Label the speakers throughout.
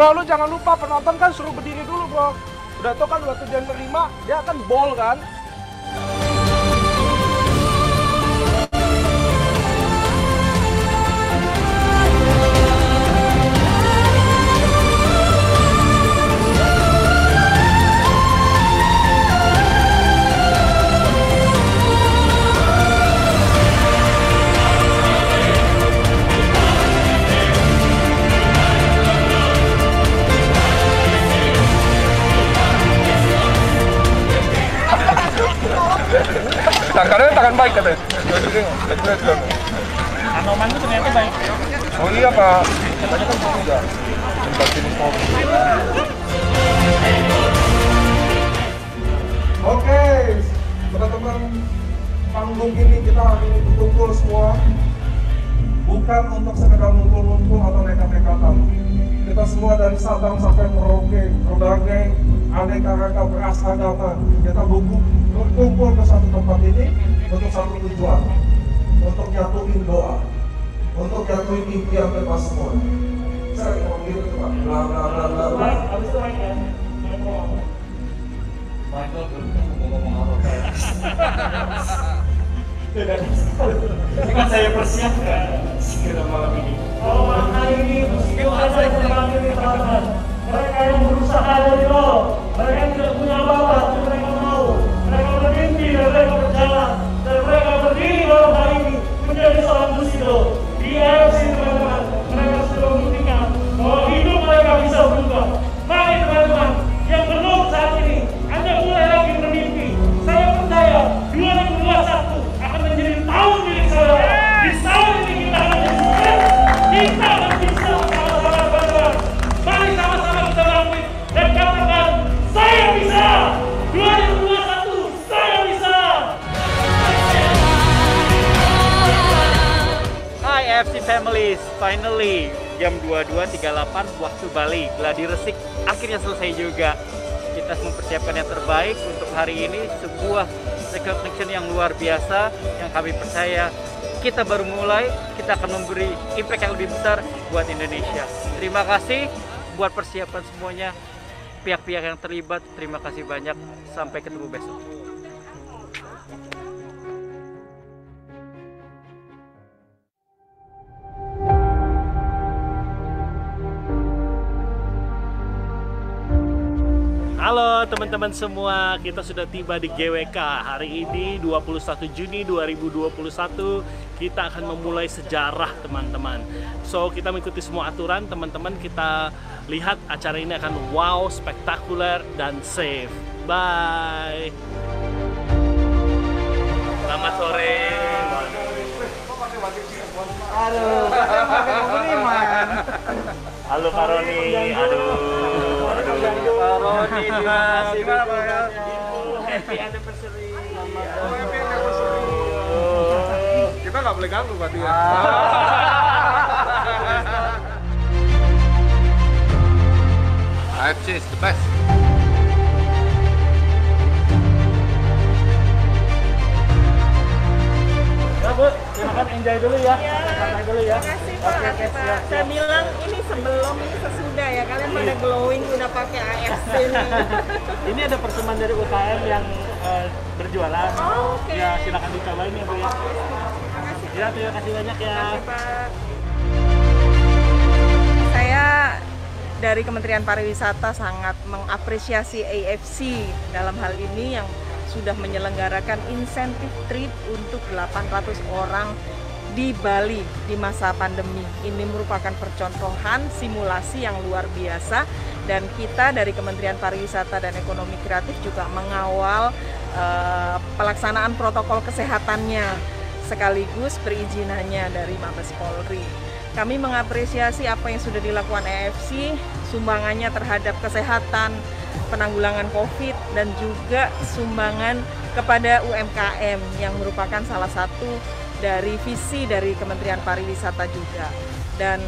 Speaker 1: Bro, lu jangan lupa penonton kan suruh berdiri dulu, bro. Udah tau kan waktu dia nerima, dia akan ball kan. Tangan baik katanya.
Speaker 2: Anoman itu ternyata baik.
Speaker 1: Oh iya Pak, katanya kan juga. Oke, teman-teman, panggung ini kita hari ini berkumpul semua bukan untuk sekedar ngumpul-ngumpul atau nekat-nekatan. Kita semua dari Sabang sampai Merauke, berbagai aneka ragam ras agama, kita berkumpul ke satu tempat ini untuk satu tujuan, untuk nyatuin doa, untuk nyatuin impian kita semua. Saya ngomong gitu tuh Pak, bla bla bla bla bla.
Speaker 2: Habis itu lagi ya, Michael ngomong apa? Ini kan saya persiapkan sekira malam ini. Oh, hari ini itu ada yang memanggil teman-teman. Mereka yang berusaha dari nol, mereka yang tidak punya apa-apa, tapi mereka mau. Mereka bermimpi dan mereka berjalan, dan mereka berdiri malam hari ini menjadi seorang musido di AFC, teman-teman. Mereka sudah membuktikan bahwa hidup mereka bisa berubah. Mari teman-teman yang belum saat ini, Anda mulai lagi bermimpi. Saya percaya 2021 akan menjadi tahun milik saya. Di tahun ini kita akan menjadi sukses. Kita akan bisa sama-sama bangga. Mari sama-sama kita lakuin dan katakan saya bisa. 2021 saya bisa.
Speaker 3: Hai AFC Families, finally jam 22.38 waktu Bali, gladi resik akhirnya selesai juga. Kita mempersiapkan yang terbaik untuk hari ini, sebuah recognition yang luar biasa yang kami percaya kita baru mulai, kita akan memberi impact yang lebih besar buat Indonesia. Terima kasih buat persiapan semuanya, pihak-pihak yang terlibat, terima kasih banyak, sampai ketemu besok.
Speaker 2: Halo teman-teman semua, kita sudah tiba di GWK. Hari ini 21 Juni 2021 kita akan memulai sejarah teman-teman. So kita mengikuti semua aturan teman-teman, kita lihat acara ini akan wow, spektakuler dan safe. Bye. Selamat sore.
Speaker 1: Aduh,
Speaker 2: Halo Kak Roni, aduh.
Speaker 3: Pak Roni, terima kasih.
Speaker 2: Happy anniversary.
Speaker 1: Happy anniversary. Kita nggak boleh ganggu berarti ya.
Speaker 4: AFC is the best.
Speaker 2: Ya Bu, silakan enjoy dulu ya. Santai dulu ya.
Speaker 5: Terima kasih Pak. Saya bilang ini sebelum ini sesudah ya, kalian pada glowing udah pakai AFC nih.
Speaker 2: Ini ada pertemuan dari UKM yang berjualan.
Speaker 5: Oh, oke.
Speaker 2: Ya silakan dicobain ya Bu ya.
Speaker 5: Terima kasih.
Speaker 2: Ya terima kasih banyak ya.
Speaker 5: Terima kasih Pak. Saya dari Kementerian Pariwisata sangat mengapresiasi AFC dalam hal ini yang sudah menyelenggarakan insentif trip untuk 800 orang di Bali di masa pandemi. Ini merupakan percontohan simulasi yang luar biasa dan kita dari Kementerian Pariwisata dan Ekonomi Kreatif juga mengawal pelaksanaan protokol kesehatannya sekaligus perizinannya dari Mabes Polri. Kami mengapresiasi apa yang sudah dilakukan AFC, sumbangannya terhadap kesehatan, penanggulangan COVID, dan juga sumbangan kepada UMKM yang merupakan salah satu dari visi dari Kementerian Pariwisata juga. Dan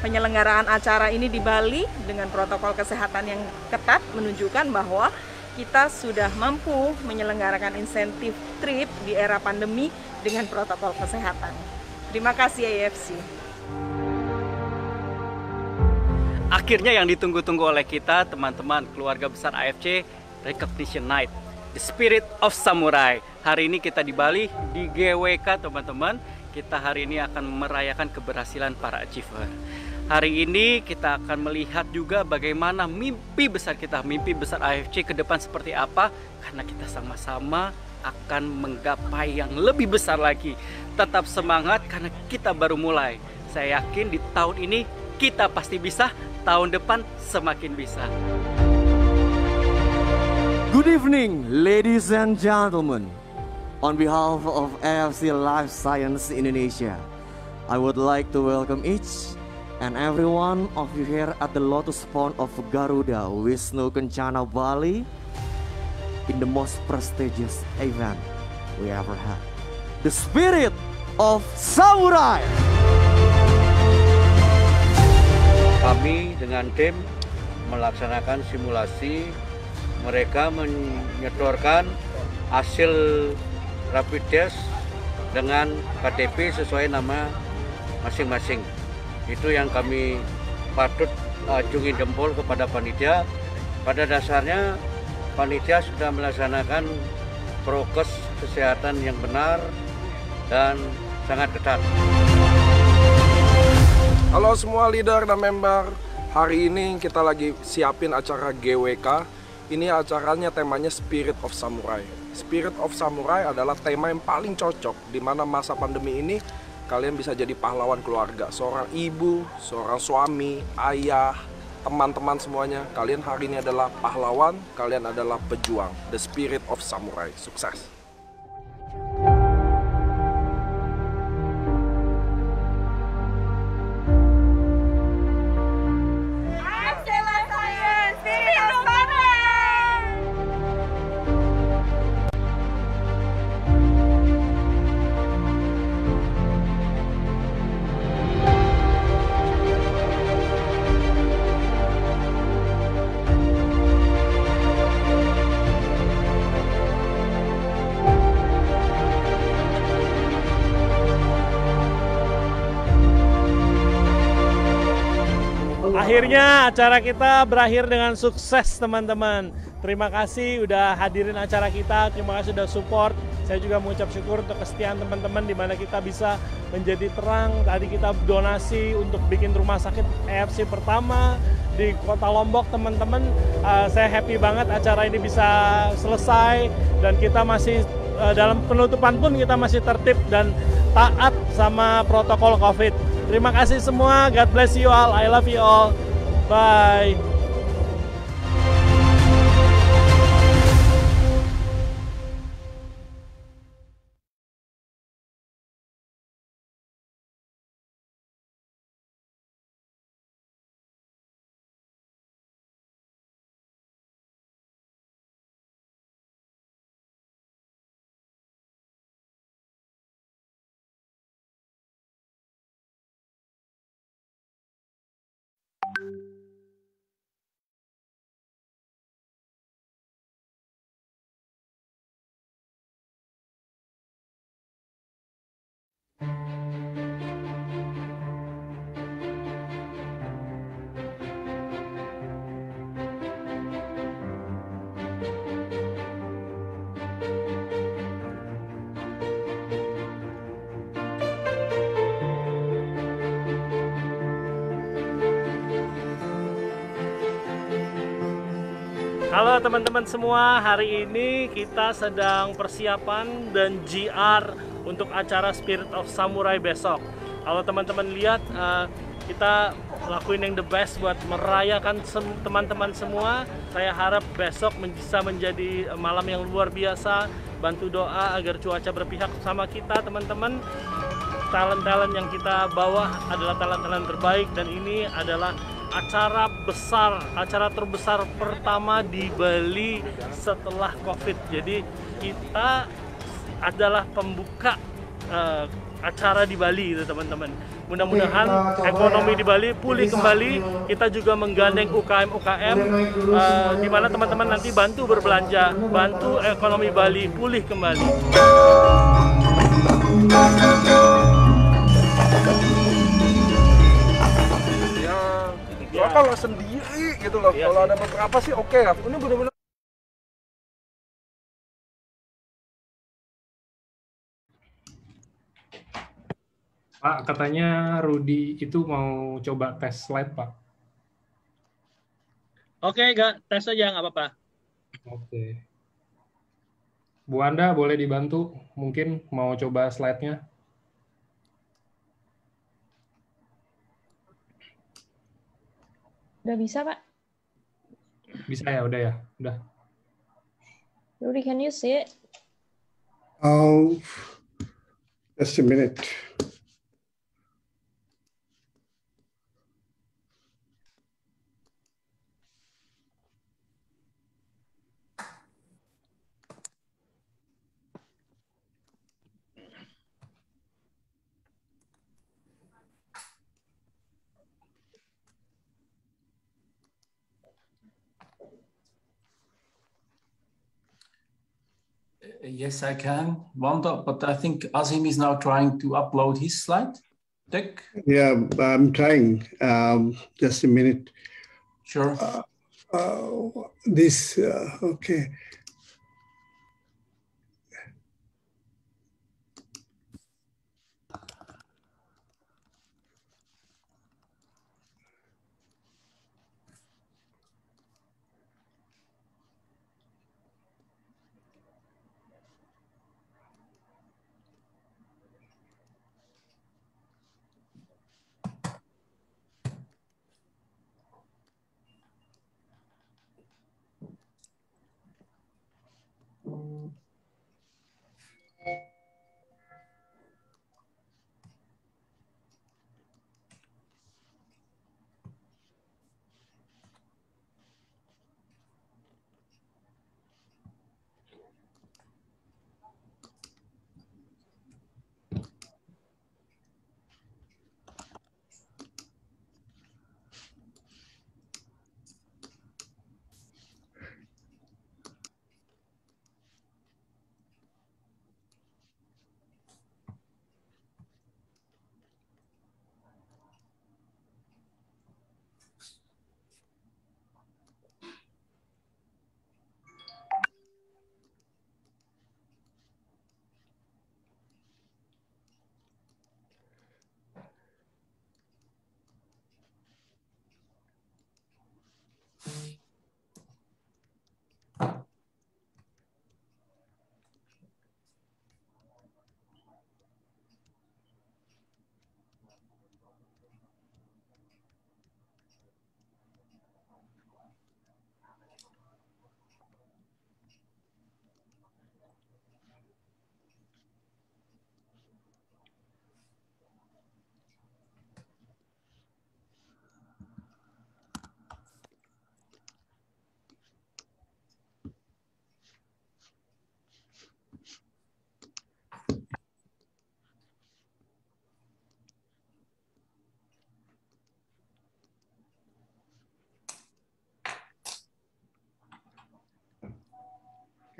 Speaker 5: penyelenggaraan acara ini di Bali dengan protokol kesehatan yang ketat menunjukkan bahwa kita sudah mampu menyelenggarakan insentif trip di era pandemi dengan protokol kesehatan. Terima kasih AFC.
Speaker 3: akhirnya yang ditunggu-tunggu oleh kita teman-teman keluarga besar AFC, Recognition Night, The Spirit of Samurai. Hari ini kita di Bali, di GWK teman-teman. Kita hari ini akan merayakan keberhasilan para achiever. Hari ini kita akan melihat juga bagaimana mimpi besar kita, mimpi besar AFC ke depan seperti apa. Karena kita sama-sama akan menggapai yang lebih besar lagi. Tetap semangat karena kita baru mulai. Saya yakin di tahun ini kita pasti bisa, tahun depan semakin bisa.
Speaker 4: Good evening, ladies and gentlemen. On behalf of AFC Life Science Indonesia, I would like to welcome each and every one of you here at the Lotus Pond of Garuda, Wisnu Kencana, Bali, in the most prestigious event we ever had, the Spirit of Samurai.
Speaker 6: Kami dengan tim melaksanakan simulasi. Mereka menyodorkan hasil rapid test dengan KTP sesuai nama masing-masing. Itu yang kami patut acungi jempol kepada panitia. Pada dasarnya panitia sudah melaksanakan prokes kesehatan yang benar dan sangat ketat.
Speaker 1: Halo semua leader dan member, hari ini kita lagi siapin acara GWK. Ini acaranya temanya Spirit of Samurai. Spirit of Samurai adalah tema yang paling cocok di mana masa pandemi ini kalian bisa jadi pahlawan keluarga. Seorang ibu, seorang suami, ayah, teman-teman semuanya. Kalian hari ini adalah pahlawan, kalian adalah pejuang. The Spirit of Samurai. Sukses!
Speaker 2: Akhirnya acara kita berakhir dengan sukses teman-teman. Terima kasih udah hadirin acara kita, terima kasih udah support. Saya juga mengucap syukur untuk kesetiaan teman-teman di mana kita bisa menjadi terang. Tadi kita donasi untuk bikin rumah sakit AFC pertama di Kota Lombok teman-teman. Saya happy banget acara ini bisa selesai dan kita masih dalam penutupan pun kita masih tertib dan taat sama protokol COVID. Terima kasih semua, God bless you all, I love you all, bye. Halo teman-teman semua, hari ini kita sedang persiapan dan GR untuk acara Spirit of Samurai besok. Kalau teman-teman lihat, kita lakuin yang the best buat merayakan teman-teman semua. Saya harap besok bisa menjadi malam yang luar biasa. Bantu doa agar cuaca berpihak sama kita teman-teman. Talent-talent yang kita bawa adalah talent-talent terbaik dan ini adalah acara besar, acara terbesar pertama di Bali setelah COVID. Jadi kita adalah pembuka acara di Bali itu teman-teman. Mudah-mudahan ekonomi di Bali pulih kembali. Kita juga menggandeng UKM-UKM di mana teman-teman nanti bantu berbelanja, bantu ekonomi Bali pulih kembali.
Speaker 1: kalau sendiri gitu loh.
Speaker 3: Iya
Speaker 1: Kalau
Speaker 3: sih.
Speaker 1: ada beberapa sih oke ya. Ini benar-benar.
Speaker 7: Pak, katanya Ruedi itu mau coba tes slide, Pak.
Speaker 2: Oke, enggak, tes aja nggak apa-apa.
Speaker 7: Oke. Bu Anda boleh dibantu? Mungkin mau coba slide-nya?
Speaker 8: Udah bisa, Pak?
Speaker 7: Bisa ya? Udah ya? Udah.
Speaker 8: Rudy, can you see it?
Speaker 9: Oh, just a minute.
Speaker 10: Yes, I can. Wanda, but I think Asim is now trying to upload his slide deck.
Speaker 9: Yeah, I'm trying. Just a minute.
Speaker 10: Sure.
Speaker 9: Okay.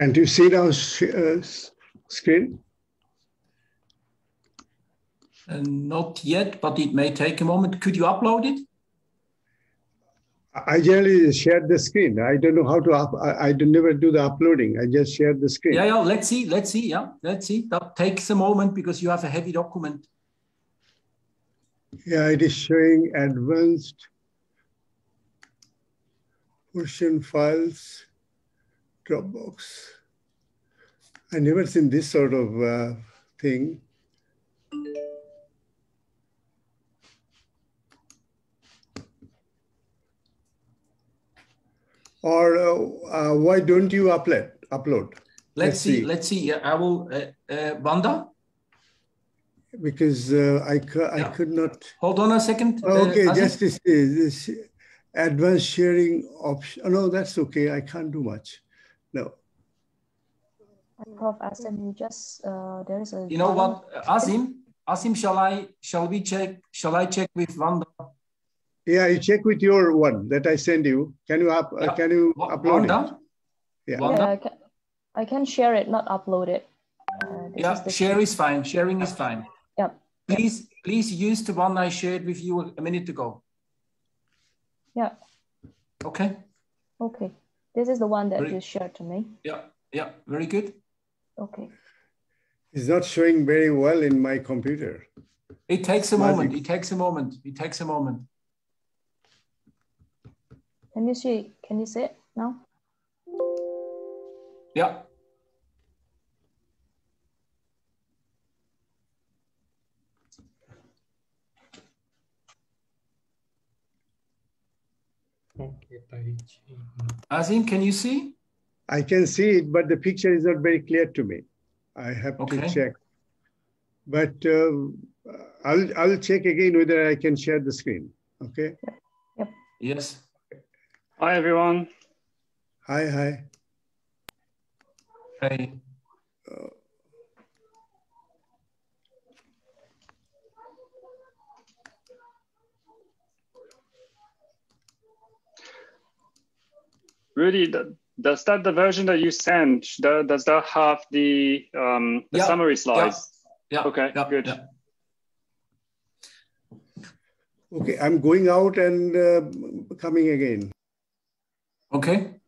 Speaker 9: And do you see now screen?
Speaker 10: Not yet, but it may take a moment. Could you upload it?
Speaker 9: I generally share the screen. I don't know how to. I never do the uploading. I just share the screen.
Speaker 10: Yeah. Let's see. Yeah, let's see. That takes a moment because you have a heavy document.
Speaker 9: Yeah, it is showing advanced portion files, Dropbox. I never seen this sort of thing. Or why don't you upload?
Speaker 10: Let's see. Yeah, I will. Wanda?
Speaker 9: Because I could not.
Speaker 10: Hold on a second.
Speaker 9: Okay, just this advanced sharing option. Oh, no, that's okay. I can't do much. No.
Speaker 8: Prof Asim, you just there is a.
Speaker 10: You know what, Asim, shall I check with Wanda?
Speaker 9: Yeah, you check with your one that I send you. Can you upload
Speaker 10: Wanda?
Speaker 9: it? Yeah.
Speaker 10: Wanda?
Speaker 8: Yeah, I can share it, not upload it.
Speaker 10: Share is fine. Sharing is fine.
Speaker 8: Yeah.
Speaker 10: Please use the one I shared with you a minute ago.
Speaker 8: Yeah.
Speaker 10: Okay.
Speaker 8: Okay. This is the one that
Speaker 10: Very-
Speaker 8: you shared to me.
Speaker 10: Yeah. Yeah. Very good.
Speaker 8: Okay.
Speaker 9: It's not showing very well in my computer.
Speaker 10: It takes a
Speaker 9: Must
Speaker 10: moment.
Speaker 9: be-
Speaker 10: It takes a moment. It takes a moment.
Speaker 8: Can you see? Can you see it now?
Speaker 10: Yeah.
Speaker 7: Oke, Taichi.
Speaker 10: Asim, can you see?
Speaker 9: I can see it, but the picture is not very clear to me. I have to
Speaker 10: Okay.
Speaker 9: check. But I'll check again whether I can share the screen. Okay.
Speaker 10: Yes.
Speaker 11: Hi, everyone.
Speaker 9: Hi, hi.
Speaker 10: Hey.
Speaker 11: Ruedi, does that the version that you sent, does that have the
Speaker 10: Yeah,
Speaker 11: summary slides?
Speaker 10: Yeah.
Speaker 11: Okay,
Speaker 10: Yeah,
Speaker 11: good.
Speaker 10: yeah.
Speaker 9: Okay, I'm going out and coming again.
Speaker 10: Okay.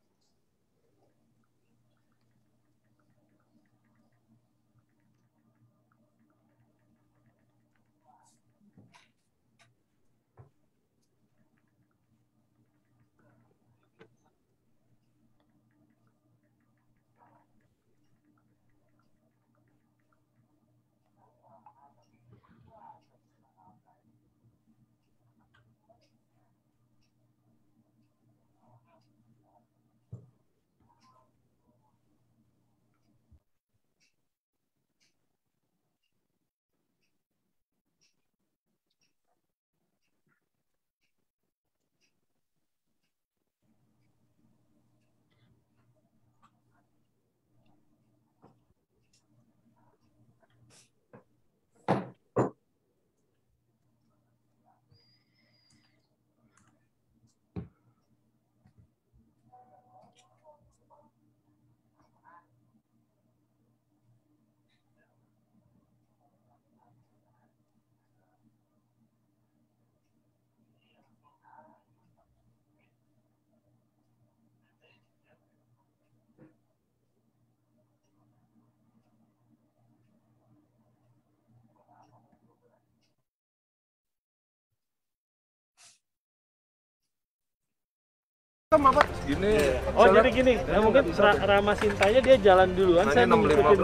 Speaker 2: Oh jadi gini, mungkin Rama Sintanya dia jalan duluan, saya ngikutin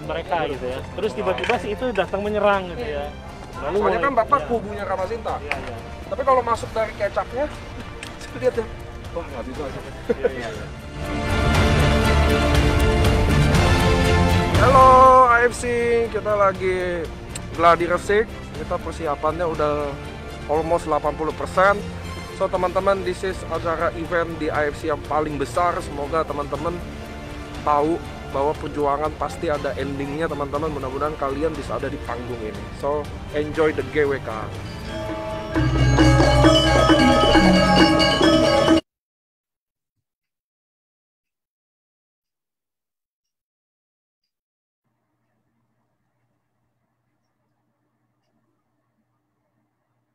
Speaker 2: mereka gitu ya. Terus tiba-tiba si itu datang menyerang gitu ya. Lalu
Speaker 1: Soalnya kan Bapak kubunya Rama Sinta. Tapi kalau masuk dari kecapnya, saya lihat ya, wah nggak bisa sih. Halo AFC, kita lagi gladi resik. Kita persiapannya udah almost 80%. So teman-teman, this is acara event di AFC yang paling besar. Semoga teman-teman tahu bahwa perjuangan pasti ada endingnya teman-teman. Mudah-mudahan kalian bisa ada di panggung ini. So enjoy the GWK.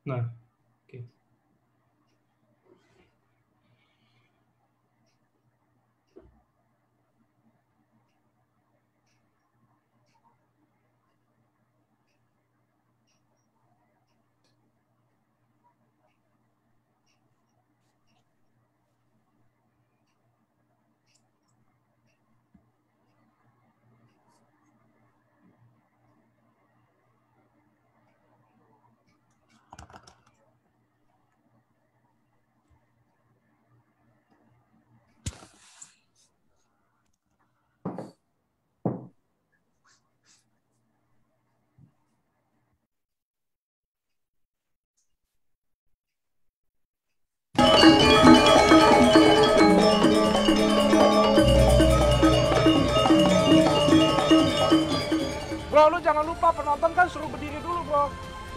Speaker 7: Nah, oke.
Speaker 1: Bro, lu jangan lupa penonton kan suruh berdiri dulu bro.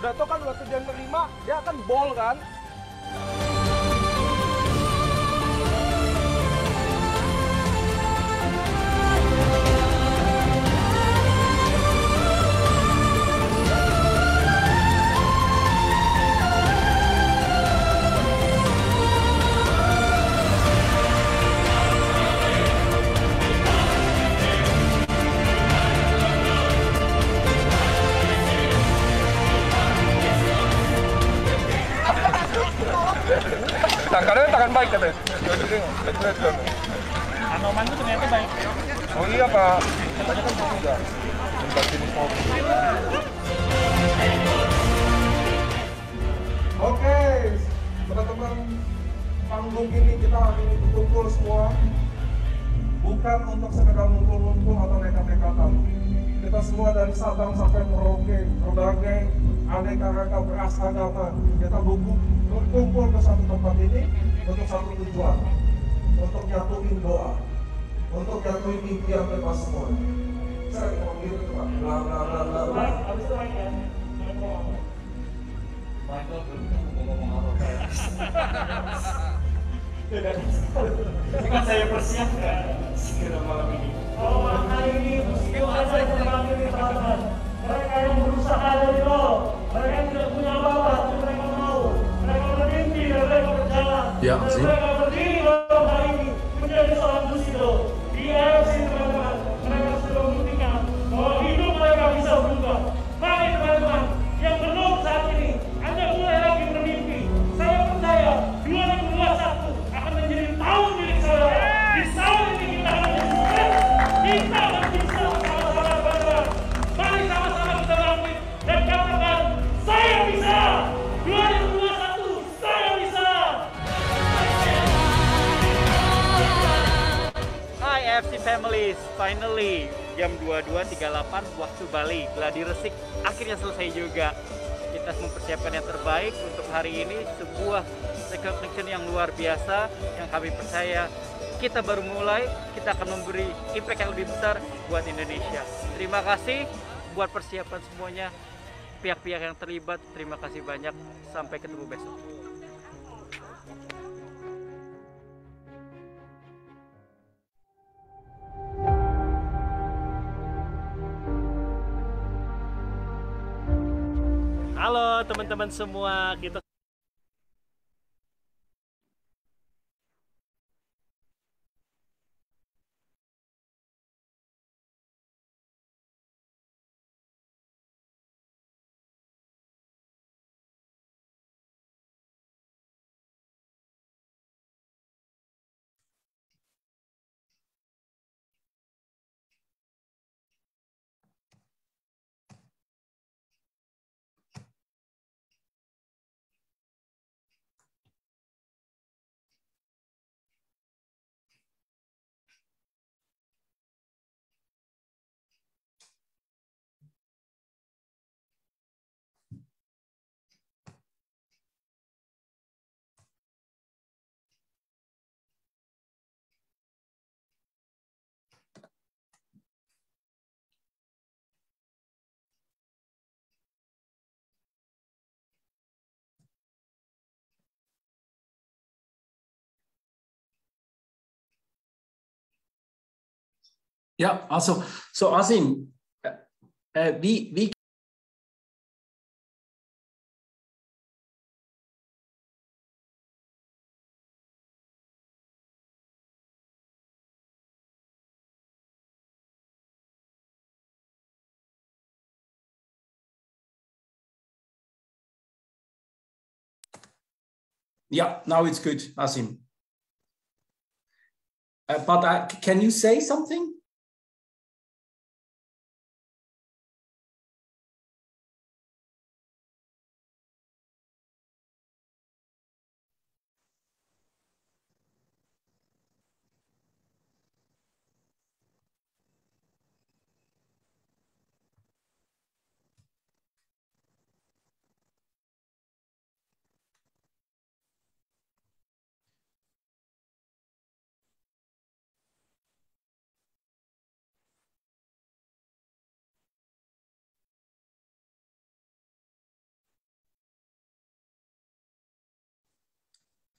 Speaker 1: Udah tau kan waktu dia terima, dia akan ball kan. tangan baik katanya.
Speaker 2: Anoman itu ternyata baik.
Speaker 1: Oh iya Pak, katanya kan juga. Oke, teman-teman, panggung ini kita hari ini berkumpul semua bukan untuk sekedar ngumpul-ngumpul atau nekat-nekatan. Kita semua dari Sabang sampai Merauke, berbagai aneka ragam ras agama, kita berkumpul ke satu tempat ini untuk satu tujuan, untuk nyatuin doa, untuk nyatuin impian kita semua. Saya mau gitu Pak, bla bla bla bla bla.
Speaker 2: Habis itu main ya.
Speaker 6: Michael belum ngomong apa.
Speaker 2: Ini kan saya persiapkan segera malam ini. Oh, hari ini itu ada yang terpanggil di teman-teman. Mereka yang berusaha dari nol, mereka yang tidak punya apa-apa, tapi mereka mau. Mereka bermimpi dan mereka berjalan.
Speaker 10: Ya,
Speaker 2: dan
Speaker 10: sih.
Speaker 2: mereka berdiri malam hari ini menjadi seorang Duss itu. Di AFC teman-teman, mereka sudah membuktikan bahwa hidup mereka bisa berubah. Mari teman-teman, yang belum saat ini, Anda mulai lagi bermimpi. Saya percaya 2021 akan menjadi tahun milik saya. Di tahun ini kita akan menjadi kita akan bisa sama-sama teman-teman. Mari sama-sama kita lakuin dan katakan saya bisa. 2021 saya bisa.
Speaker 3: Hai AFC Families, finally jam 22.38 waktu balik, gladi resik akhirnya selesai juga. Kita mempersiapkan yang terbaik untuk hari ini, sebuah recognition yang luar biasa yang kami percaya kita baru mulai, kita akan memberi impact yang lebih besar buat Indonesia. Terima kasih buat persiapan semuanya, pihak-pihak yang terlibat, terima kasih banyak, sampai ketemu besok.
Speaker 2: Halo teman-teman semua, kita
Speaker 10: Yeah, also, so Asim, we yeah, now it's good, Asim. But can you say something?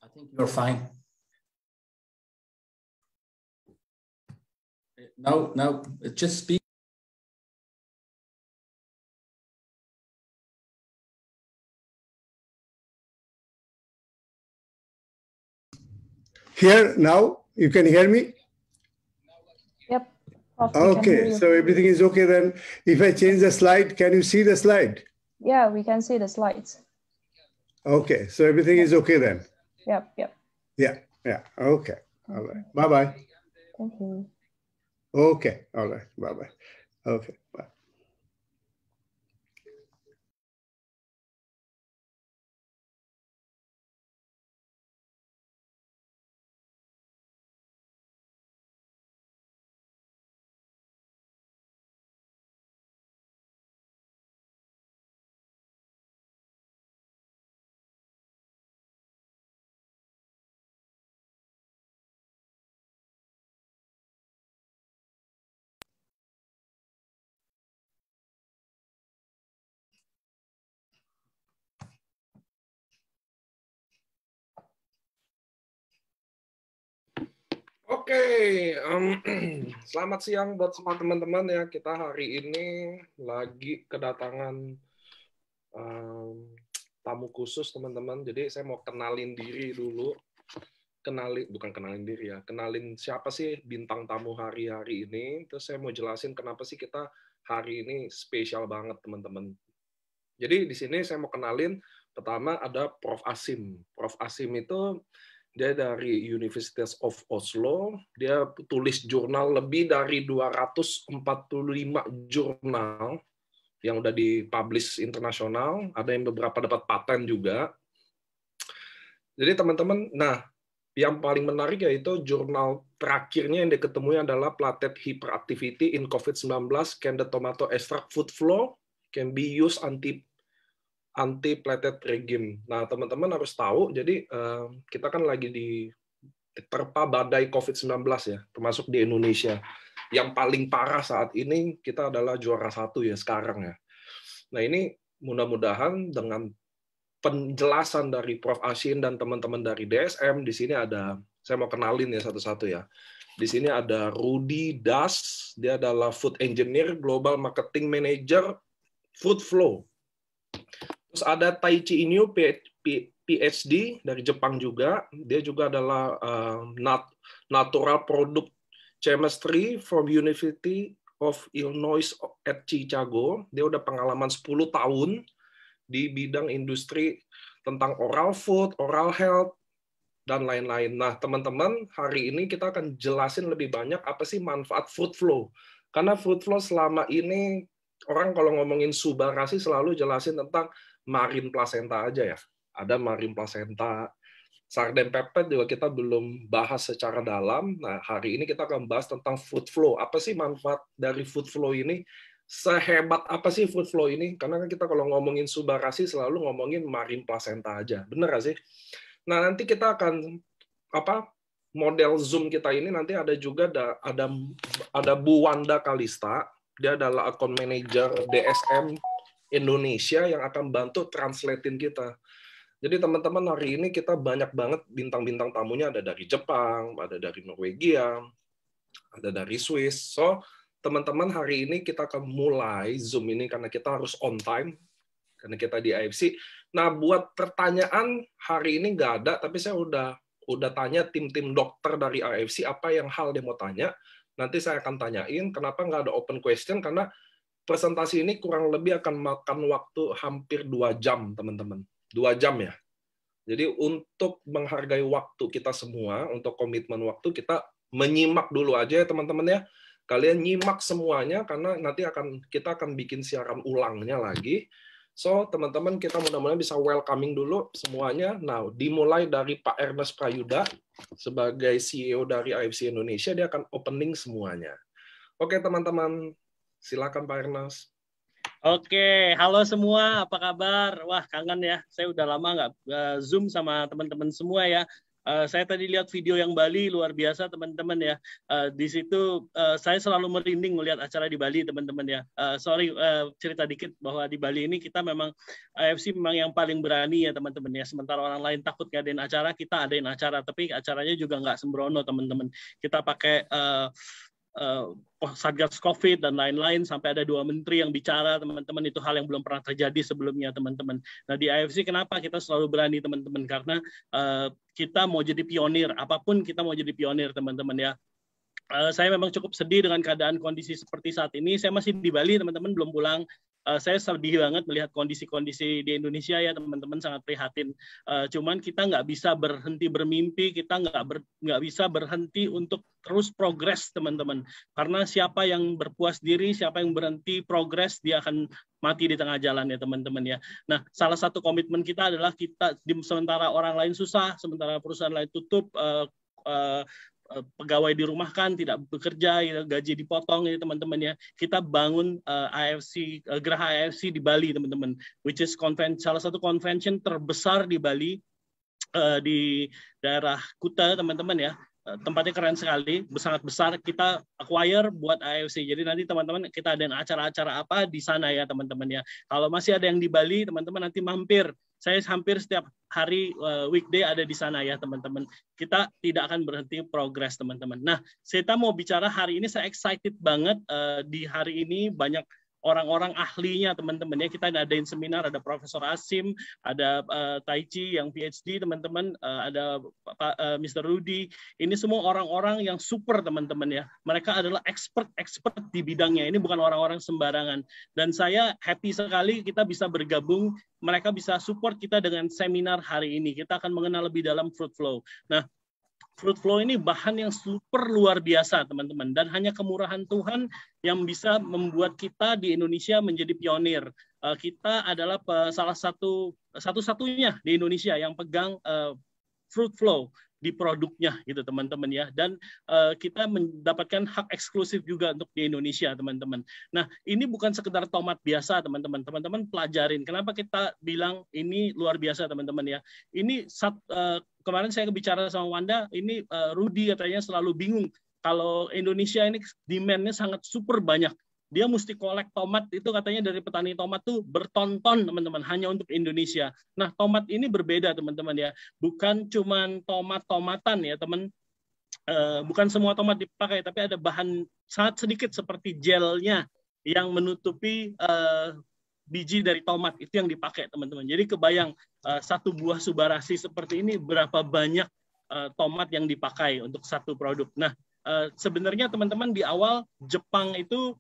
Speaker 10: I think you're fine. No, just speak.
Speaker 9: Here now, you can hear me?
Speaker 8: Yep.
Speaker 9: Okay, so everything is okay then. If I change the slide, can you see the slide?
Speaker 8: Yeah, we can see the slides.
Speaker 9: Okay, so everything is okay then.
Speaker 8: Yep.
Speaker 9: Yeah, yeah. Okay. All right. Bye-bye.
Speaker 8: Thank you.
Speaker 9: Okay. All right. Bye-bye. Okay. Bye.
Speaker 1: Oke, selamat siang buat semua teman-teman ya. Kita hari ini lagi kedatangan tamu khusus teman-teman. Jadi saya mau kenalin diri dulu. Bukan kenalin diri ya. Kenalin siapa sih bintang tamu hari-hari ini. Terus saya mau jelasin kenapa sih kita hari ini spesial banget teman-teman. Jadi di sini saya mau kenalin pertama ada Prof Asim. Prof Asim itu dia dari University of Oslo, dia tulis jurnal lebih dari 245 jurnal yang udah dipublish internasional, ada yang beberapa dapat paten juga. Jadi teman-teman, nah yang paling menarik yaitu jurnal terakhirnya yang diketemui adalah Plated Hyperactivity in COVID-19, Can the Tomato Extract Food Flow can be used anti-platelet regime. Nah, teman-teman harus tahu, jadi kita kan lagi diterpa badai COVID-19 ya, termasuk di Indonesia. Yang paling parah saat ini kita adalah juara 1 ya sekarang ya. Nah, ini mudah-mudahan dengan penjelasan dari Prof Asim dan teman-teman dari DSM, di sini ada, saya mau kenalin ya satu-satu ya. Di sini ada Ruedi, Duss, dia adalah Food Engineer, Global Marketing Manager, Food Flow. Terus ada Taichi PhD dari Jepang juga. Dia juga adalah Natural Product Chemistry from University of Illinois at Chicago. Dia udah pengalaman 10 tahun di bidang industri tentang oral food, oral health, dan lain-lain. Nah, teman-teman, hari ini kita akan jelasin lebih banyak apa sih manfaat food flow. Karena food flow selama ini, orang kalau ngomongin subarasi selalu jelasin tentang marine placenta aja ya. Ada marine placenta, sarden peptide juga kita belum bahas secara dalam. Nah, hari ini kita akan bahas tentang food flow. Apa sih manfaat dari food flow ini? Sehebat apa sih food flow ini? Karena kan kita kalau ngomongin subarasi selalu ngomongin marine placenta aja. Bener nggak sih? Nah, nanti kita akan model Zoom kita ini nanti ada juga ada Bu Wanda Kalista. Dia adalah account manager DSM Indonesia yang akan bantu translatein kita. Jadi teman-teman hari ini kita banyak banget bintang-bintang tamunya, ada dari Jepang, ada dari Norwegia, ada dari Swiss. So teman-teman hari ini kita akan mulai Zoom ini karena kita harus on time, karena kita di AFC. Nah buat pertanyaan hari ini nggak ada, tapi saya udah tanya tim-tim dokter dari AFC apa yang hal dia mau tanya. Nanti saya akan tanyain kenapa nggak ada open question, karena presentasi ini kurang lebih akan makan waktu hampir 2 jam, teman-teman. 2 jam ya. Jadi untuk menghargai waktu kita semua, untuk komitmen waktu, kita menyimak dulu aja ya, teman-teman ya. Kalian nyimak semuanya, karena nanti kita akan bikin siaran ulangnya lagi. So, teman-teman, kita mudah-mudahan bisa welcoming dulu semuanya. Nah, dimulai dari Pak Ernest Prayuda, sebagai CEO dari AFC Indonesia, dia akan opening semuanya. Oke, teman-teman. Silakan Pak Ernest.
Speaker 2: Oke, halo semua, apa kabar? Wah, kangen ya. Saya udah lama nggak Zoom sama teman-teman semua ya. Saya tadi lihat video yang Bali, luar biasa teman-teman ya. Di situ saya selalu merinding melihat acara di Bali teman-teman ya. Cerita dikit bahwa di Bali ini kita memang AFC memang yang paling berani ya teman-teman ya. Sementara orang lain takut ngadain acara, kita adain acara. Tapi acaranya juga nggak sembrono teman-teman. Kita pakai Satgas COVID dan lain-lain, sampai ada 2 menteri yang bicara teman-teman. Itu hal yang belum pernah terjadi sebelumnya teman-teman. Nah di AFC kenapa kita selalu berani teman-teman? Karena kita mau jadi pionir, apapun kita mau jadi pionir teman-teman ya. Saya memang cukup sedih dengan keadaan kondisi seperti saat ini. Saya masih di Bali teman-teman, belum pulang.
Speaker 12: saya sedih banget melihat kondisi-kondisi di Indonesia ya teman-teman, sangat prihatin. Cuman kita nggak bisa berhenti bermimpi, kita nggak bisa berhenti untuk terus progres teman-teman. Karena siapa yang berpuas diri, siapa yang berhenti progres, dia akan mati di tengah jalan ya teman-teman ya. Nah, salah satu komitmen kita adalah kita sementara orang lain susah, sementara perusahaan lain tutup, pegawai dirumahkan, tidak bekerja, gaji dipotong ya teman-teman ya. Kita bangun Geraha AFC di Bali teman-teman, which is salah satu convention terbesar di Bali, di daerah Kuta teman-teman ya. Tempatnya keren sekali, sangat besar. Kita acquire buat AFC. Jadi nanti teman-teman kita ada acara-acara apa di sana ya teman-teman ya. Kalau masih ada yang di Bali, teman-teman nanti mampir. Saya hampir setiap hari weekday ada di sana ya teman-teman. Kita tidak akan berhenti progres teman-teman. Nah, saya mau bicara hari ini, saya excited banget di hari ini banyak orang-orang ahlinya teman-teman ya. Kita adain seminar, ada Profesor Asim, ada Taichi yang PhD teman-teman, ada Mr. Ruedi. Ini semua orang-orang yang super teman-teman ya. Mereka adalah expert di bidangnya. Ini bukan orang-orang sembarangan. Dan saya happy sekali kita bisa bergabung. Mereka bisa support kita dengan seminar hari ini. Kita akan mengenal lebih dalam fruit flow. Nah, fruit flow ini bahan yang super luar biasa, teman-teman. Dan hanya kemurahan Tuhan yang bisa membuat kita di Indonesia menjadi pionir. Kita adalah salah satu-satunya di Indonesia yang pegang fruit flow di produknya gitu teman-teman ya, dan kita mendapatkan hak eksklusif juga untuk di Indonesia teman-teman. Nah, ini bukan sekedar tomat biasa teman-teman. Teman-teman pelajarin kenapa kita bilang ini luar biasa teman-teman ya. Ini kemarin saya bicara sama Wanda, ini Ruedi katanya selalu bingung kalau Indonesia ini demand-nya sangat super banyak. Dia mesti kolek tomat itu katanya dari petani tomat tuh berton-ton teman-teman hanya untuk Indonesia. Nah, tomat ini berbeda teman-teman ya. Bukan cuman tomat-tomatan ya teman. Bukan semua tomat dipakai, tapi ada bahan sangat sedikit seperti gelnya yang menutupi biji dari tomat itu yang dipakai teman-teman. Jadi kebayang satu buah subarasi seperti ini berapa banyak tomat yang dipakai untuk satu produk. Nah, sebenarnya teman-teman di awal Jepang itu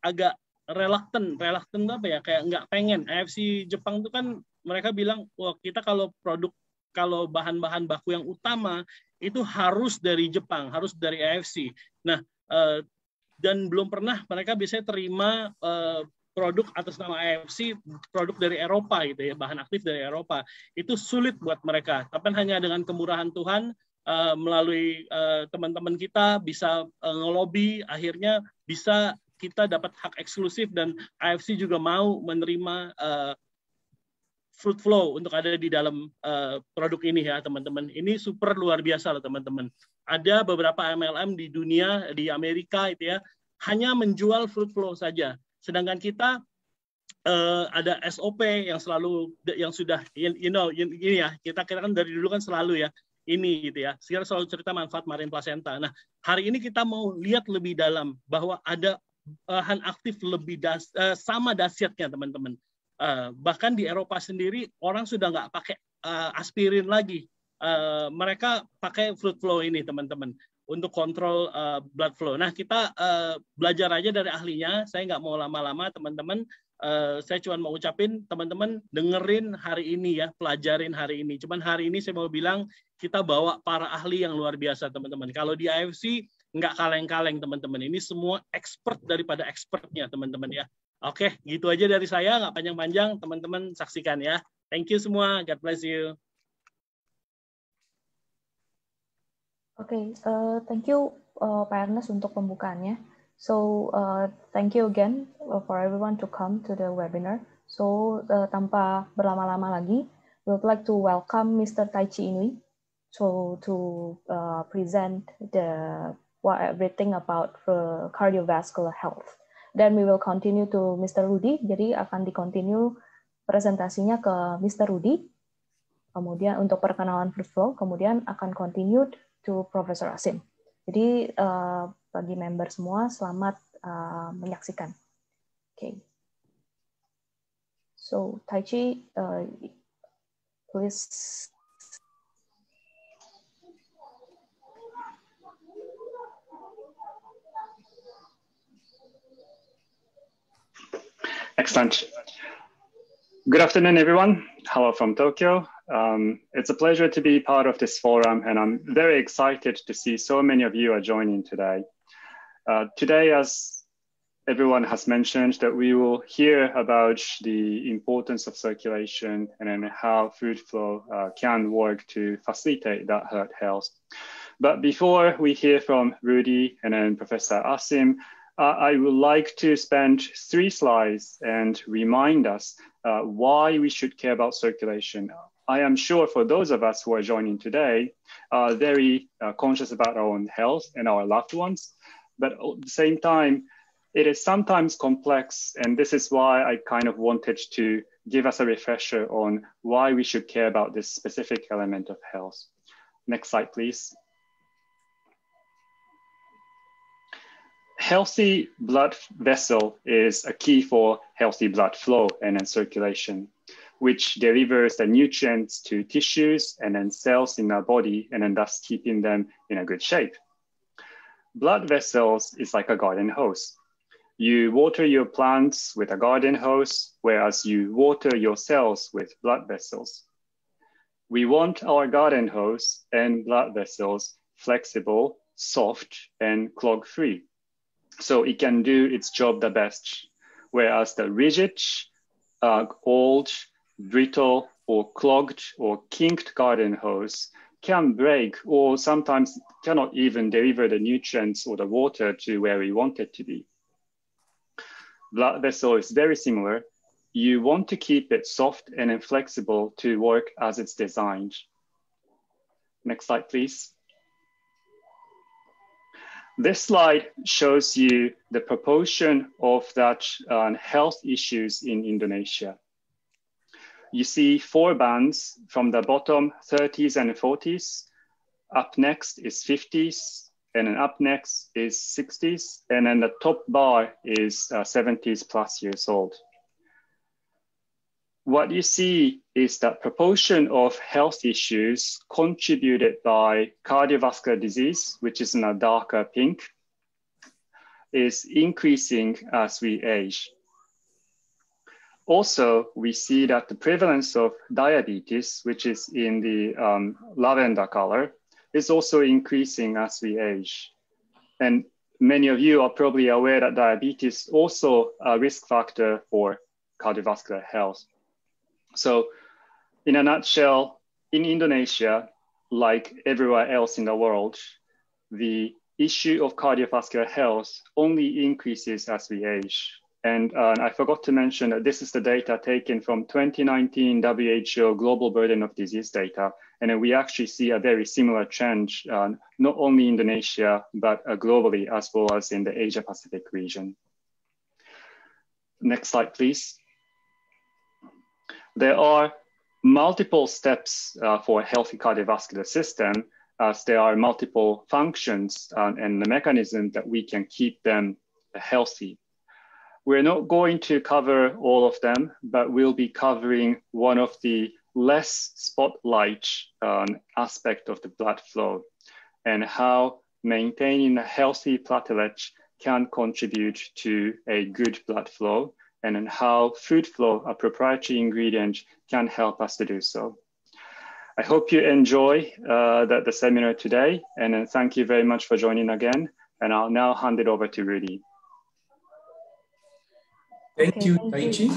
Speaker 12: agak reluctant apa ya, kayak nggak pengen. AFC Jepang itu kan mereka bilang, wah kita kalau bahan-bahan baku yang utama itu harus dari Jepang, harus dari AFC. Nah, dan belum pernah mereka biasanya terima produk atas nama AFC, produk dari Eropa gitu ya, bahan aktif dari Eropa. Itu sulit buat mereka. Tapi hanya dengan kemurahan Tuhan, melalui teman-teman kita bisa ngelobi, akhirnya bisa kita dapat hak eksklusif dan AFC juga mau menerima fruit flow untuk ada di dalam produk ini ya teman-teman. Ini super luar biasa loh teman-teman. Ada beberapa MLM di dunia, di Amerika itu ya, hanya menjual fruit flow saja. Sedangkan kita ada SOP yang selalu, yang sudah ini ya, kita kan dari dulu kan selalu ya ini gitu ya. Sekarang selalu cerita manfaat marin placenta. Nah, hari ini kita mau lihat lebih dalam bahwa ada bahan aktif lebih sama dahsyatnya teman-teman. Bahkan di Eropa sendiri orang sudah nggak pakai aspirin lagi. Mereka pakai fruit flow ini teman-teman untuk kontrol blood flow. Nah, kita belajar aja dari ahlinya. Saya nggak mau lama-lama teman-teman. Saya cuma mau ucapin teman-teman dengerin hari ini ya, pelajarin hari ini. Cuman hari ini saya mau bilang kita bawa para ahli yang luar biasa teman-teman. Kalau di AFC nggak kaleng-kaleng teman-teman. Ini semua expert daripada expertnya teman-teman ya. Oke, gitu aja dari saya, nggak panjang-panjang. Teman-teman saksikan ya. Thank you semua. God bless you.
Speaker 8: Oke, thank you Pak Ernest untuk pembukaannya. So thank you again for everyone to come to the webinar. So tanpa berlama-lama lagi, we would like to welcome Mr. Taichi Unui to present everything about cardiovascular health. Then we will continue to Mr. Ruedi. Jadi akan di-continue presentasinya ke Mr. Ruedi. Kemudian untuk perkenalan fruit flow, kemudian akan continue to Profesor Asim. Jadi bagi member semua selamat menyaksikan. Okay. So Taichi, please.
Speaker 11: Excellent. Good afternoon, everyone. Hello from Tokyo. It's a pleasure to be part of this forum, and I'm very excited to see so many of you are joining today. Today, as everyone has mentioned, that we will hear about the importance of circulation and then how food flow can work to facilitate that health. But before we hear from Ruedi and then Professor Asim, I would like to spend 3 slides and remind us why we should care about circulation. I am sure for those of us who are joining today are very conscious about our own health and our loved ones, but at the same time, it is sometimes complex, and this is why I kind of wanted to give us a refresher on why we should care about this specific element of health. Next slide, please. Healthy blood vessel is a key for healthy blood flow and then circulation, which delivers the nutrients to tissues and then cells in our body, and then thus keeping them in a good shape. Blood vessels is like a garden hose. You water your plants with a garden hose, whereas you water your cells with blood vessels. We want our garden hose and blood vessels flexible, soft, and clog-free, so it can do its job the best, whereas the rigid, old, brittle, or clogged or kinked garden hose can break or sometimes cannot even deliver the nutrients or the water to where we want it to be. Blood vessel is very similar. You want to keep it soft and inflexible to work as it's designed. Next slide, please. This slide shows you the proportion of that health issues in Indonesia. You see 4 bands from the bottom, 30s and 40s. Up next is 50s, and then up next is 60s, and then the top bar is 70s plus years old. What you see is that proportion of health issues contributed by cardiovascular disease, which is in a darker pink, is increasing as we age. Also, we see that the prevalence of diabetes, which is in the lavender color, is also increasing as we age. And many of you are probably aware that diabetes is also a risk factor for cardiovascular health. So in a nutshell, in Indonesia, like everywhere else in the world, the issue of cardiovascular health only increases as we age. And I forgot to mention that this is the data taken from 2019 WHO Global Burden of Disease data. And we actually see a very similar trend, not only in Indonesia, but globally, as well as in the Asia Pacific region. Next slide, please. There are multiple steps for a healthy cardiovascular system, as there are multiple functions and the mechanism that we can keep them healthy. We're not going to cover all of them, but we'll be covering one of the less spotlight aspect of the blood flow and how maintaining a healthy platelet can contribute to a good blood flow, and then how food flow, a proprietary ingredient, can help us to do so. I hope you enjoy the seminar today, and then thank you very much for joining again. And I'll now hand it over to Ruedi.
Speaker 10: Thank you, Taichi.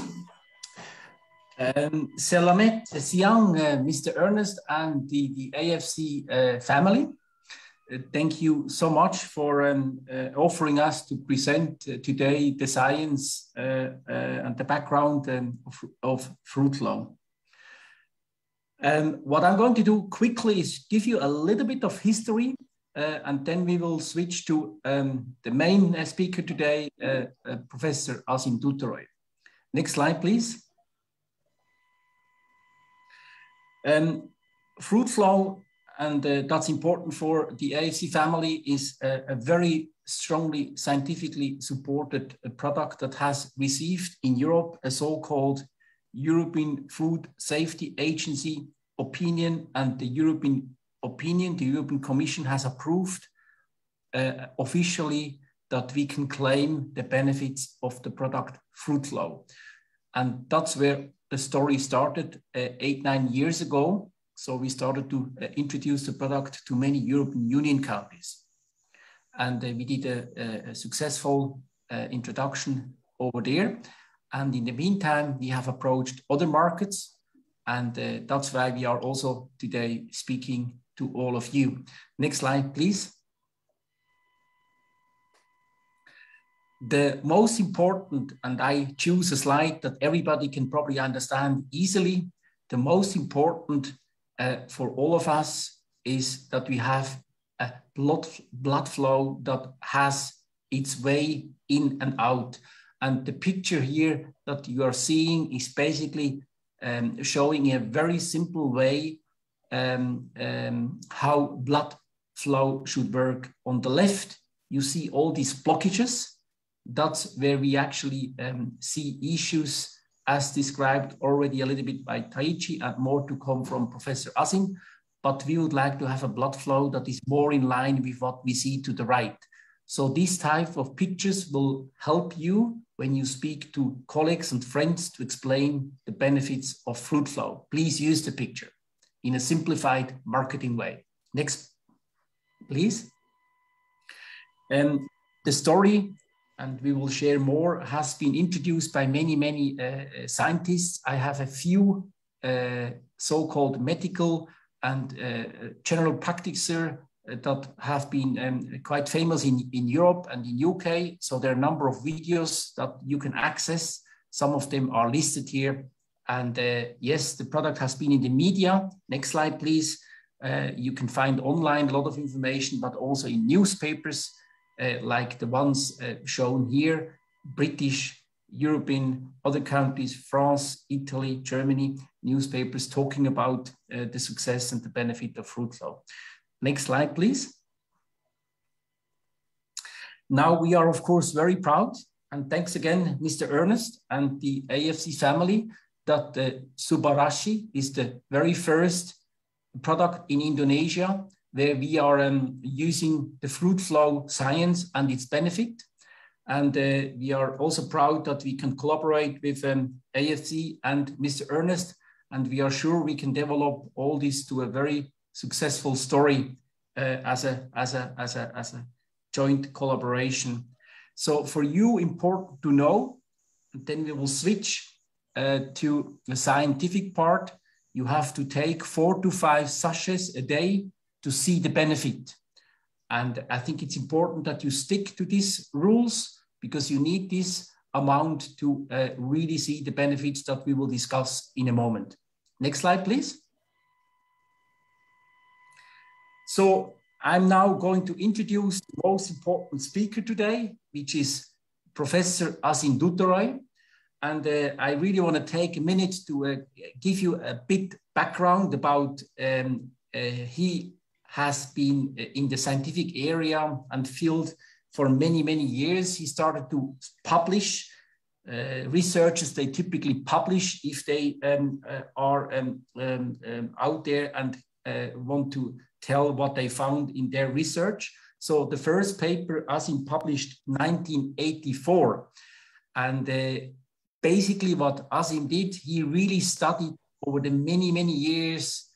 Speaker 10: Selamat siang, Mr. Ernest and the AFC family. Thank you so much for offering us to present today the science and the background of fruit flow. What I'm going to do quickly is give you a little bit of history, and then we will switch to the main speaker today, Professor Asim. Next slide, please. Fruit flow, and that's important for the AFC family, is a very strongly scientifically supported product that has received in Europe a so-called European Food Safety Agency opinion, and the European Commission has approved officially that we can claim the benefits of the product fruit flow. And that's where the story started 8-9 years ago. So we started to introduce the product to many European Union countries. And we did a successful introduction over there. And in the meantime, we have approached other markets. And that's why we are also today speaking to all of you. Next slide, please. The most important, and I choose a slide that everybody can probably understand easily, the most important for all of us is that we have a blood flow that has its way in and out. And the picture here that you are seeing is basically showing a very simple way how blood flow should work. On the left, you see all these blockages. That's where we actually see issues as described already a little bit by Taichi and more to come from Professor Asim. But we would like to have a blood flow that is more in line with what we see to the right. So these type of pictures will help you when you speak to colleagues and friends to explain the benefits of fluid flow. Please use the picture in a simplified marketing way. Next, please. The story, and we will share more, has been introduced by many scientists. I have a few so-called medical and general practitioners that have been quite famous in Europe and in UK. So there are a number of videos that you can access. Some of them are listed here. And yes, the product has been in the media. Next slide, please. You can find online a lot of information, but also in newspapers like the ones shown here, British, European, other countries, France, Italy, Germany, newspapers talking about the success and the benefit of fluid flow. Next slide, please. Now we are, of course, very proud, and thanks again, Mr. Ernest and the AFC family, that Subarashi is the very first product in Indonesia where we are using the fluid flow science and its benefit. And we are also proud that we can collaborate with AFC and Mr. Ernest, and we are sure we can develop all this to a very successful story as a joint collaboration. So for you, important to know, then we will switch to the scientific part. You have to take 4 to 5 sachets a day to see the benefit. And I think it's important that you stick to these rules because you need this amount to really see the benefits that we will discuss in a moment. Next slide, please. So I'm now going to introduce the most important speaker today, which is Professor Asim Dutorai. And I really want to take a minute to give you a bit background about he has been in the scientific area and field for many years. He started to publish. Researchers, they typically publish if they are out there and want to tell what they found in their research. So the first paper Asim published 1984. And basically what Asim did, he really studied over the many years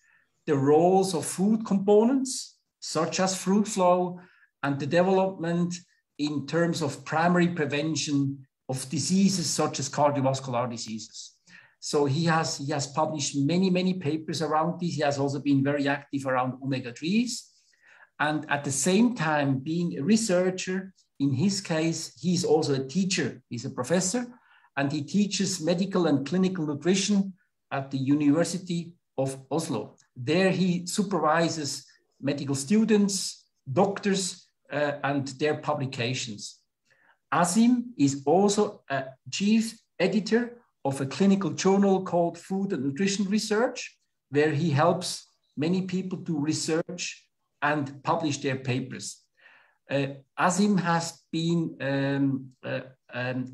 Speaker 10: the roles of food components, such as fluid flow, and the development in terms of primary prevention of diseases such as cardiovascular diseases. So he has published many papers around this. He has also been very active around omega-3s. And at the same time, being a researcher, in his case, he's also a teacher. He's a professor, and he teaches medical and clinical nutrition at the University of Oslo. There he supervises medical students, doctors, and their publications. Asim is also a chief editor of a clinical journal called Food and Nutrition Research, where he helps many people to research and publish their papers. Asim has been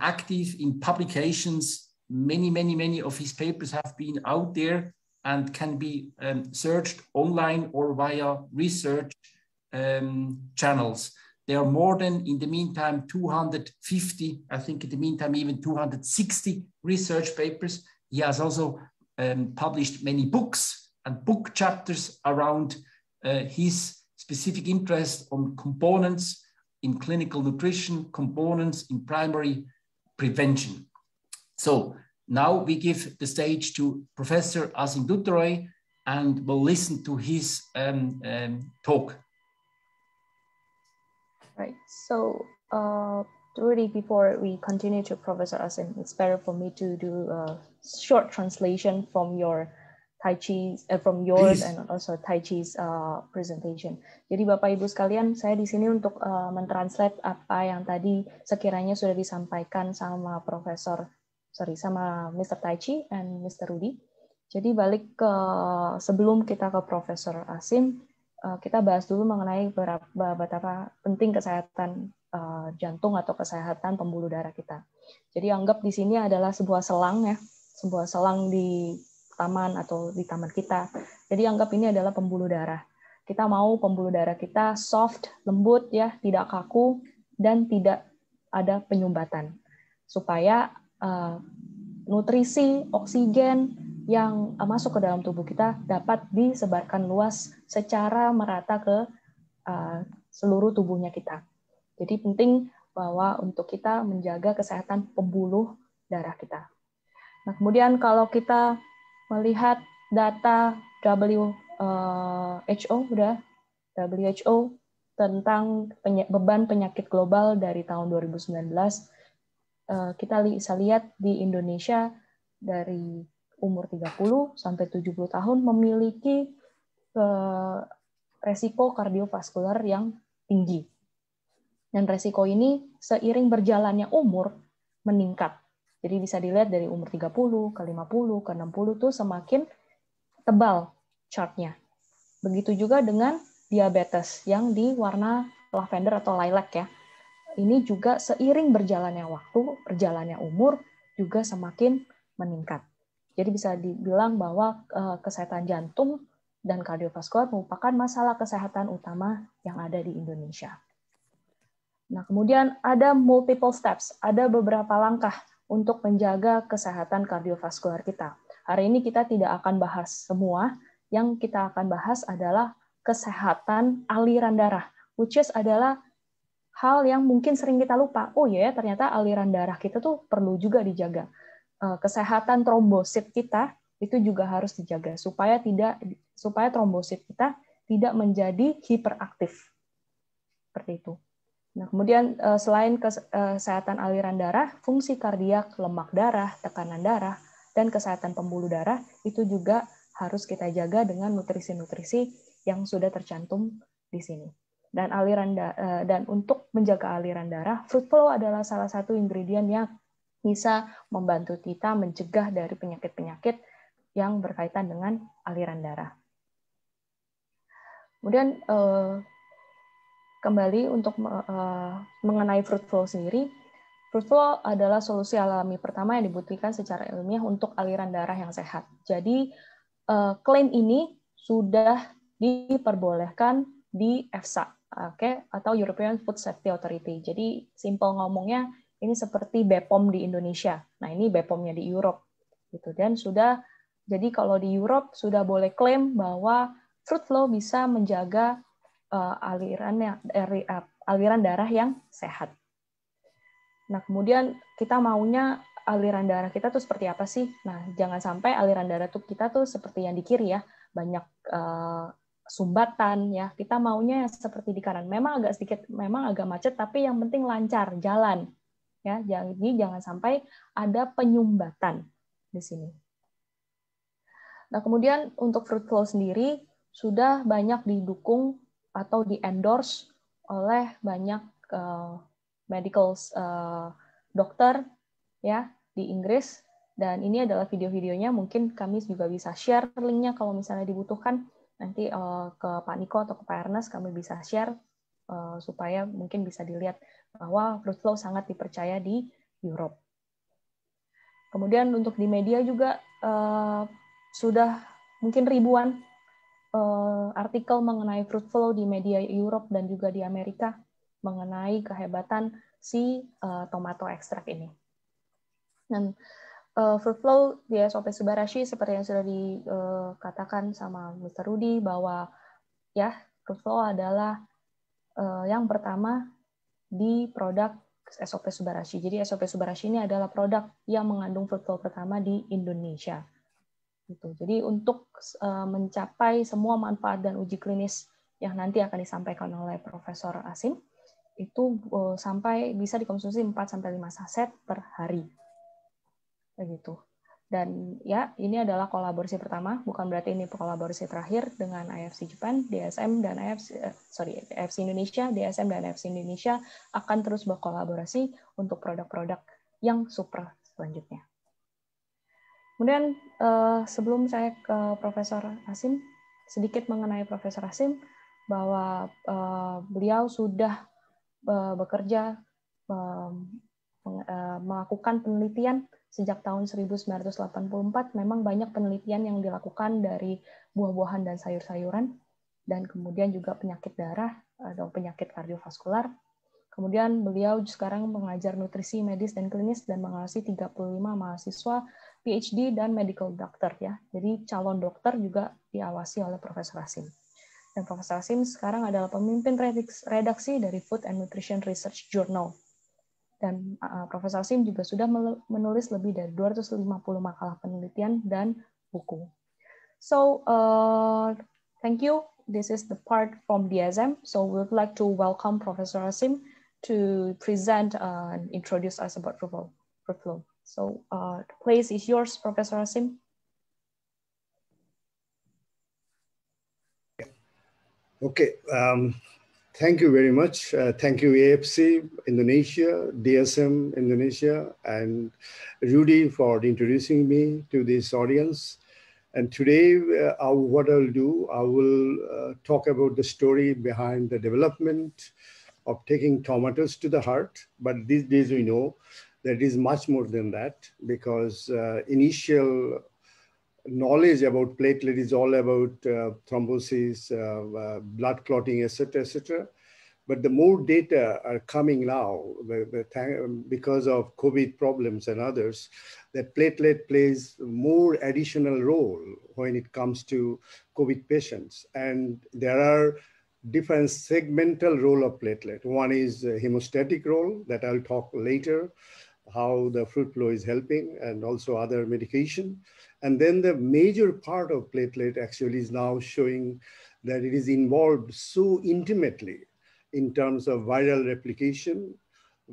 Speaker 10: active in publications. Many of his papers have been out there and can be searched online or via research channels. There are more than, in the meantime, 250, I think in the meantime, even 260 research papers. He has also published many books and book chapters around his specific interest on components in clinical nutrition, components in primary prevention. So now we give the stage to Professor Asim and we'll listen to his talk.
Speaker 8: Right. So, Ruedi, before we continue to Professor Asim, it's better for me to do a short translation from your Taichi, from yours and also Taichi's presentation. Jadi Bapak Ibu sekalian, saya di sini untuk mentranslate apa yang tadi sekiranya sudah disampaikan sama sama Mr. Taichi and Mr. Ruedi. Jadi balik ke sebelum kita ke Profesor Asim, kita bahas dulu mengenai betapa penting kesehatan jantung atau kesehatan pembuluh darah kita. Jadi anggap di sini adalah sebuah selang ya, sebuah selang di taman atau di taman kita. Jadi anggap ini adalah pembuluh darah. Kita mau pembuluh darah kita soft, lembut ya, tidak kaku dan tidak ada penyumbatan. Supaya nutrisi, oksigen yang masuk ke dalam tubuh kita dapat disebarkan luas secara merata ke seluruh tubuhnya kita. Jadi penting bahwa untuk kita menjaga kesehatan pembuluh darah kita. Nah, kemudian kalau kita melihat data WHO tentang beban penyakit global dari tahun 2019, kita bisa lihat di Indonesia dari umur 30 sampai 70 tahun memiliki resiko kardiovaskular yang tinggi. Dan resiko ini seiring berjalannya umur meningkat. Jadi bisa dilihat dari umur 30 ke 50 ke 60 tuh semakin tebal chartnya. Begitu juga dengan diabetes yang di warna lavender atau lilac ya. Ini juga seiring berjalannya waktu, berjalannya umur juga semakin meningkat. Jadi bisa dibilang bahwa kesehatan jantung dan kardiovaskular merupakan masalah kesehatan utama yang ada di Indonesia. Nah, kemudian ada multiple steps, ada beberapa langkah untuk menjaga kesehatan kardiovaskular kita. Hari ini kita tidak akan bahas semua, yang kita akan bahas adalah kesehatan aliran darah, which is adalah hal yang mungkin sering kita lupa. Oh ya, ternyata aliran darah kita tuh perlu juga dijaga. Kesehatan trombosit kita itu juga harus dijaga supaya trombosit kita tidak menjadi hiperaktif. Seperti itu. Nah, kemudian selain kesehatan aliran darah, fungsi kardiak, lemak darah, tekanan darah, dan kesehatan pembuluh darah itu juga harus kita jaga dengan nutrisi-nutrisi yang sudah tercantum di sini. Dan untuk menjaga aliran darah, fruit flow adalah salah satu ingredient yang bisa membantu kita mencegah dari penyakit-penyakit yang berkaitan dengan aliran darah. Kemudian kembali untuk mengenai fruit flow sendiri, fruit flow adalah solusi alami pertama yang dibuktikan secara ilmiah untuk aliran darah yang sehat. Jadi klaim ini sudah diperbolehkan di EFSA, atau European Food Safety Authority. Jadi simple ngomongnya ini seperti BPOM di Indonesia. Nah, ini BPOM-nya di Europe. Gitu. Dan jadi kalau di Europe sudah boleh klaim bahwa fruit flow bisa menjaga aliran darah yang sehat. Nah, kemudian kita maunya aliran darah kita tuh seperti apa sih? Nah, jangan sampai aliran darah kita tuh seperti yang di kiri ya, banyak sumbatan ya. Kita maunya seperti di kanan. Memang agak macet, tapi yang penting lancar, jalan. Ya, jadi jangan sampai ada penyumbatan di sini. Nah, kemudian untuk fruit flow sendiri sudah banyak didukung atau di-endorse oleh banyak medical dokter ya di Inggris, dan ini adalah video-videonya, mungkin kami juga bisa share linknya kalau misalnya dibutuhkan, nanti ke Pak Niko atau ke Pak Ernest kami bisa share supaya mungkin bisa dilihat bahwa fruit flow sangat dipercaya di Europe. Kemudian untuk di media juga sudah mungkin ribuan artikel mengenai fruit flow di media Europe dan juga di Amerika. mengenai kehebatan si tomato ekstrak ini. Dan fruit flow di SOP Subarashi seperti yang sudah dikatakan sama Mr. Ruedi bahwa ya fruit flow adalah yang pertama di produk SOP Subarashi. Jadi SOP Subarashi ini adalah produk yang mengandung fruit flow pertama di Indonesia. Gitu. Jadi untuk mencapai semua manfaat dan uji klinis yang nanti akan disampaikan oleh Profesor Asim itu sampai bisa dikonsumsi 4-5 saset per hari. Begitu. Dan ya, ini adalah kolaborasi pertama, bukan berarti ini kolaborasi terakhir dengan AFC Japan, DSM dan AFC Indonesia, DSM dan AFC Indonesia akan terus berkolaborasi untuk produk-produk yang super selanjutnya. Kemudian sebelum saya ke Profesor Asim, sedikit mengenai Profesor Asim, bahwa beliau sudah bekerja melakukan penelitian sejak tahun 1984. Memang banyak penelitian yang dilakukan dari buah-buahan dan sayur-sayuran, dan kemudian juga penyakit darah atau penyakit kardiovaskular. Kemudian beliau sekarang mengajar nutrisi medis dan klinis dan mengawasi 35 mahasiswa PhD dan medical doctor ya. Jadi calon dokter juga diawasi oleh Profesor Asim. Dan Profesor Asim sekarang adalah pemimpin redaksi dari Food and Nutrition Research Journal. Dan Profesor Asim juga sudah menulis lebih dari 250 makalah penelitian dan buku. So, thank you. This is the part from DSM. So, we would like to welcome Professor Asim to present and introduce us about fruit flow. So, the place is yours, Professor Asim.
Speaker 9: Okay. Thank you very much. Thank you, AFC Indonesia, DSM Indonesia, and Ruedi for introducing me to this audience. And today, what I'll do, I will talk about the story behind the development of taking tomatoes to the heart. But these days we know that it is much more than that, because initial knowledge about platelet is all about thrombosis, blood clotting, etc., etc. But the more data are coming now, because of COVID problems and others, that platelet plays more additional role when it comes to COVID patients. And there are different segmental role of platelet. One is hemostatic role that I'll talk later, how the fruit flow is helping, and also other medication. And then the major part of platelet actually is now showing that it is involved so intimately in terms of viral replication,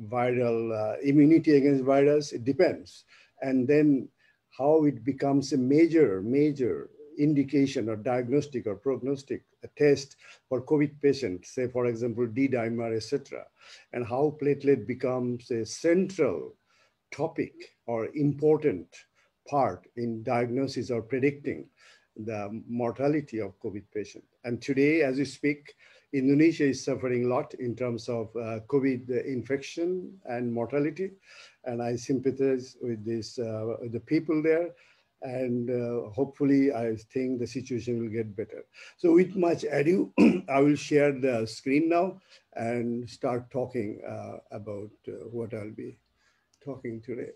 Speaker 9: viral immunity against virus, it depends. And then how it becomes a major indication or diagnostic or prognostic test for COVID patients, say for example, D-dimer, etc. And how platelet becomes a central topic or important part in diagnosis or predicting the mortality of COVID patient. And today, as we speak, Indonesia is suffering a lot in terms of COVID infection and mortality. And I sympathize with this, the people there. And hopefully, I think the situation will get better. So with much ado, I will share the screen now and start talking about what I'll be talking today.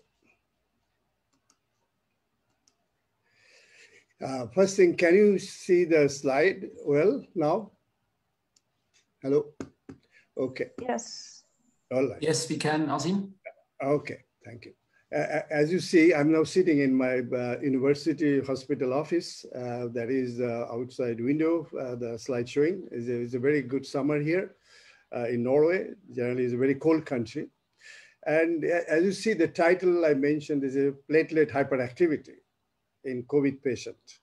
Speaker 9: First thing, can you see the slide well now? Hello? Okay.
Speaker 8: Yes.
Speaker 9: All right.
Speaker 10: Yes, we can, Asim.
Speaker 9: Okay, thank you. As you see, I'm now sitting in my university hospital office. That is the outside window, the slide showing. It's a very good summer here in Norway. Generally, it's a very cold country. And as you see, the title I mentioned is a platelet hyperactivity in COVID patient,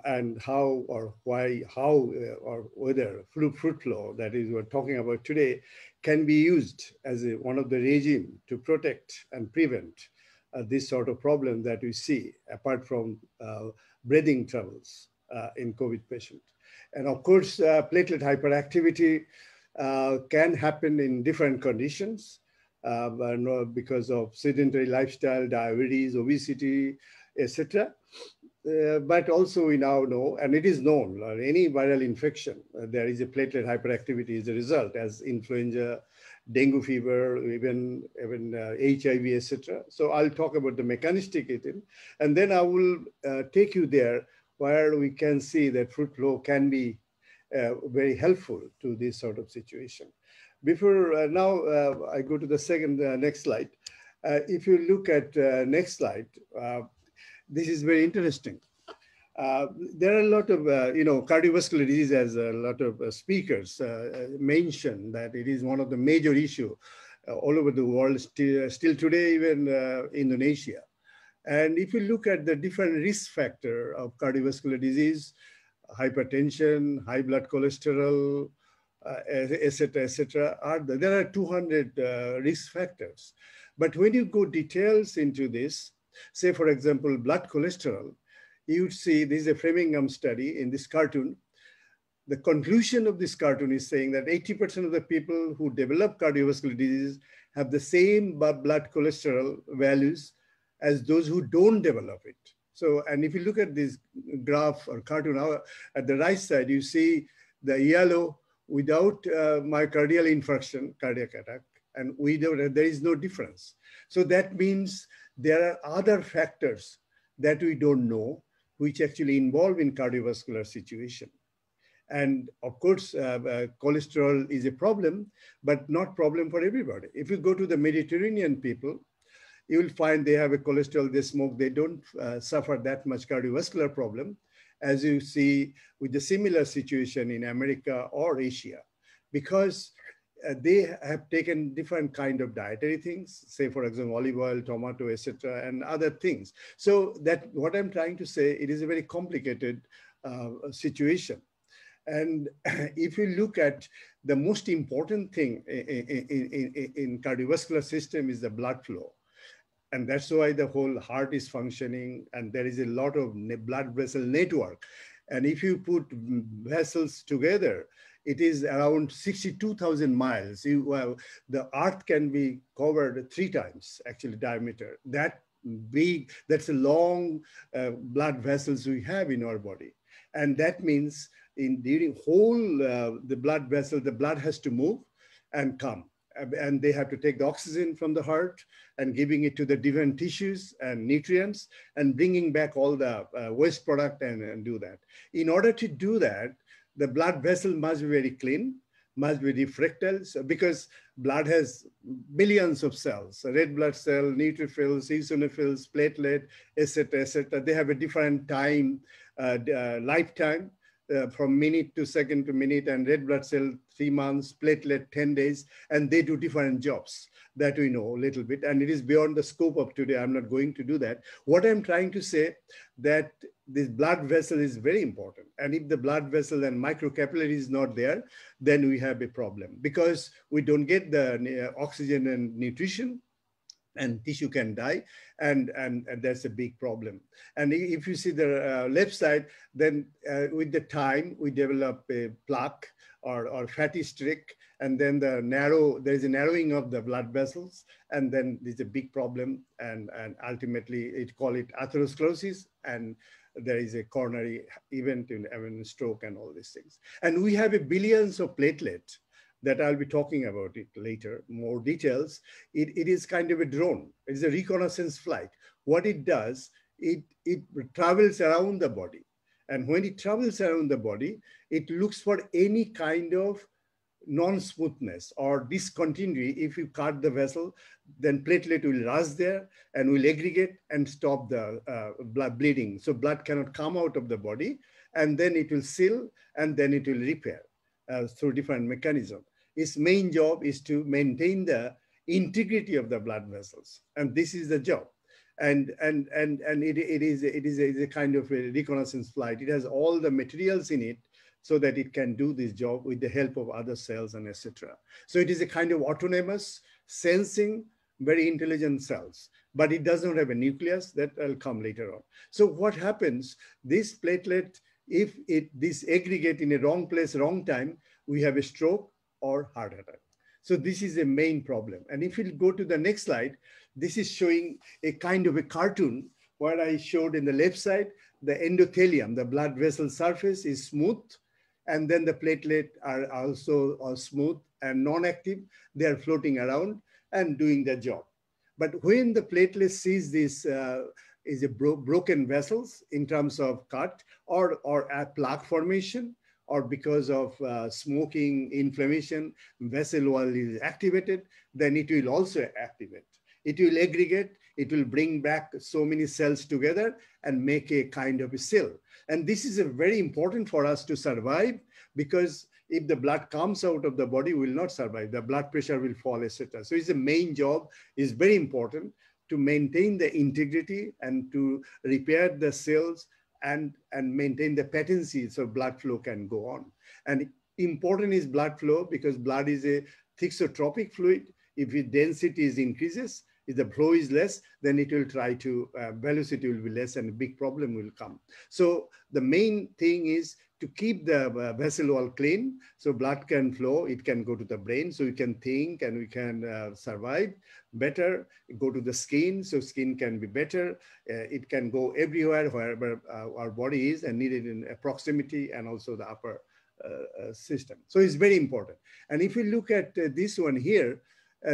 Speaker 9: and how or why, how or whether fruit flow, that is we're talking about today, can be used as one of the regime to protect and prevent this sort of problem that we see, apart from breathing troubles in COVID patient. And of course, platelet hyperactivity can happen in different conditions, because of sedentary lifestyle, diabetes, obesity, etc. But also we now know, and it is known, any viral infection, there is a platelet hyperactivity as a result, as influenza, dengue fever, even HIV, etc. So I'll talk about the mechanistic eating, and then I will take you there where we can see that fruit flow can be very helpful to this sort of situation. Before now, I go to the second, next slide. If you look at next slide, this is very interesting. There are a lot of, cardiovascular disease, as a lot of speakers mentioned, that it is one of the major issues all over the world, still today, even Indonesia. And if you look at the different risk factor of cardiovascular disease, hypertension, high blood cholesterol, etc., there are 200 risk factors. But when you go details into this, say, for example, blood cholesterol, you would see this is a Framingham study in this cartoon. The conclusion of this cartoon is saying that 80% of the people who develop cardiovascular disease have the same blood cholesterol values as those who don't develop it. So, and if you look at this graph or cartoon, at the right side, you see the yellow without myocardial infarction, cardiac attack, and there is no difference. So that means there are other factors that we don't know, which actually involve in cardiovascular situation. And of course, cholesterol is a problem, but not problem for everybody. If you go to the Mediterranean people, you will find they have a cholesterol, they smoke, they don't suffer that much cardiovascular problem, as you see with the similar situation in America or Asia, because they have taken different kind of dietary things, say, for example, olive oil, tomato, etc., and other things. So that what I'm trying to say, it is a very complicated situation. And if you look at the most important thing in cardiovascular system is the blood flow. And that's why the whole heart is functioning, and there is a lot of blood vessel network. And if you put vessels together, it is around 62,000 miles. The earth can be covered 3 times, actually, diameter. That big, that's a long blood vessels we have in our body. And that means during whole the blood vessel, the blood has to move and come. And they have to take the oxygen from the heart and giving it to the different tissues and nutrients and bringing back all the waste product and do that. In order to do that, the blood vessel must be very clean, must be refractile, because blood has billions of cells, red blood cell, neutrophils, eosinophils, platelet, etc., etc. They have a different time, lifetime. From minute to second to minute, and red blood cell 3 months, platelet 10 days, and they do different jobs that we know a little bit, and it is beyond the scope of today. I'm not going to do that. What I'm trying to say that this blood vessel is very important, and if the blood vessel and microcapillary is not there, then we have a problem because we don't get the oxygen and nutrition, and tissue can die, and that's a big problem. And if you see the left side, then with the time, we develop a plaque or fatty streak, and then there is a narrowing of the blood vessels, and then there's a big problem, and ultimately it call it atherosclerosis, and there is a coronary event in stroke and all these things. And we have billions of platelets that I'll be talking about it later, more details. It is kind of a drone. It's a reconnaissance flight. What it does, it travels around the body. And when it travels around the body, it looks for any kind of non-smoothness or discontinuity. If you cut the vessel, then platelet will rush there and will aggregate and stop the blood bleeding. So blood cannot come out of the body, and then it will seal, and then it will repair through different mechanisms. Its main job is to maintain the integrity of the blood vessels, and this is the job. And it is a kind of a reconnaissance flight. It has all the materials in it so that it can do this job with the help of other cells and etc. So it is a kind of autonomous, sensing, very intelligent cells, but it does not have a nucleus. That will come later on. So what happens, this platelet, if this aggregate in a wrong place, wrong time, we have a stroke or heart attack. So this is a main problem. And if you go to the next slide, this is showing a kind of a cartoon where I showed in the left side, the endothelium, the blood vessel surface is smooth, and then the platelet are also smooth and non-active. They are floating around and doing their job. But when the platelet sees this is a broken vessels in terms of cut or a plaque formation, or because of smoking, inflammation, vessel wall is activated, then it will also activate. It will aggregate, it will bring back so many cells together and make a kind of a cell. And this is a very important for us to survive, because if the blood comes out of the body, we will not survive. The blood pressure will fall, etc. So it's the main job is very important to maintain the integrity and to repair the cells and maintain the patency so blood flow can go on. And important is blood flow, because blood is a thixotropic fluid. If its density is increases, if the flow is less, then it will try to, velocity will be less and a big problem will come. So the main thing is to keep the vessel wall clean, so blood can flow, it can go to the brain, so we can think and we can survive better, go to the skin, so skin can be better. It can go everywhere wherever our body is and needed in proximity, and also the upper system. So it's very important. And if you look at this one here,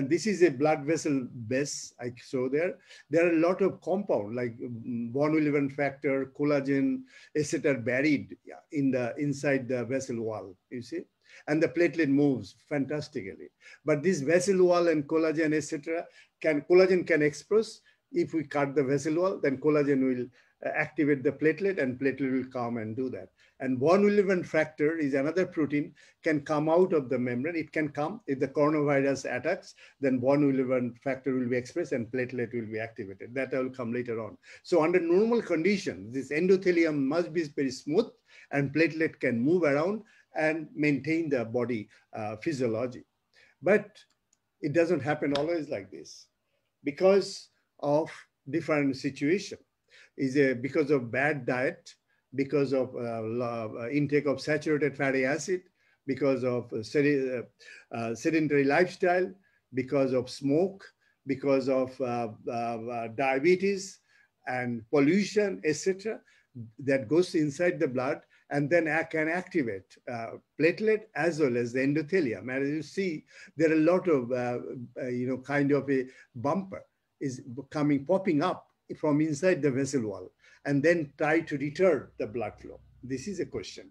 Speaker 9: this is a blood vessel base I show there. There are a lot of compound like von Willebrand factor, collagen, etc. buried inside the vessel wall, you see. And the platelet moves fantastically. But this vessel wall and collagen, etc., collagen can express. If we cut the vessel wall, then collagen will activate the platelet and platelet will come and do that. And von Willebrand factor is another protein, can come out of the membrane. It can come if the coronavirus attacks, then von Willebrand factor will be expressed and platelet will be activated. That will come later on. So under normal conditions, this endothelium must be very smooth and platelet can move around and maintain the body physiology. But it doesn't happen always like this because of different situation. Because of bad diet, because of intake of saturated fatty acid, because of sedentary lifestyle, because of smoke, because of diabetes and pollution, etc., that goes inside the blood and then can activate platelet as well as the endothelium. And as you see, there are a lot of, kind of a bumper is popping up from inside the vessel wall and then try to deter the blood flow. This is a question.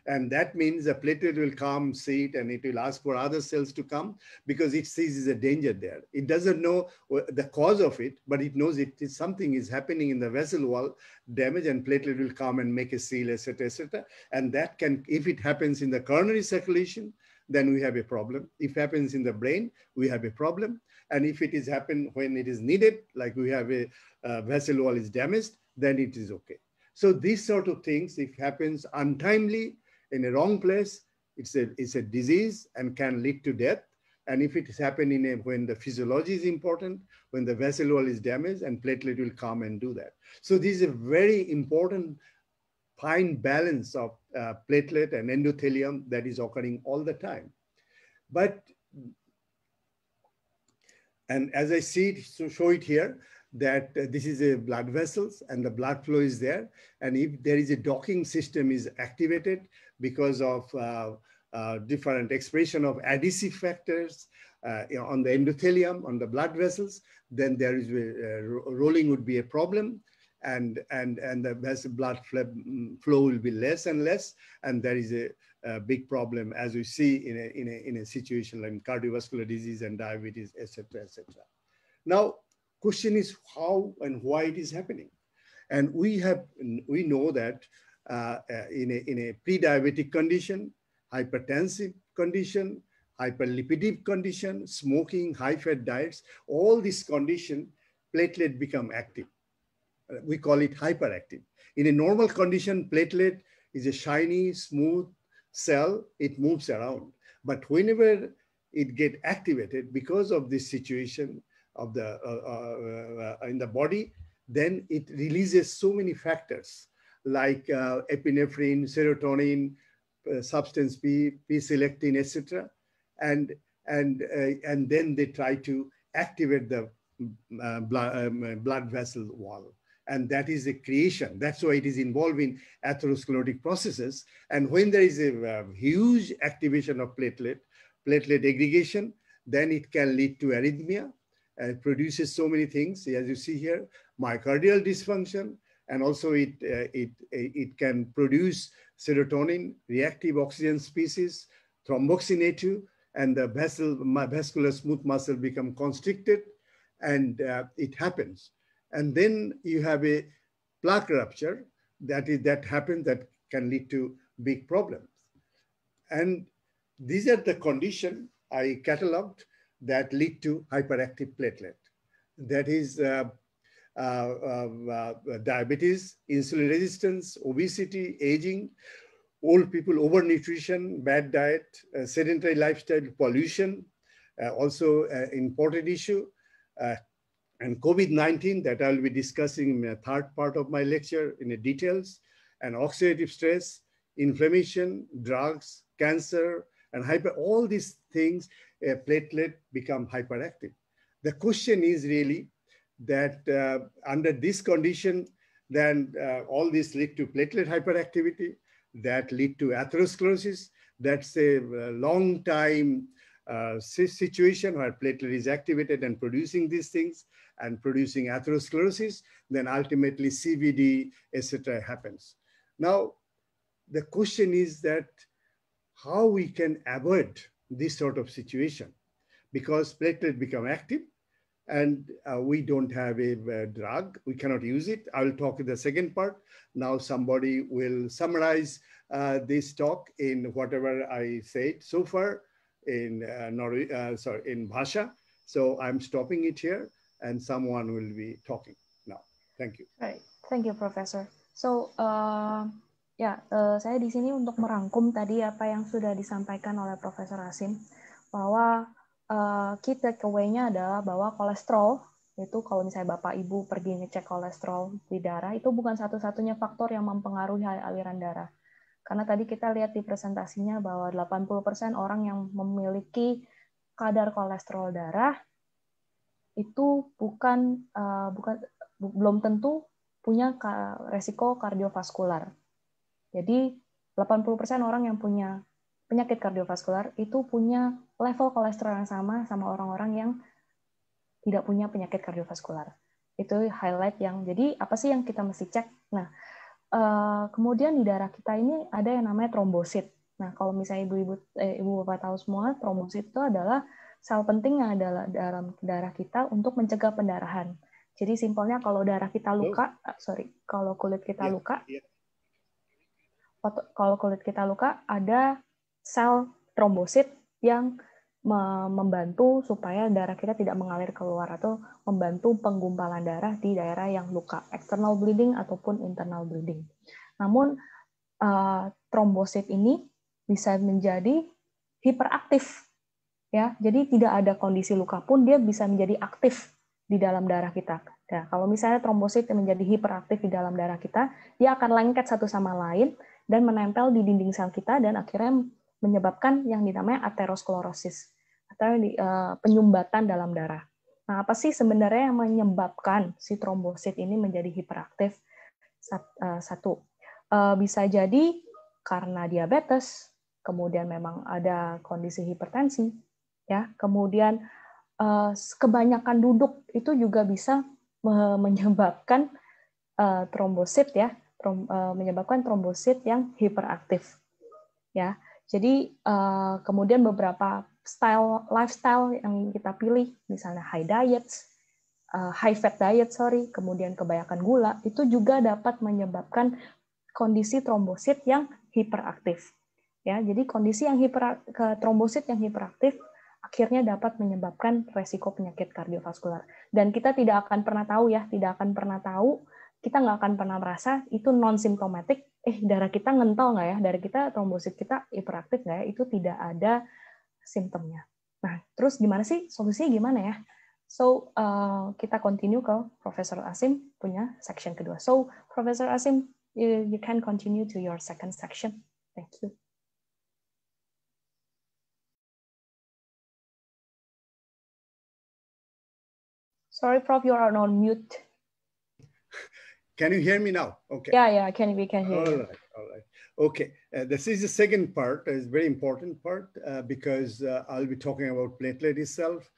Speaker 9: And that means the platelet will come, see it, and it will ask for other cells to come because it sees a danger there. It doesn't know the cause of it, but it knows something is happening in the vessel wall, damage, and platelet will come and make a seal, etc., etc. And that can, if it happens in the coronary circulation, then we have a problem. If it happens in the brain, we have a problem. And if it is happen when it is needed, like we have a vessel wall is damaged, then it is okay. So these sort of things, if happens untimely in a wrong place, it's a disease and can lead to death. And if it is happening when the physiology is important, when the vessel wall is damaged, and platelet will come and do that. So this is a very important fine balance of platelet and endothelium that is occurring all the time. And as I see it, so show it here, that this is a blood vessels and the blood flow is there. And if there is a docking system is activated because of different expression of adhesive factors on the endothelium, on the blood vessels, then there is rolling would be a problem. And the vessel blood flow will be less and less. And there is a big problem as we see in a situation like cardiovascular disease and diabetes, etc., etc. Now, question is how and why it is happening. And we know that in a pre-diabetic condition, hypertensive condition, hyperlipidemic condition, smoking, high-fat diets, all these conditions, platelet become active. We call it hyperactive. In a normal condition, platelet is a shiny, smooth cell. It moves around. But whenever it gets activated because of this situation of the in the body, then it releases so many factors like epinephrine, serotonin, substance P, P-selectin, etc. And then they try to activate the blood vessel wall. and that is the creation. That's why it is involved in atherosclerotic processes. And when there is a huge activation of platelet aggregation, then it can lead to arrhythmia. It produces so many things, as you see here, myocardial dysfunction, and also it can produce serotonin, reactive oxygen species, thromboxane A2, and the vascular smooth muscle become constricted, and it happens. And then you have a plaque rupture that happens, that can lead to big problems. And these are the conditions I cataloged that lead to hyperactive platelet. That is diabetes, insulin resistance, obesity, aging, old people, overnutrition, bad diet, sedentary lifestyle, pollution, also important issue, and COVID-19 that I'll be discussing in the third part of my lecture in the details, and oxidative stress, inflammation, drugs, cancer, and all these things, platelet become hyperactive. The question is really that under this condition, then all this lead to platelet hyperactivity, that lead to atherosclerosis. That's a long time situation where platelet is activated and producing these things and producing atherosclerosis, then ultimately CVD, etc. happens. Now, the question is that how we can avoid this sort of situation, because platelet become active and we don't have a drug, we cannot use it. I'll talk in the second part. Now somebody will summarize this talk in whatever I said so far in in Bhasha. So I'm stopping it here and someone will be talking now. Thank you.
Speaker 8: Right. Thank you, Professor. So, saya di sini untuk merangkum tadi apa yang sudah disampaikan oleh Profesor Asim, bahwa key takeaway-nya adalah bahwa kolesterol, itu kalau misalnya Bapak Ibu pergi ngecek kolesterol di darah, itu bukan satu-satunya faktor yang mempengaruhi aliran darah. Karena tadi kita lihat di presentasinya bahwa 80% orang yang memiliki kadar kolesterol darah itu belum tentu punya resiko kardiovaskular. Jadi 80% orang yang punya penyakit kardiovaskular itu punya level kolesterol yang sama orang-orang yang tidak punya penyakit kardiovaskular. Itu highlight yang, jadi apa sih yang kita mesti cek? Nah, kemudian di darah kita ini ada yang namanya trombosit. Nah, kalau misalnya ibu bapak tahu semua, trombosit itu adalah sel penting yang ada dalam darah kita untuk mencegah pendarahan. Jadi simpelnya kalau darah kita luka, kalau kulit kita luka, kalau kulit kita luka, ada sel trombosit yang membantu supaya darah kita tidak mengalir keluar atau membantu penggumpalan darah di daerah yang luka, external bleeding ataupun internal bleeding. Namun trombosit ini bisa menjadi hiperaktif, ya. Jadi tidak ada kondisi luka pun dia bisa menjadi aktif di dalam darah kita. Nah, kalau misalnya trombosit menjadi hiperaktif di dalam darah kita, dia akan lengket satu sama lain dan menempel di dinding sel kita dan akhirnya menyebabkan yang dinamanya aterosklerosis atau penyumbatan dalam darah. Nah, apa sih sebenarnya yang menyebabkan si trombosit ini menjadi hiperaktif? Satu, bisa jadi karena diabetes, kemudian memang ada kondisi hipertensi, ya. Kemudian kebanyakan duduk itu juga bisa menyebabkan trombosit, ya, menyebabkan trombosit yang hiperaktif, ya. Jadi kemudian beberapa lifestyle yang kita pilih, misalnya high fat diet, kemudian kebanyakan gula, itu juga dapat menyebabkan kondisi trombosit yang hiperaktif. Ya, jadi kondisi yang trombosit yang hiperaktif akhirnya dapat menyebabkan resiko penyakit kardiovaskular. Dan kita tidak akan pernah tahu, ya, kita nggak akan pernah merasa itu non-simptomatik, darah kita ngental nggak ya, darah kita, trombosit kita hiperaktif nggak ya, itu tidak ada simptomnya. Nah, terus gimana sih, solusinya gimana ya? So, kita continue ke Profesor Asim punya section kedua. So, Profesor Asim, you can continue to your second section. Thank you. Sorry, Prof, you are on mute.
Speaker 9: Can you hear me now? Okay.
Speaker 8: Yeah, we can hear you.
Speaker 9: All right. Okay, this is the second part. It's very important part because I'll be talking about platelet itself,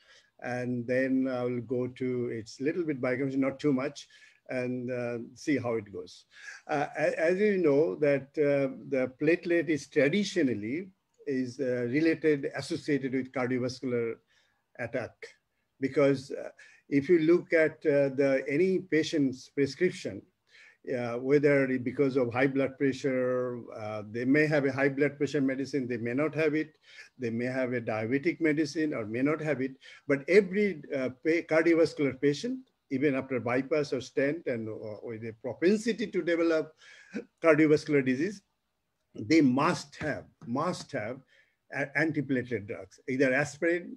Speaker 9: and then I'll go to its little bit biochemistry, not too much, and see how it goes. As you know, that the platelet is traditionally associated with cardiovascular attack, because if you look at any patient's prescription, whether because of high blood pressure, they may have a high blood pressure medicine, they may not have it, they may have a diabetic medicine or may not have it, but every cardiovascular patient, even after bypass or stent and with a propensity to develop cardiovascular disease, they must have antiplatelet drugs, either aspirin,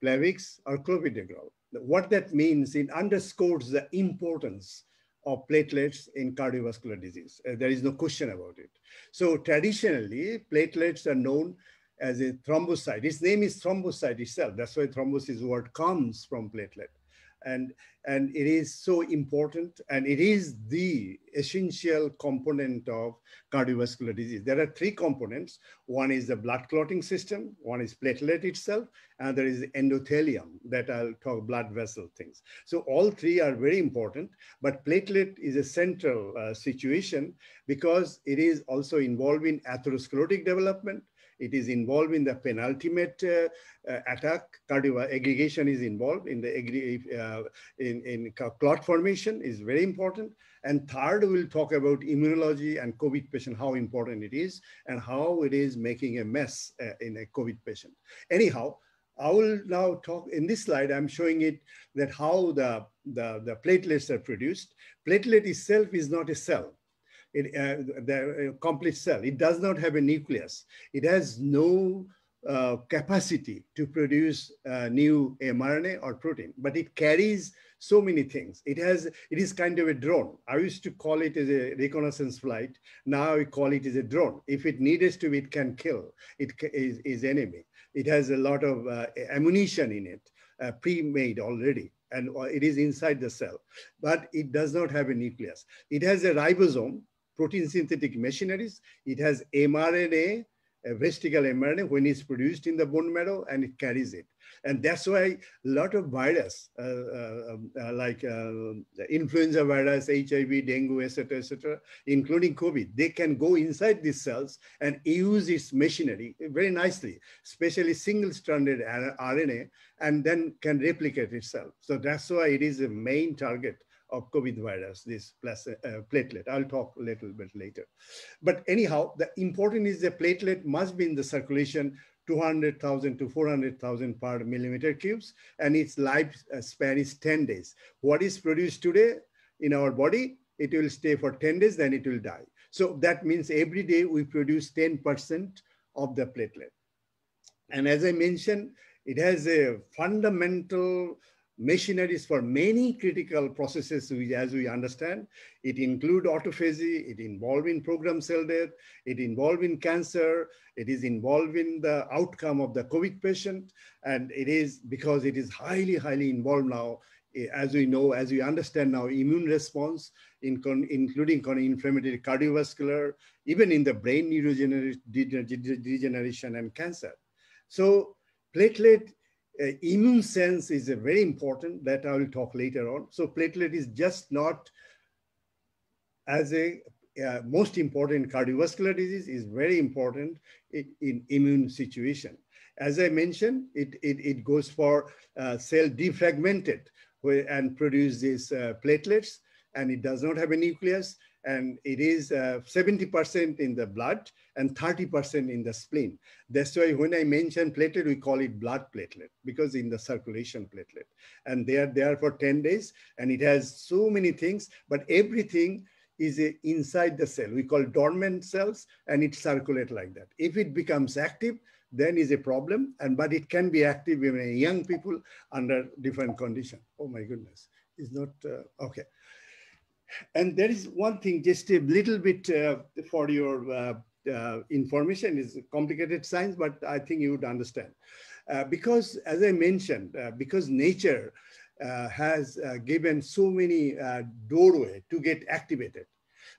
Speaker 9: Plavix, or clopidogrel. What that means, it underscores the importance of platelets in cardiovascular disease. There is no question about it. So traditionally, platelets are known as a thrombocyte. Its name is thrombocyte itself. That's why thrombosis word comes from platelet. And it is so important, and it is the essential component of cardiovascular disease. There are three components. One is the blood clotting system, one is platelet itself, and there is endothelium that I'll talk blood vessel things. So all three are very important, but platelet is a central situation because it is also involved in atherosclerotic development. It is involved in the penultimate attack. Cardio aggregation is involved in the in clot formation is very important. And third, we'll talk about immunology and COVID patient, how important it is and how it is making a mess in a COVID patient. Anyhow, I will now talk in this slide. I'm showing it that how the platelets are produced. Platelet itself is not a cell. The complete cell. It does not have a nucleus. It has no capacity to produce new mRNA or protein, but it carries so many things. It is kind of a drone. I used to call it as a reconnaissance flight. Now we call it as a drone. If it needs to, it can kill its enemy. It has a lot of ammunition in it, pre-made already, and it is inside the cell, but it does not have a nucleus. It has a ribosome, protein synthetic machineries. It has mRNA, a vesicle mRNA, when it's produced in the bone marrow, and it carries it. And that's why a lot of virus, like influenza virus, HIV, dengue, etc., including COVID, they can go inside these cells and use its machinery very nicely, especially single-stranded RNA, and then can replicate itself. So that's why it is a main target of COVID virus, this platelet. I'll talk a little bit later. But anyhow, the important is the platelet must be in the circulation 200,000 to 400,000 per millimeter cubes, and its lifespan is 10 days. What is produced today in our body, it will stay for 10 days, then it will die. So that means every day we produce 10% of the platelet. And as I mentioned, it has a fundamental machineries for many critical processes, as we understand. It includes autophagy, it involved in programmed cell death, it involved in cancer, it is involved in the outcome of the COVID patient, and it is because it is highly, highly involved now, as we know, as we understand now, immune response, including inflammatory cardiovascular, even in the brain neurodegeneration and cancer. So platelet immune sense is a very important, that I will talk later on. So platelet is just not as a most important cardiovascular disease, is very important in immune situation. As I mentioned, it goes for cell defragmented and produce these platelets, and it does not have a nucleus, and it is 70% in the blood and 30% in the spleen. That's why when I mention platelet, we call it blood platelet, because in the circulation platelet. And they are there for 10 days, and it has so many things, but everything is inside the cell. We call dormant cells, and it circulates like that. If it becomes active, then is a problem, but it can be active even in young people under different conditions. Oh my goodness, it's not, okay. And there is one thing, just a little bit for your information, is complicated science, but I think you would understand. Because as I mentioned, because nature has given so many doorway to get activated,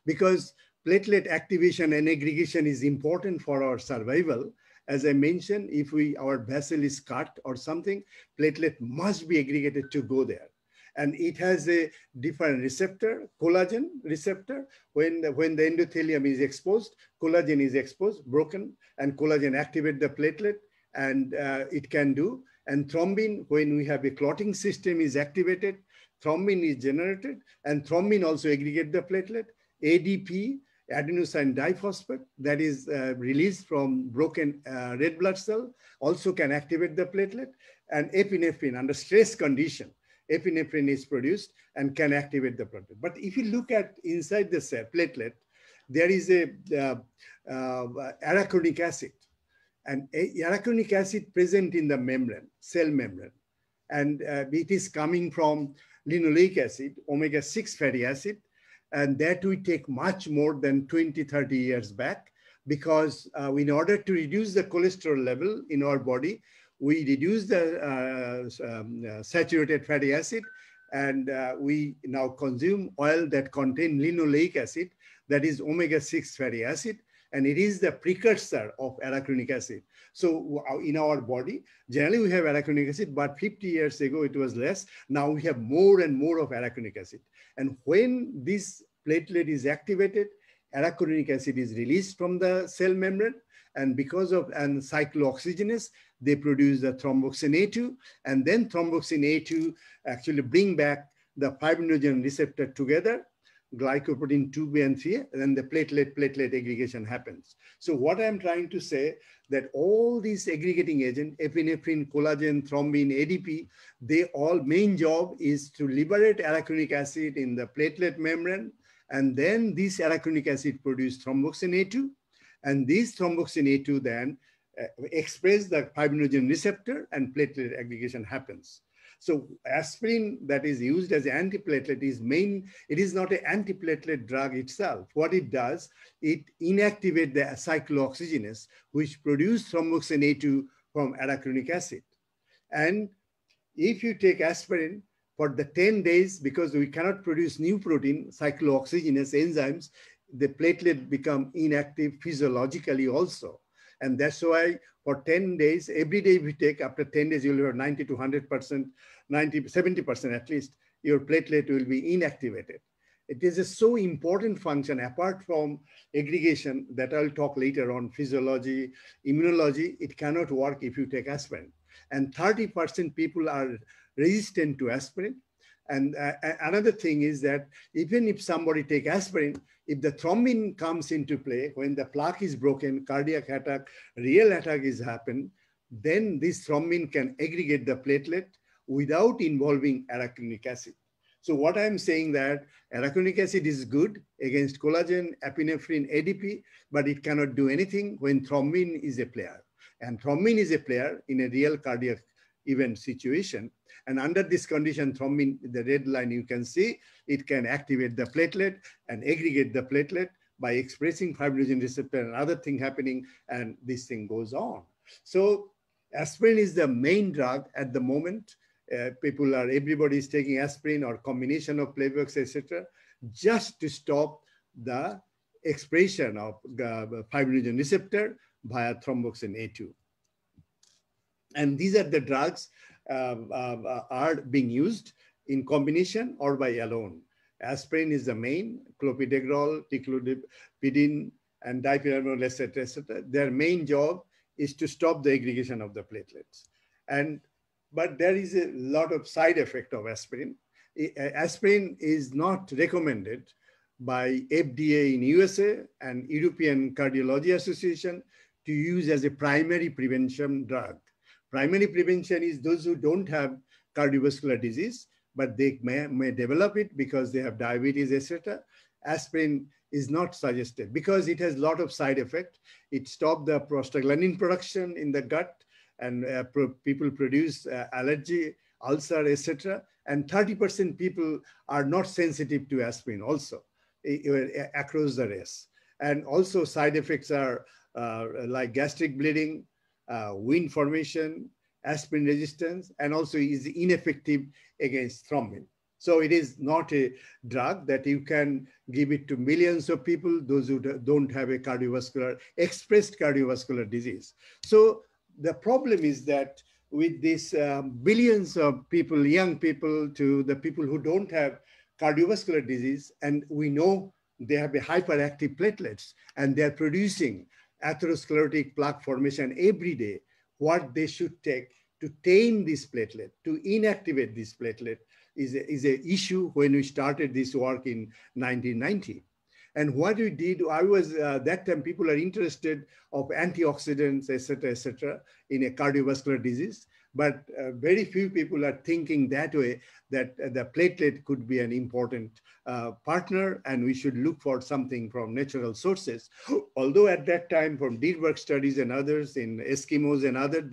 Speaker 9: because platelet activation and aggregation is important for our survival. As I mentioned, if our vessel is cut or something, platelet must be aggregated to go there. And it has a different receptor, collagen receptor. When the endothelium is exposed, collagen is exposed, broken, and collagen activate the platelet, and it can do. And thrombin, when we have a clotting system is activated, thrombin is generated, and thrombin also aggregate the platelet. ADP, adenosine diphosphate, that is released from broken red blood cell, also can activate the platelet. And epinephrine, under stress condition, epinephrine is produced and can activate the platelet. But if you look at inside the cell platelet, there is a arachidonic acid. And arachidonic acid present in the membrane, cell membrane. And it is coming from linoleic acid, omega-6 fatty acid. And that we take much more than 20, 30 years back, because in order to reduce the cholesterol level in our body, we reduce the saturated fatty acid, and we now consume oil that contain linoleic acid, that is omega-6 fatty acid, and it is the precursor of arachidonic acid. So in our body, generally we have arachidonic acid, but 50 years ago it was less. Now we have more and more of arachidonic acid. And when this platelet is activated, arachidonic acid is released from the cell membrane, and because of cyclooxygenase, they produce the thromboxane A2, and then thromboxane A2 actually bring back the fibrinogen receptor together, glycoprotein 2B and 3, and then the platelet aggregation happens. So what I'm trying to say, that all these aggregating agents, epinephrine, collagen, thrombin, ADP, they all main job is to liberate arachidonic acid in the platelet membrane, and then this arachidonic acid produce thromboxane A2, and this thromboxane A2 then express the fibrinogen receptor, and platelet aggregation happens. So aspirin that is used as antiplatelet is it is not an antiplatelet drug itself. What it does, it inactivates the cyclooxygenase, which produce thromboxane A2 from arachidonic acid. And if you take aspirin for the 10 days, because we cannot produce new protein, cyclooxygenase enzymes, the platelet become inactive physiologically also. And that's why for 10 days, every day we take, after 10 days, you'll have 90 to 100%, 90, 70% at least, your platelet will be inactivated. It is a so important function apart from aggregation that I'll talk later on, physiology, immunology, it cannot work if you take aspirin. And 30% people are resistant to aspirin. And another thing is that even if somebody take aspirin, if the thrombin comes into play, when the plaque is broken, cardiac attack, real attack is happened, then this thrombin can aggregate the platelet without involving arachidonic acid. So what I'm saying that arachidonic acid is good against collagen, epinephrine, ADP, but it cannot do anything when thrombin is a player. And thrombin is a player in a real cardiac event situation. And under this condition, thrombin, the red line you can see, it can activate the platelet and aggregate the platelet by expressing fibrinogen receptor and other thing happening, and this thing goes on. So aspirin is the main drug at the moment. Everybody is taking aspirin or combination of Playbox, etc., just to stop the expression of fibrinogen receptor via thromboxane A2. And these are the drugs are being used in combination or by alone. Aspirin is the main, clopidogrel, ticlopidine, and dipyramidol, etc., etc. Their main job is to stop the aggregation of the platelets. But there is a lot of side effect of aspirin. Aspirin is not recommended by FDA in USA and European Cardiology Association to use as a primary prevention drug. Primary prevention is those who don't have cardiovascular disease, but they may develop it because they have diabetes, etc. Aspirin is not suggested because it has a lot of side effects. It stops the prostaglandin production in the gut, and people produce allergy, ulcer, etc. And 30% people are not sensitive to aspirin also across the race. And also side effects are like gastric bleeding, wound formation, aspirin resistance, and also is ineffective against thrombin. So it is not a drug that you can give it to millions of people, those who don't have a expressed cardiovascular disease. So the problem is that with these billions of people, young people to the people who don't have cardiovascular disease, and we know they have a hyperactive platelets and they're producing atherosclerotic plaque formation every day, what they should take to tame this platelet, to inactivate this platelet is an issue when we started this work in 1990. And what we did, I was, that time people are interested of antioxidants, et cetera, in a cardiovascular disease. But very few people are thinking that way, that the platelet could be an important partner and we should look for something from natural sources. Although at that time from Dierberg studies and others in Eskimos and others,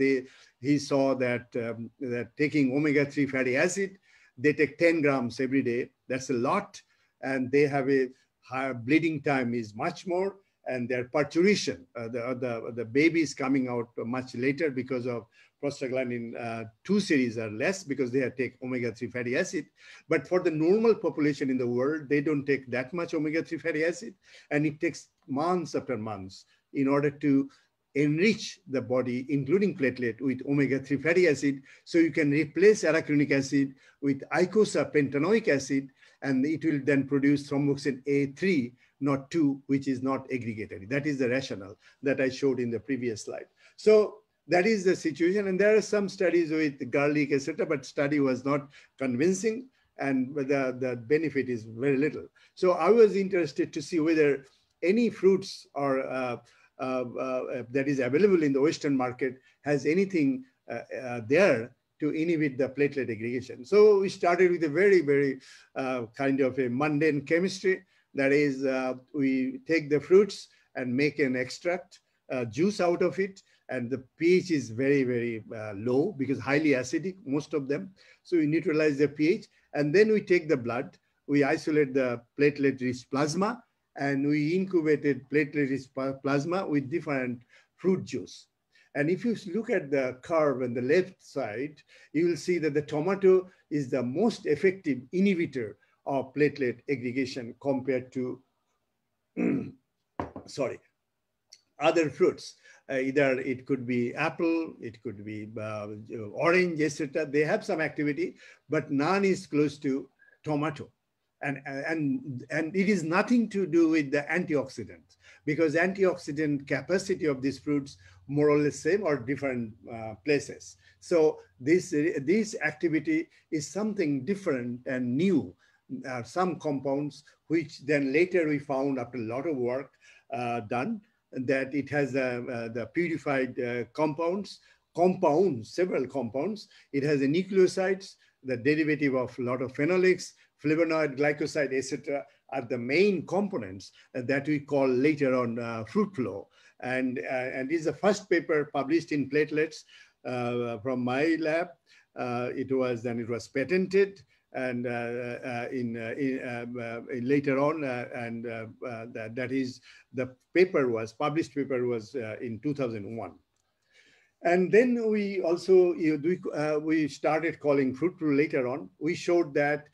Speaker 9: he saw that, that taking omega-3 fatty acid, they take 10 grams every day. That's a lot. And they have a higher bleeding time is much more. And their parturition, the baby is coming out much later because of prostaglandin 2 series are less because they take omega-3 fatty acid. But for the normal population in the world, they don't take that much omega-3 fatty acid. And it takes months after months in order to enrich the body, including platelet, with omega-3 fatty acid. So you can replace arachidonic acid with eicosapentaenoic acid, and it will then produce thromboxane A3, not 2, which is not aggregatory. That is the rationale that I showed in the previous slide. So that is the situation. And there are some studies with garlic, etc., but study was not convincing, and the benefit is very little. So I was interested to see whether any fruits are that is available in the Western market has anything there to inhibit the platelet aggregation. So we started with a very, very kind of a mundane chemistry. That is, we take the fruits and make an extract, juice out of it, and the pH is very, very low because highly acidic, most of them. So we neutralize the pH, and then we take the blood, we isolate the platelet-rich plasma, and we incubated platelet-rich plasma with different fruit juice. And if you look at the curve on the left side, you will see that the tomato is the most effective inhibitor of platelet aggregation compared to, sorry, other fruits. Either it could be apple, it could be orange, etc. They have some activity, but none is close to tomato. And it is nothing to do with the antioxidants, because antioxidant capacity of these fruits more or less same or different places. So this activity is something different and new. Some compounds, which then later we found after a lot of work done, that it has the purified compounds, several compounds. It has the nucleosides, the derivative of a lot of phenolics, flavonoid, glycoside, etc., are the main components that we call later on fruit flow. And this is the first paper published in platelets from my lab. It was patented, and later on, that is the paper was published. Paper was in 2001. And then we also we started calling fruit flow later on. We showed that,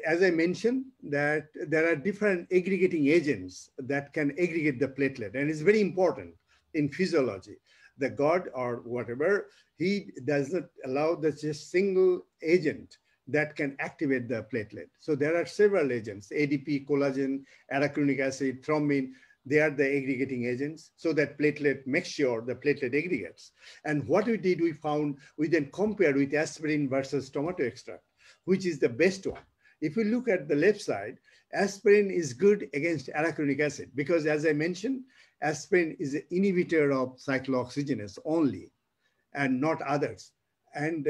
Speaker 9: as I mentioned, that there are different aggregating agents that can aggregate the platelet. And it's very important in physiology. The God or whatever, he does not allow the just single agent that can activate the platelet. So there are several agents, ADP, collagen, arachidonic acid, thrombin. They are the aggregating agents, so that platelet makes sure the platelet aggregates. And what we did, we found, we then compared with aspirin versus tomato extract, which is the best one. If we look at the left side, aspirin is good against arachidonic acid because, as I mentioned, aspirin is an inhibitor of cyclooxygenase only and not others. And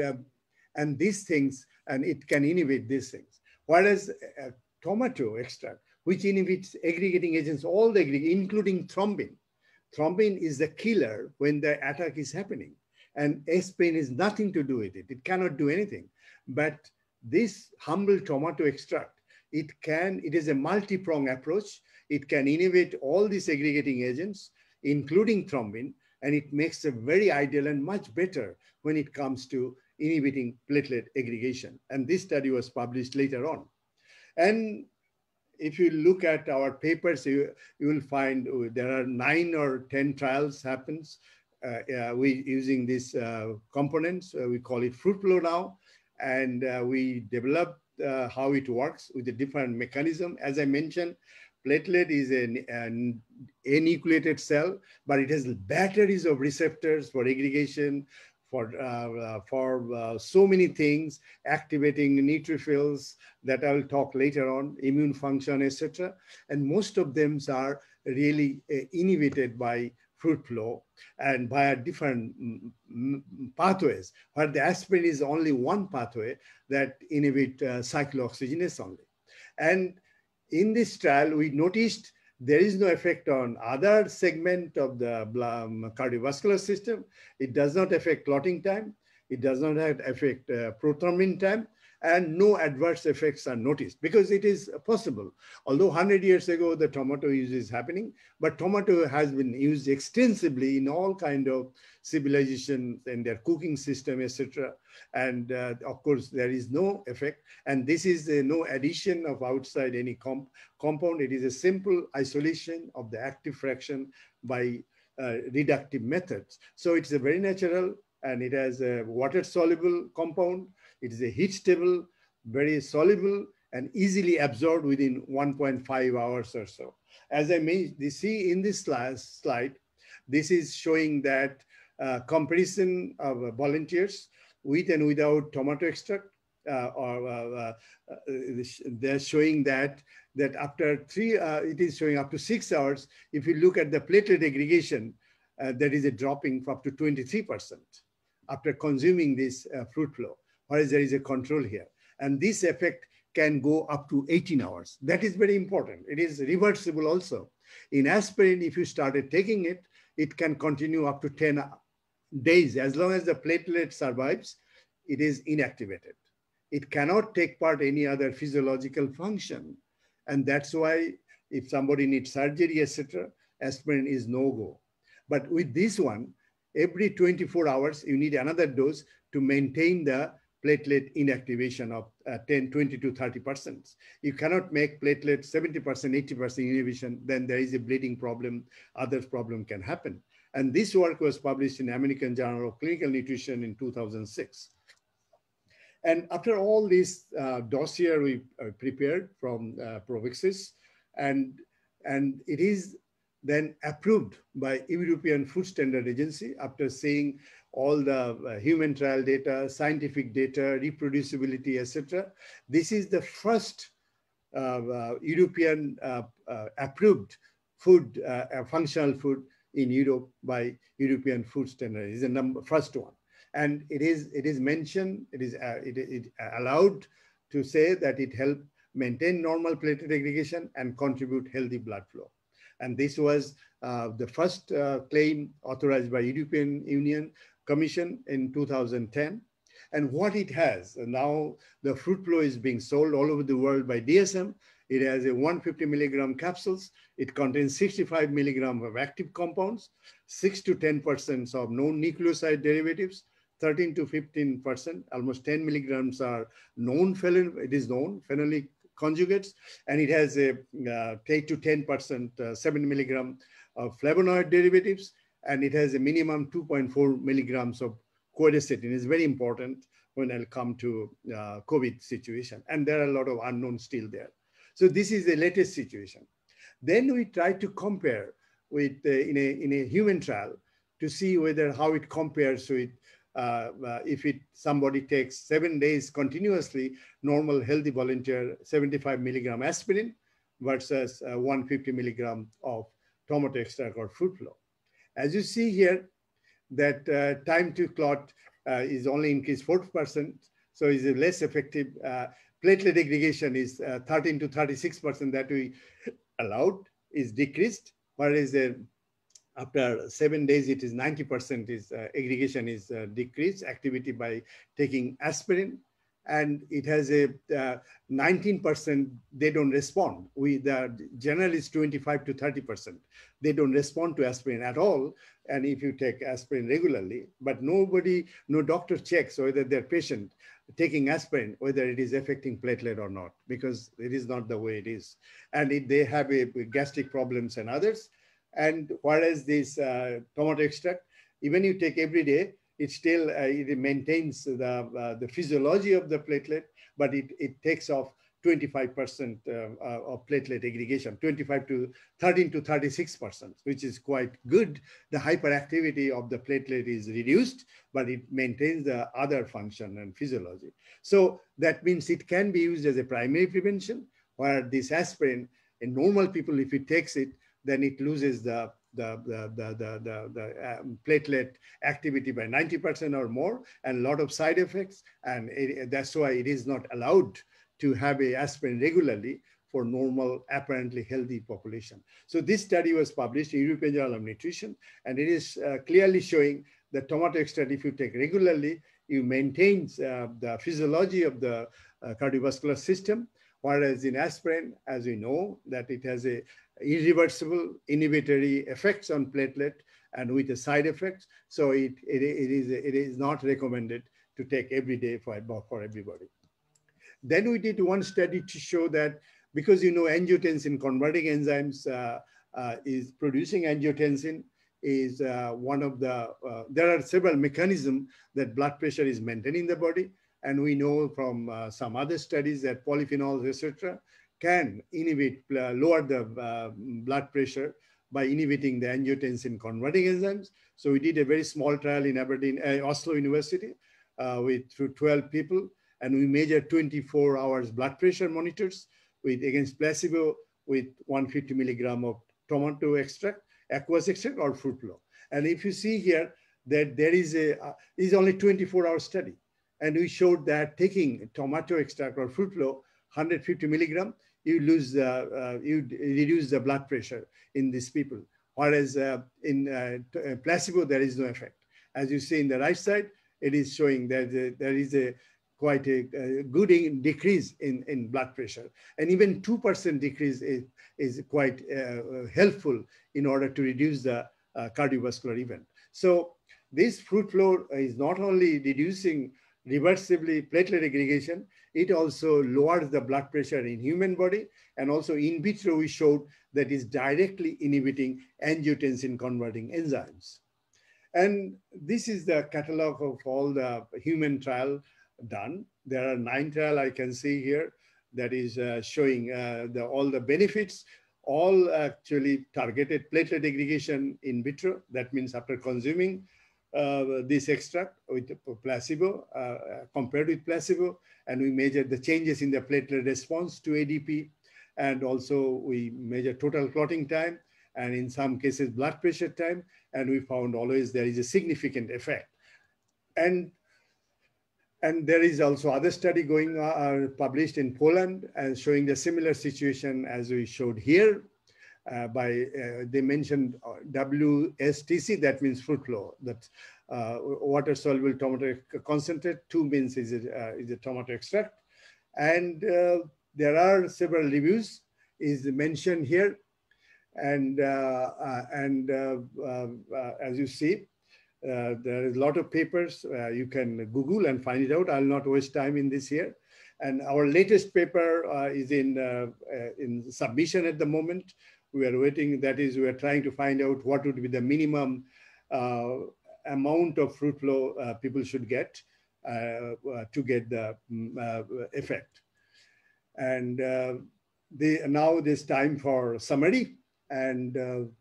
Speaker 9: these things, and it can inhibit these things. Whereas tomato extract, which inhibits aggregating agents, all the aggregating, including thrombin. Thrombin is the killer when the attack is happening. And aspirin is nothing to do with it. It cannot do anything. But this humble tomato extract, it is a multi-pronged approach. It can inhibit all these aggregating agents, including thrombin, and it makes a very ideal and much better when it comes to inhibiting platelet aggregation. And this study was published later on. And if you look at our papers, you will find there are 9 or 10 trials happens we using these components. We call it fruit flow now. And we developed how it works with a different mechanism. As I mentioned, platelet is an anucleated cell, but it has batteries of receptors for aggregation, for so many things, activating neutrophils that I will talk later on, immune function, etc. And most of them are really inhibited by fruit flow and via different pathways, where the aspirin is only one pathway that inhibit cyclooxygenase only. And in this trial, we noticed there is no effect on other segment of the cardiovascular system. It does not affect clotting time. It does not affect prothrombin time, and no adverse effects are noticed because it is possible. Although 100 years ago, the tomato use is happening, but tomato has been used extensively in all kind of civilizations and their cooking system, etc. And of course, there is no effect. And this is no addition of outside any compound. It is a simple isolation of the active fraction by reductive methods. So it's a very natural, and it has a water-soluble compound. It is a heat stable, very soluble, and easily absorbed within 1.5 hours or so. As I may see in this last slide, this is showing that comparison of volunteers with and without tomato extract, they're showing that after it is showing up to 6 hours. If you look at the platelet aggregation, there is a dropping up to 23% after consuming this fruit flow, whereas there is a control here. And this effect can go up to 18 hours. That is very important. It is reversible also. In aspirin, if you started taking it, it can continue up to 10 days. As long as the platelet survives, it is inactivated. It cannot take part in any other physiological function. And that's why if somebody needs surgery, etc., aspirin is no-go. But with this one, every 24 hours, you need another dose to maintain the platelet inactivation of 10, 20 to 30%. You cannot make platelet 70%, 80% inhibition, then there is a bleeding problem, other problem can happen. And this work was published in American Journal of Clinical Nutrition in 2006. And after all this dossier we prepared from Provixis, and it is then approved by European Food Standard Agency after seeing all the human trial data, scientific data, reproducibility, etc. This is the first European approved food, functional food in Europe by European Food Standard. It is the first one. And it is mentioned, it is allowed to say that it helps maintain normal platelet aggregation and contribute healthy blood flow. And this was the first claim authorized by European Union Commission in 2010. And what it has, now the fruit flow is being sold all over the world by DSM. It has a 150 milligram capsules. It contains 65 milligram of active compounds, 6 to 10% of non-nucleoside derivatives, 13 to 15%, almost 10 milligrams are known phenolic conjugates, and it has a 8 to 10%, 7 milligram of flavonoid derivatives, and it has a minimum 2.4 milligrams of quercetin. It's very important when I'll come to COVID situation. And there are a lot of unknowns still there. So this is the latest situation. Then we try to compare with in a human trial to see how it compares with if somebody takes 7 days continuously, normal healthy volunteer, 75 milligram aspirin versus 150 milligram of tomato extract or fruit flow. As you see here, that time to clot is only increased 4%, so is less effective. Platelet aggregation is 13 to 36% that we allowed is decreased, whereas after 7 days, it is 90% is aggregation is decreased activity by taking aspirin. and it has a 19%, they don't respond. The general is 25 to 30%. They don't respond to aspirin at all. And if you take aspirin regularly, but no doctor checks whether their patient taking aspirin, whether it is affecting platelet or not, because it is not the way it is. And they have gastric problems and others. And whereas this tomato extract, even you take every day, it still it maintains the physiology of the platelet, but it takes off 25% of platelet aggregation, 13 to 36%, which is quite good. The hyperactivity of the platelet is reduced, but it maintains the other function and physiology. So that means it can be used as a primary prevention, where this aspirin, in normal people, if it takes it, then it loses the platelet activity by 90% or more, and a lot of side effects. And that's why it is not allowed to have a aspirin regularly for normal, apparently healthy population. So this study was published in European Journal of Nutrition, and it is clearly showing that tomato extract, if you take regularly, you maintain the physiology of the cardiovascular system, whereas in aspirin, as we know, that it has a irreversible inhibitory effects on platelet and with the side effects. So it is not recommended to take every day for everybody. Then we did one study to show that, because angiotensin converting enzymes is producing angiotensin is one of the, there are several mechanisms that blood pressure is maintained in the body. And we know from some other studies that polyphenols, etc., can lower the blood pressure by inhibiting the angiotensin converting enzymes. So we did a very small trial in Aberdeen, Oslo University with 12 people, and we measured 24 hours blood pressure monitors against placebo with 150 milligram of tomato extract, aqueous extract, or fruit flow. And if you see here that there is only 24-hour study, and we showed that taking tomato extract or fruit flow 150 milligram, you reduce the blood pressure in these people. Whereas in placebo, there is no effect. As you see in the right side, it is showing that there is quite a good decrease in blood pressure. And even 2% decrease is quite helpful in order to reduce the cardiovascular event. So this fruit flow is not only reducing reversibly platelet aggregation, it also lowers the blood pressure in human body. And also in vitro, we showed that is directly inhibiting angiotensin converting enzymes. And this is the catalog of all the human trial done. There are 9 trials I can see here that is showing all the benefits, all actually targeted platelet aggregation in vitro. That means after consuming this extract with placebo, compared with placebo, and we measured the changes in the platelet response to ADP, and also we measure total clotting time, and in some cases blood pressure time, and we found always there is a significant effect. And there is also other study going published in Poland and showing the similar situation as we showed here. They mentioned WSTC, that means fruit flow, that water soluble tomato concentrate, 2 means is a tomato extract. And there are several reviews is mentioned here. And as you see, there is a lot of papers. You can Google and find it out. I'll not waste time in this here. And our latest paper is in submission at the moment. We are waiting, that is, we are trying to find out what would be the minimum amount of fruit flow people should get to get the effect. And now there's time for summary. And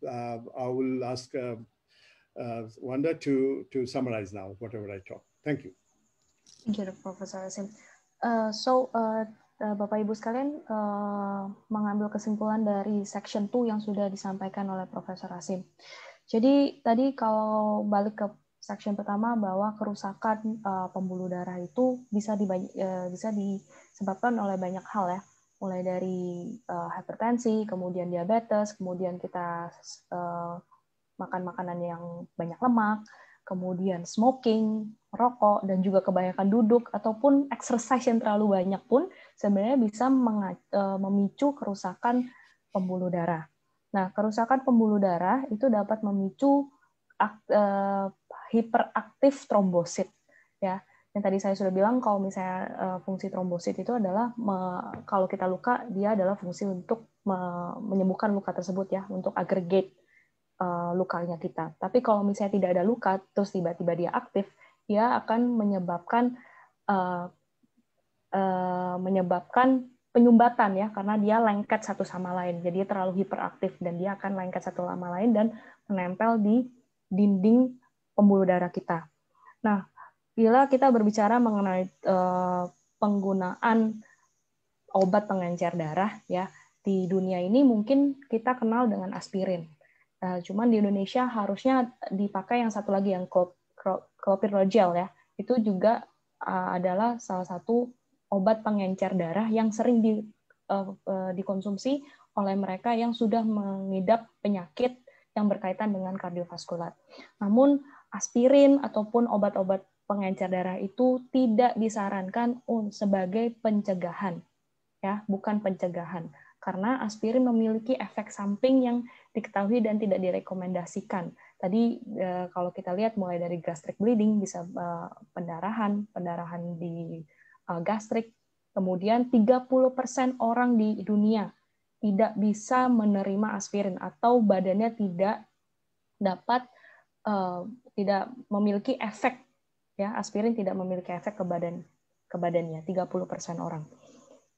Speaker 9: I will ask Wanda to summarize now whatever I talk. Thank you.
Speaker 8: Thank you, Professor Asim. Bapak Ibu sekalian, mengambil kesimpulan dari section 2 yang sudah disampaikan oleh Profesor Asim. Jadi tadi kalau balik ke section pertama, bahwa kerusakan pembuluh darah itu bisa disebabkan oleh banyak hal ya, mulai dari hipertensi, kemudian diabetes, kemudian kita makan makanan yang banyak lemak, kemudian smoking, merokok, dan juga kebanyakan duduk, ataupun exercise yang terlalu banyak pun sebenarnya bisa memicu kerusakan pembuluh darah. Nah, kerusakan pembuluh darah itu dapat memicu hiperaktif trombosit. Ya, yang tadi saya sudah bilang kalau misalnya fungsi trombosit itu adalah kalau kita luka, dia adalah fungsi untuk menyembuhkan luka tersebut ya, untuk aggregate lukanya kita. Tapi kalau misalnya tidak ada luka, terus tiba-tiba dia aktif, dia akan menyebabkan penyumbatan ya, karena dia lengket satu sama lain. Jadi dia terlalu hiperaktif dan dia akan lengket satu sama lain dan menempel di dinding pembuluh darah kita. Nah, bila kita berbicara mengenai penggunaan obat pengencer darah ya, di dunia ini mungkin kita kenal dengan aspirin. Cuman di Indonesia harusnya dipakai yang satu lagi, yang clopidogrel ya. Itu juga adalah salah satu obat pengencer darah yang sering dikonsumsi oleh mereka yang sudah mengidap penyakit yang berkaitan dengan kardiovaskular. Namun aspirin ataupun obat-obat pengencer darah itu tidak disarankan sebagai pencegahan, ya, bukan pencegahan. Karena aspirin memiliki efek samping yang diketahui dan tidak direkomendasikan. Tadi kalau kita lihat mulai dari gastric bleeding, bisa pendarahan di gastrik, kemudian 30% orang di dunia tidak bisa menerima aspirin atau badannya tidak memiliki efek ya, aspirin tidak memiliki efek ke badannya 30% orang.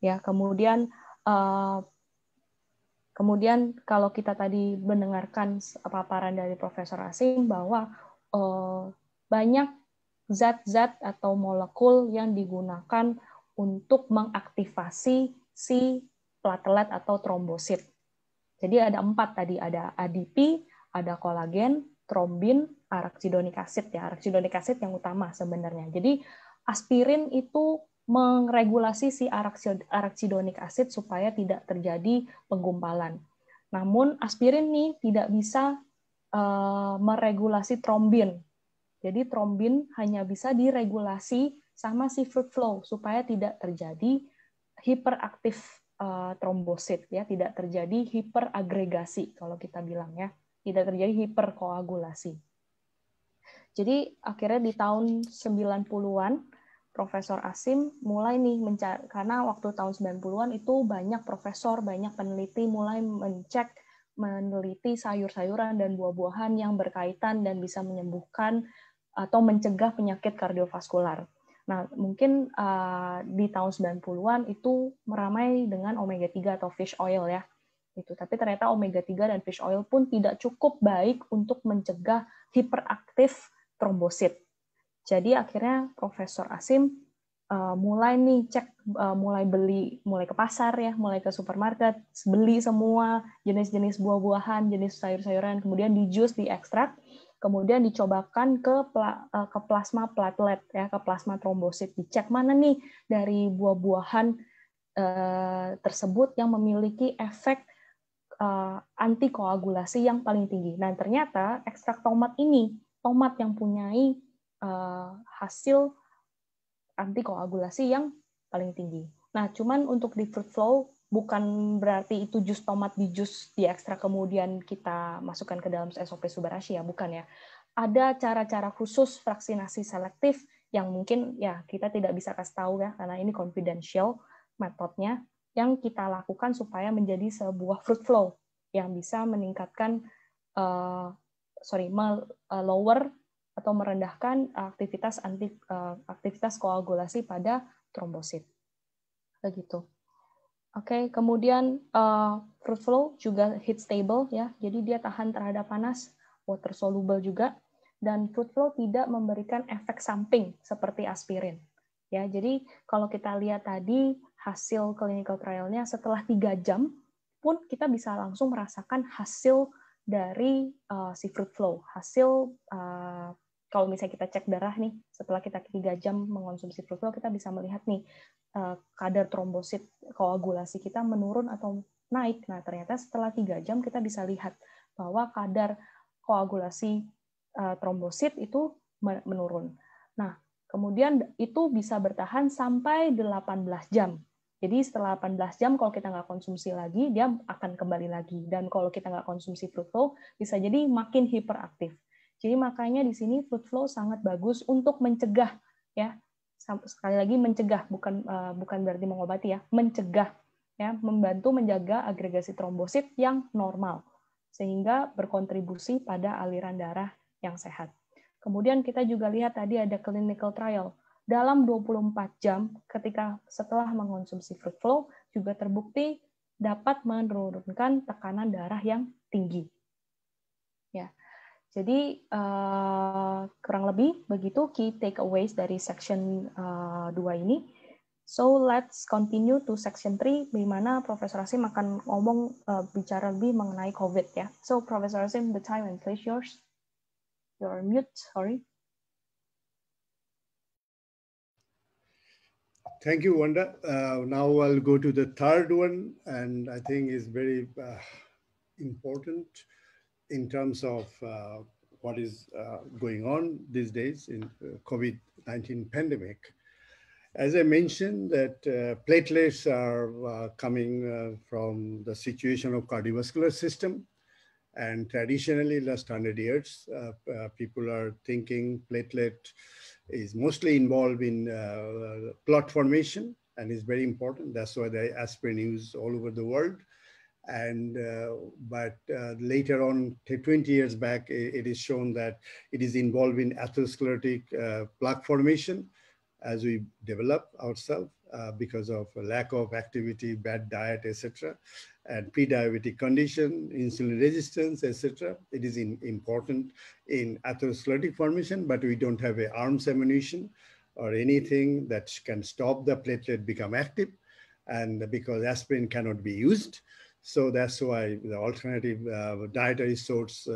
Speaker 8: Ya, kemudian kalau kita tadi mendengarkan paparan dari Profesor Asim bahwa banyak zat-zat atau molekul yang digunakan untuk mengaktifasi si platelet atau trombosit. Jadi ada 4 tadi, ada ADP, ada kolagen, trombin, arachidonik acid ya. Arachidonik acid yang utama sebenarnya. Jadi aspirin itu meregulasi si arachidonik acid supaya tidak terjadi penggumpalan. Namun aspirin ini tidak bisa meregulasi trombin. Jadi trombin hanya bisa diregulasi sama si fruit flow supaya tidak terjadi hiperaktif trombosit ya, tidak terjadi hiperagregasi kalau kita bilang ya, tidak terjadi hiperkoagulasi. Jadi akhirnya di tahun 90-an Profesor Asim mulai nih mencari, karena waktu tahun 90-an itu banyak profesor, banyak peneliti mulai meneliti sayur-sayuran dan buah-buahan yang berkaitan dan bisa menyembuhkan atau mencegah penyakit kardiovaskular. Nah, mungkin di tahun 90-an itu meramai dengan omega 3 atau fish oil ya. Itu. Tapi ternyata omega 3 dan fish oil pun tidak cukup baik untuk mencegah hiperaktif trombosit. Jadi akhirnya Profesor Asim mulai ke pasar ya, mulai ke supermarket, beli semua jenis-jenis buah-buahan, jenis sayur-sayuran, kemudian di jus, diekstrak, kemudian dicobakan ke plasma platelet ya, ke plasma trombosit, dicek mana nih dari buah-buahan tersebut yang memiliki efek antikoagulasi yang paling tinggi. Nah, ternyata ekstrak tomat yang punyai hasil antikoagulasi yang paling tinggi. Nah, cuman untuk di fruit flow bukan berarti itu jus tomat diekstrak kemudian kita masukkan ke dalam SOP Subarashi ya, bukan ya. Ada cara-cara khusus vaksinasi selektif yang mungkin ya kita tidak bisa kasih tahu ya, karena ini confidential metodenya, yang kita lakukan supaya menjadi sebuah fruit flow yang bisa meningkatkan lower atau merendahkan aktivitas koagulasi pada trombosit. Begitu. Oke, kemudian fruit flow juga heat stable ya. Jadi dia tahan terhadap panas, water soluble juga, dan fruit flow tidak memberikan efek samping seperti aspirin. Ya, jadi kalau kita lihat tadi hasil clinical trial-nya setelah 3 jam pun kita bisa langsung merasakan hasil dari si fruit flow. Hasil kalau misalnya kita cek darah nih, setelah kita 3 jam mengonsumsi fruit flow, kita bisa melihat nih kadar trombosit koagulasi kita menurun atau naik. Nah, ternyata setelah 3 jam kita bisa lihat bahwa kadar koagulasi trombosit itu menurun. Nah, Kemudian itu bisa bertahan sampai 18 jam. Jadi setelah 18 jam kalau kita nggak konsumsi lagi, dia akan kembali lagi. Dan kalau kita nggak konsumsi fruit flow, bisa jadi makin hiperaktif. Jadi makanya di sini fruit flow sangat bagus untuk mencegah, ya. Sekali lagi mencegah, bukan berarti mengobati ya, mencegah, ya, membantu menjaga agregasi trombosit yang normal sehingga berkontribusi pada aliran darah yang sehat. Kemudian kita juga lihat tadi ada clinical trial. Dalam 24 jam setelah mengonsumsi fruit flow juga terbukti dapat menurunkan tekanan darah yang tinggi. Ya. Jadi kurang lebih begitu key takeaways dari section 2 ini. So let's continue to section 3 di mana Profesor Asim akan bicara lebih mengenai COVID ya. So Profesor Asim, the time and place yours. You're on mute, sorry.
Speaker 9: Thank you, Wanda. Now I'll go to the third one, and I think is very important in terms of what is going on these days in COVID-19 pandemic. As I mentioned, that platelets are coming from the situation of cardiovascular system. And traditionally, last 100 years, people are thinking platelet is mostly involved in clot formation and is very important. That's why the aspirin used all over the world. And but later on, 20 years back, it is shown that it is involved in atherosclerotic plaque formation as we develop ourselves because of a lack of activity, bad diet, etc., and pre-diabetic condition, insulin resistance, etc. It is important in atherosclerotic formation, but we don't have an arms ammunition or anything that can stop the platelet become active, and because aspirin cannot be used. So that's why the alternative dietary source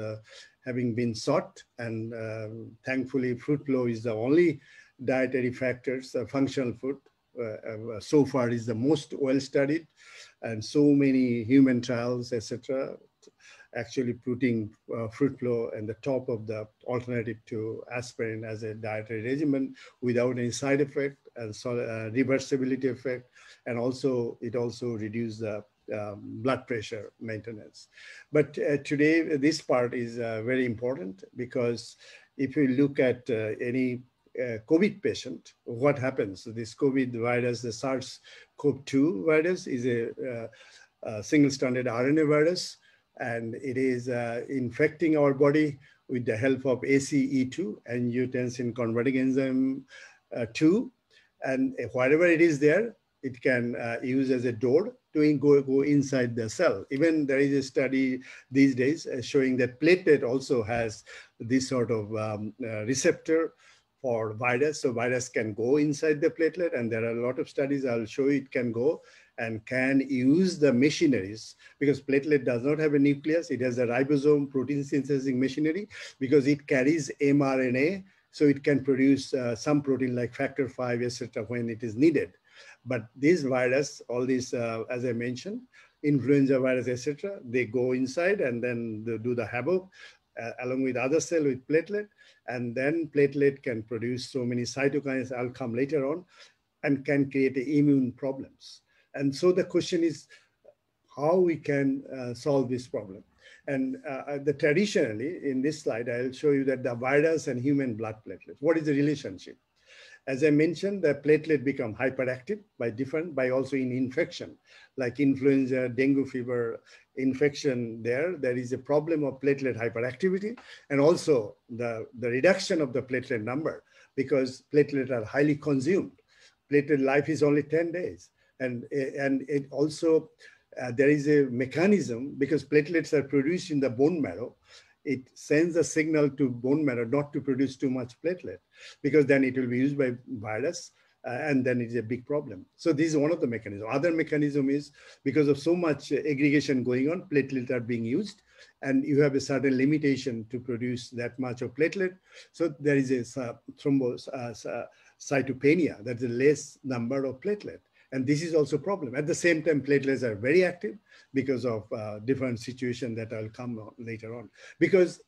Speaker 9: having been sought, and thankfully fruit flow is the only dietary factors, functional food, so far is the most well-studied, and so many human trials, etc., actually putting fruit flow in the top of the alternative to aspirin as a dietary regimen without any side effect and reversibility effect, and also it also reduces the blood pressure maintenance. But today this part is very important, because if you look at any COVID patient, what happens? This COVID virus, the SARS-CoV-2 virus, is a single-stranded RNA virus, and it is infecting our body with the help of ACE2, angiotensin converting enzyme 2, and wherever it is there, it can use as a door to go inside the cell. Even there is a study these days showing that platelet also has this sort of receptor for virus. So virus can go inside the platelet, and there are a lot of studies I'll show you it can go and can use the machineries, because platelet does not have a nucleus. It has a ribosome protein synthesizing machinery, because it carries mRNA, so it can produce some protein like factor V, etc., when it is needed. But this virus, all these, as I mentioned, influenza virus, etc., they go inside and then they do the havoc along with other cell with platelet, and then platelet can produce so many cytokines, I'll come later on, and can create immune problems. And so the question is how we can solve this problem. And traditionally, in this slide, I'll show you that the virus and human blood platelet, what is the relationship? As I mentioned, the platelet become hyperactive by also in infection, like influenza, dengue fever infection there is a problem of platelet hyperactivity, and also the reduction of the platelet number, because platelets are highly consumed. Platelet life is only 10 days. And it also, there is a mechanism, because platelets are produced in the bone marrow, it sends a signal to bone marrow not to produce too much platelet, because then it will be used by virus, and then it's a big problem. So this is one of the mechanisms. Other mechanism is because of so much aggregation going on, platelets are being used, and you have a certain limitation to produce that much of platelet. So there is a thrombocytopenia, that's a less number of platelet. And this is also a problem. At the same time, platelets are very active because of different situations that I'll come on later on. Because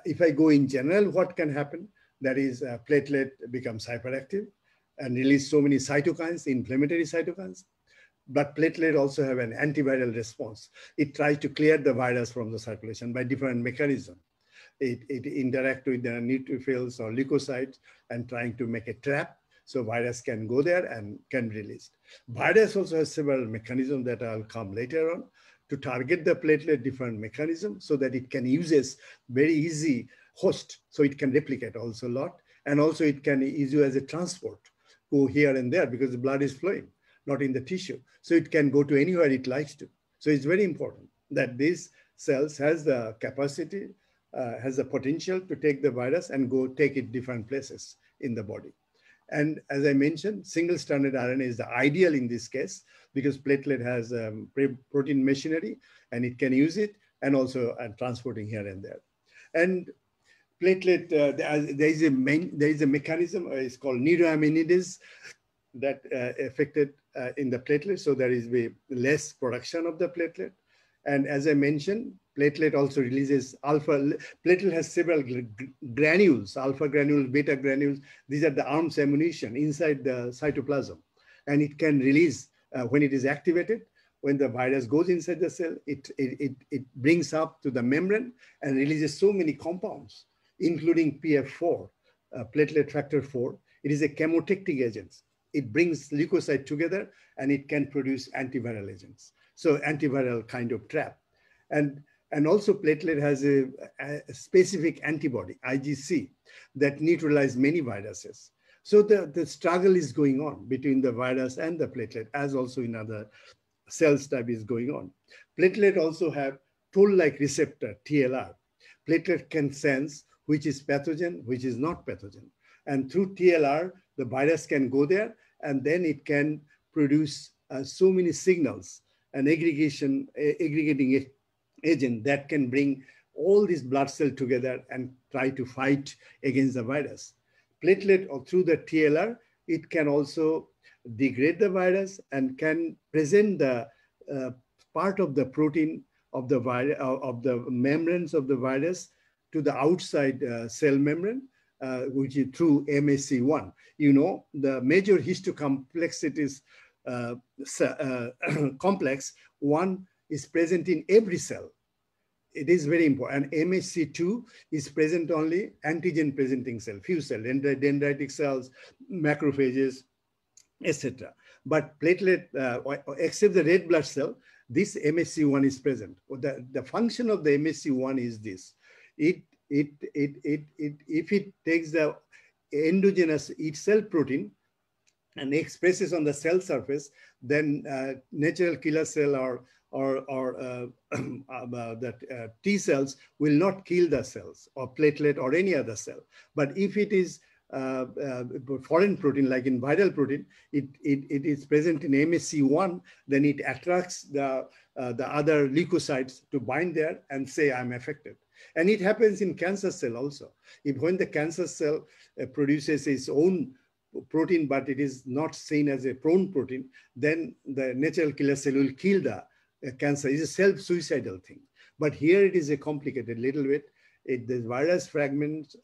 Speaker 9: if I go in general, what can happen? that is platelet becomes hyperactive and release so many cytokines, inflammatory cytokines. But platelet also have an antiviral response. It tries to clear the virus from the circulation by different mechanisms. It interacts with the neutrophils or leukocytes and trying to make a trap so virus can go there and can release. Virus also has several mechanisms that I'll come later on to target the platelet, different mechanisms so that it can use very easy host, so it can replicate also a lot. And also it can use as a transport, go here and there because the blood is flowing, not in the tissue. So it can go to anywhere it likes to. So it's very important that these cells has the capacity, has the potential to take the virus and go take it different places in the body. And as I mentioned, single-stranded RNA is the ideal in this case because platelet has protein machinery and it can use it and also transporting here and there. And platelet, there is a mechanism, it's called neuroaminidase that affected in the platelet. So there is less production of the platelet. And as I mentioned, platelet also releases alpha. Platelet has several granules, alpha granules, beta granules. These are the arms ammunition inside the cytoplasm. And it can release, when it is activated, when the virus goes inside the cell, it brings up to the membrane and releases so many compounds, including PF4, platelet factor 4. It is a chemotactic agent. It brings leukocyte together and it can produce antiviral agents. So antiviral kind of trap. And also platelet has a specific antibody, IgC, that neutralizes many viruses. So the struggle is going on between the virus and the platelet, as also in other cell type is going on. Platelet also have toll-like receptor, TLR. Platelet can sense which is pathogen, which is not pathogen. And through TLR, the virus can go there and then it can produce so many signals, an aggregating agent that can bring all these blood cells together and try to fight against the virus. Platelet, or through the TLR, it can also degrade the virus and can present the part of the protein of the virus, of the membranes of the virus to the outside cell membrane, which is through MSC1. You know, the major histocomplexity complex, one is present in every cell. It is very important. And MSC2 is present only antigen presenting cell, few cells, dendritic cells, macrophages, etc. But platelet, except the red blood cell, this MSC1 is present. The function of the MSC1 is this. If it takes the endogenous cell protein and expresses on the cell surface, then natural killer cell or that T cells will not kill the cells or platelet or any other cell. But if it is foreign protein, like in viral protein, it is present in MSC1, then it attracts the other leukocytes to bind there and say, I'm affected. And it happens in cancer cell also. When the cancer cell produces its own protein, but it is not seen as a prone protein, then the natural killer cell will kill the cancer. It's a self-suicidal thing. But here it is a complicated little bit. The virus fragments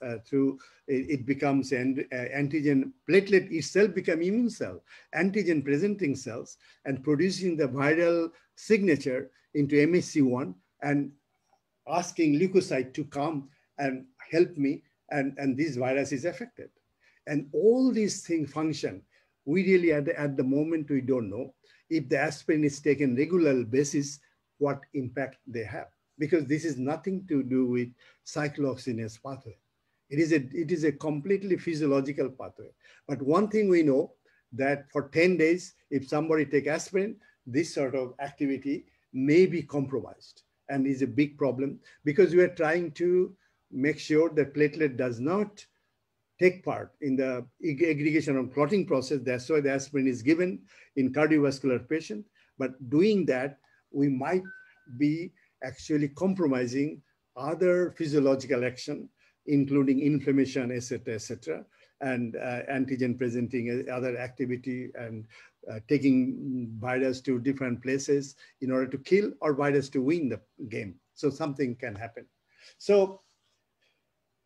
Speaker 9: it becomes antigen. Platelet itself become immune cell, antigen presenting cells, and producing the viral signature into MSC1 and asking leukocyte to come and help me, and this virus is affected. And all these things function. We really, at the moment, we don't know if the aspirin is taken regular basis, what impact they have. Because this is nothing to do with cyclooxygenase pathway. It is a completely physiological pathway. But one thing we know, that for 10 days, if somebody take aspirin, this sort of activity may be compromised and is a big problem, because we are trying to make sure that platelet does not take part in the aggregation of clotting process. That's why the aspirin is given in cardiovascular patient. But doing that, we might be actually compromising other physiological action, including inflammation, etc., and antigen presenting other activity, and taking virus to different places in order to kill, or virus to win the game. So something can happen. So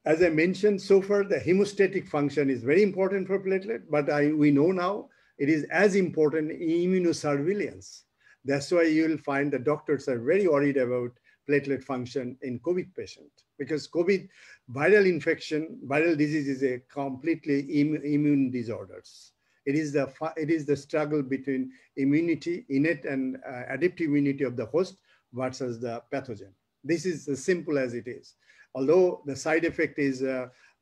Speaker 9: As I mentioned so far, the hemostatic function is very important for platelet, but we know now it is as important in immunosurveillance. That's why you'll find the doctors are very worried about platelet function in COVID patient, because COVID viral infection, viral disease is a completely immune disorders. It is the struggle between immunity, innate and adaptive immunity of the host versus the pathogen. This is as simple as it is. Although the side effect is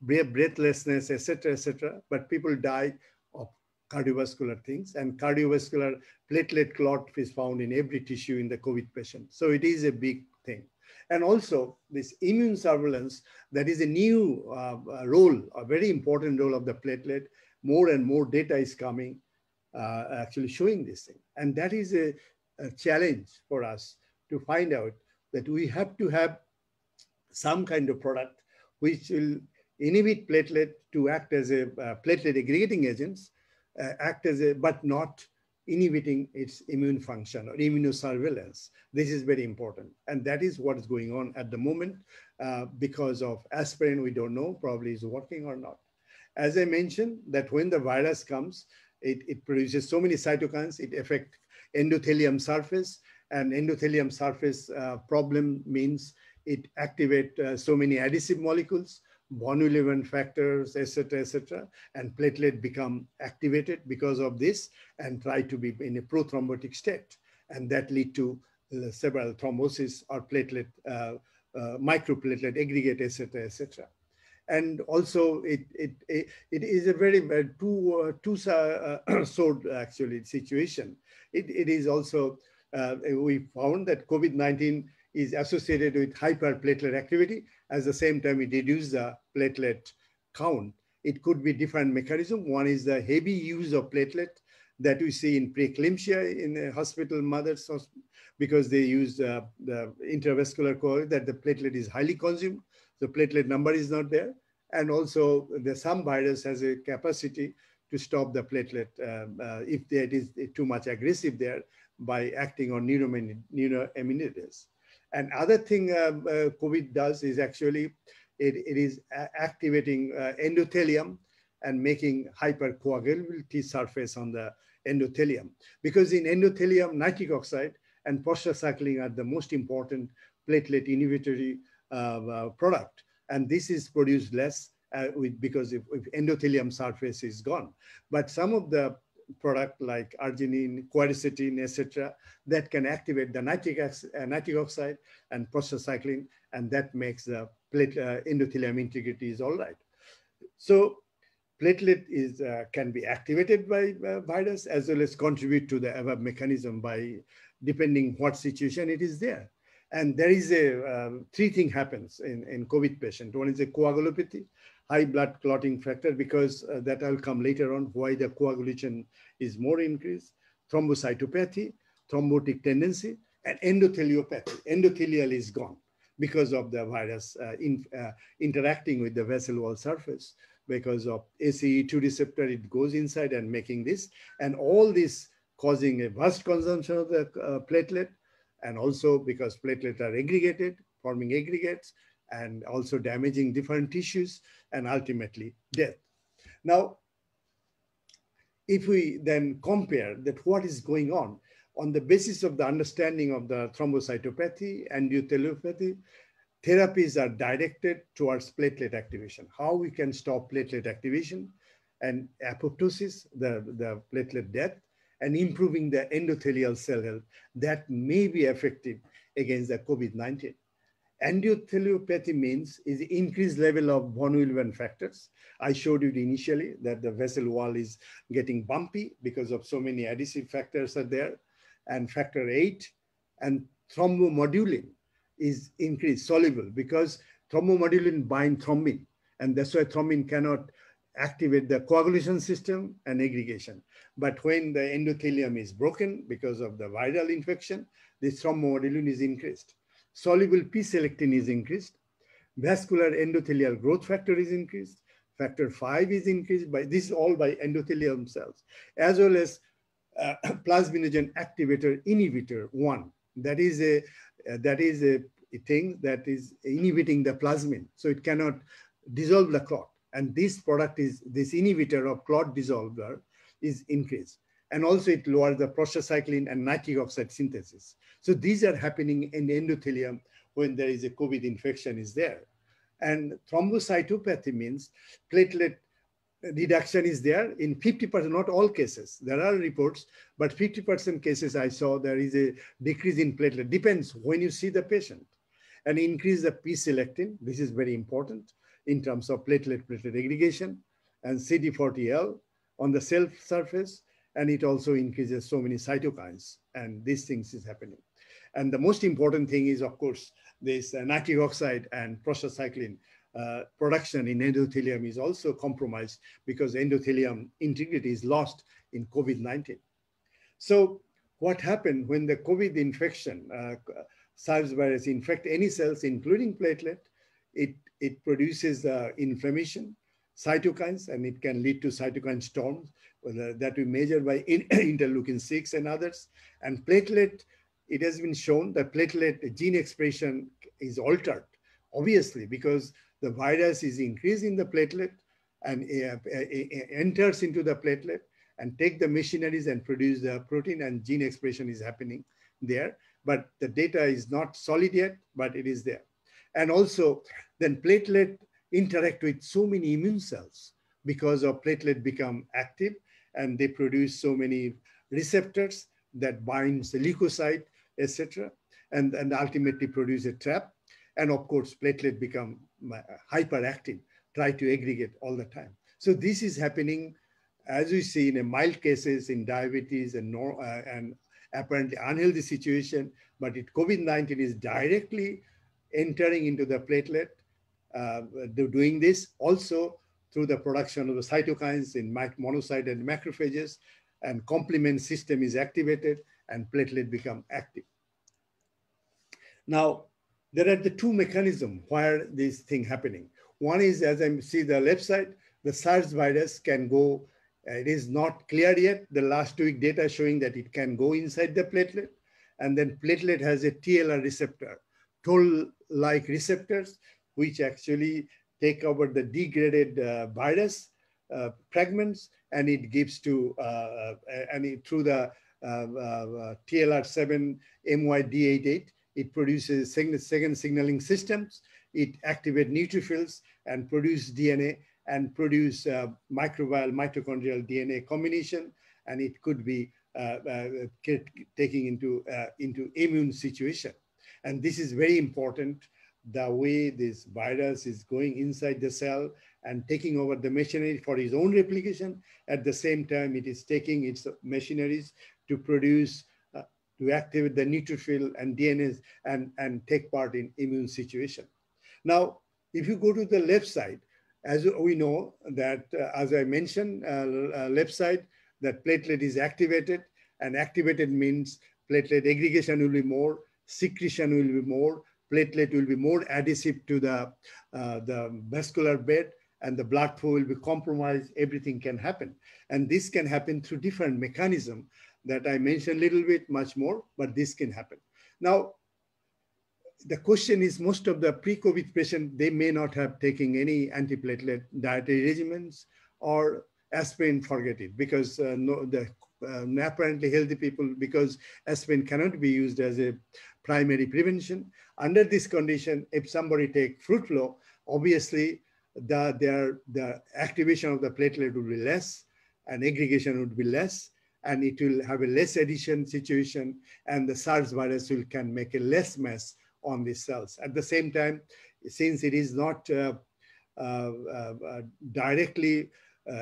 Speaker 9: breathlessness, etc., but people die of cardiovascular things, and cardiovascular platelet clot is found in every tissue in the COVID patient. So it is a big thing. And also this immune surveillance, that is a new role, a very important role of the platelet. More and more data is coming, actually showing this thing. And that is a challenge for us to find out that we have to have some kind of product which will inhibit platelet to act as a platelet aggregating agents, but not inhibiting its immune function or immunosurveillance. This is very important. And that is what is going on at the moment. Because of aspirin, we don't know, probably is working or not. As I mentioned, that when the virus comes, it produces so many cytokines, it affects endothelium surface, and endothelium surface problem means it activates so many adhesive molecules, von Willebrand factors, etc., and platelet become activated because of this and try to be in a prothrombotic state. And that lead to several thrombosis or platelet, microplatelet aggregate, etc. And also it is a very two-sword actually situation. It is also, we found that COVID-19 is associated with hyperplatelet activity. At the same time, it reduces the platelet count. It could be different mechanism. One is the heavy use of platelet that we see in preeclampsia in hospital mothers, because they use the intravascular coil, that the platelet is highly consumed. The platelet number is not there. And also some virus has a capacity to stop the platelet if it is too much aggressive there by acting on neuroimmunities. And other thing COVID does is actually, it is activating endothelium and making hypercoagulability surface on the endothelium. Because in endothelium, nitric oxide and prostacyclin are the most important platelet inhibitory product. And this is produced less because if endothelium surface is gone. But some of the product like arginine, quercetin, etc., that can activate the nitric oxide and prostacyclin, and that makes the endothelium integrity is all right. So platelet is can be activated by virus as well as contribute to the above mechanism by depending what situation it is there. And there is a three thing happens in COVID patient. One is a coagulopathy, high blood clotting factor, because that will come later on why the coagulation is more increased, thrombocytopathy, thrombotic tendency, and endotheliopathy. Endothelial is gone because of the virus interacting with the vessel wall surface. Because of ACE2 receptor, it goes inside and making this, and all this causing a vast consumption of the platelet, and also because platelets are aggregated, forming aggregates, and also damaging different tissues, and ultimately death. Now, if we then compare that what is going on the basis of the understanding of the thrombocytopathy and endotheliopathy, therapies are directed towards platelet activation. How we can stop platelet activation and apoptosis, the platelet death, and improving the endothelial cell health that may be effective against the COVID-19. Endotheliopathy means is increased level of von Willebrand factors. I showed you initially that the vessel wall is getting bumpy because of so many adhesive factors are there, and factor 8, and thrombomodulin is increased, soluble, because thrombomodulin bind thrombin, and that's why thrombin cannot activate the coagulation system and aggregation. But when the endothelium is broken because of the viral infection, this thrombomodulin is increased. Soluble P-selectin is increased. Vascular endothelial growth factor is increased. Factor 5 is increased by this, all by endothelium cells, as well as plasminogen activator inhibitor 1. That is a thing that is inhibiting the plasmin. So it cannot dissolve the clot. And this product is, this inhibitor of clot dissolver is increased. And also it lowers the prostacyclin and nitric oxide synthesis. So these are happening in endothelium when there is a COVID infection is there. And thrombocytopathy means platelet reduction is there in 50%, not all cases. There are reports, but 50% cases I saw there is a decrease in platelet. Depends when you see the patient. And increase the P-selectin. This is very important in terms of platelet aggregation, and CD40L on the cell surface. And it also increases so many cytokines, and these things is happening. And the most important thing is, of course, this nitric oxide and prostacyclin production in endothelium is also compromised because endothelium integrity is lost in COVID-19. So what happened when the COVID infection, SARS virus infect any cells, including platelet, it produces inflammation, cytokines, and it can lead to cytokine storms that we measure by interleukin-6 and others. And platelet, it has been shown that platelet gene expression is altered, obviously, because the virus is increasing the platelet and enters into the platelet and take the machineries and produce the protein, and gene expression is happening there. But the data is not solid yet, but it is there. And also then platelet interact with so many immune cells because of platelet become active, and they produce so many receptors that binds the leukocyte, etc., and ultimately produce a trap. And of course, platelet become hyperactive, try to aggregate all the time. So this is happening, as we see in a mild cases in diabetes and apparently unhealthy situation, but COVID-19 is directly entering into the platelet, doing this also through the production of the cytokines in monocyte and macrophages, and complement system is activated and platelet become active. Now, there are the two mechanisms where this thing happening. One is, as I see the left side, the SARS virus can go, it is not clear yet, the last week data showing that it can go inside the platelet, and then platelet has a TLR receptor, toll-like receptors, which actually take over the degraded virus fragments, and it gives to, through the TLR7 MYD88, it produces second signaling systems. It activates neutrophils and produce DNA and produce microbial mitochondrial DNA combination, and it could be taking into immune situation. And this is very important, the way this virus is going inside the cell and taking over the machinery for its own replication. At the same time, it is taking its machineries to produce, to activate the neutrophil and DNA and take part in immune situation. Now, if you go to the left side, as we know that, as I mentioned, left side, that platelet is activated, and activated means platelet aggregation will be more, secretion will be more, platelet will be more adhesive to the vascular bed, and the blood flow will be compromised, everything can happen. And this can happen through different mechanisms that I mentioned a little bit, much more, but this can happen. Now, the question is, most of the pre-COVID patients, they may not have taken any antiplatelet dietary regimens or aspirin, forget it, because apparently healthy people, because aspirin cannot be used as a primary prevention. Under this condition, if somebody take fruit flow, obviously the activation of the platelet would be less and aggregation would be less, and it will have a less adhesion situation, and the SARS virus can make a less mess on these cells. At the same time, since it is not directly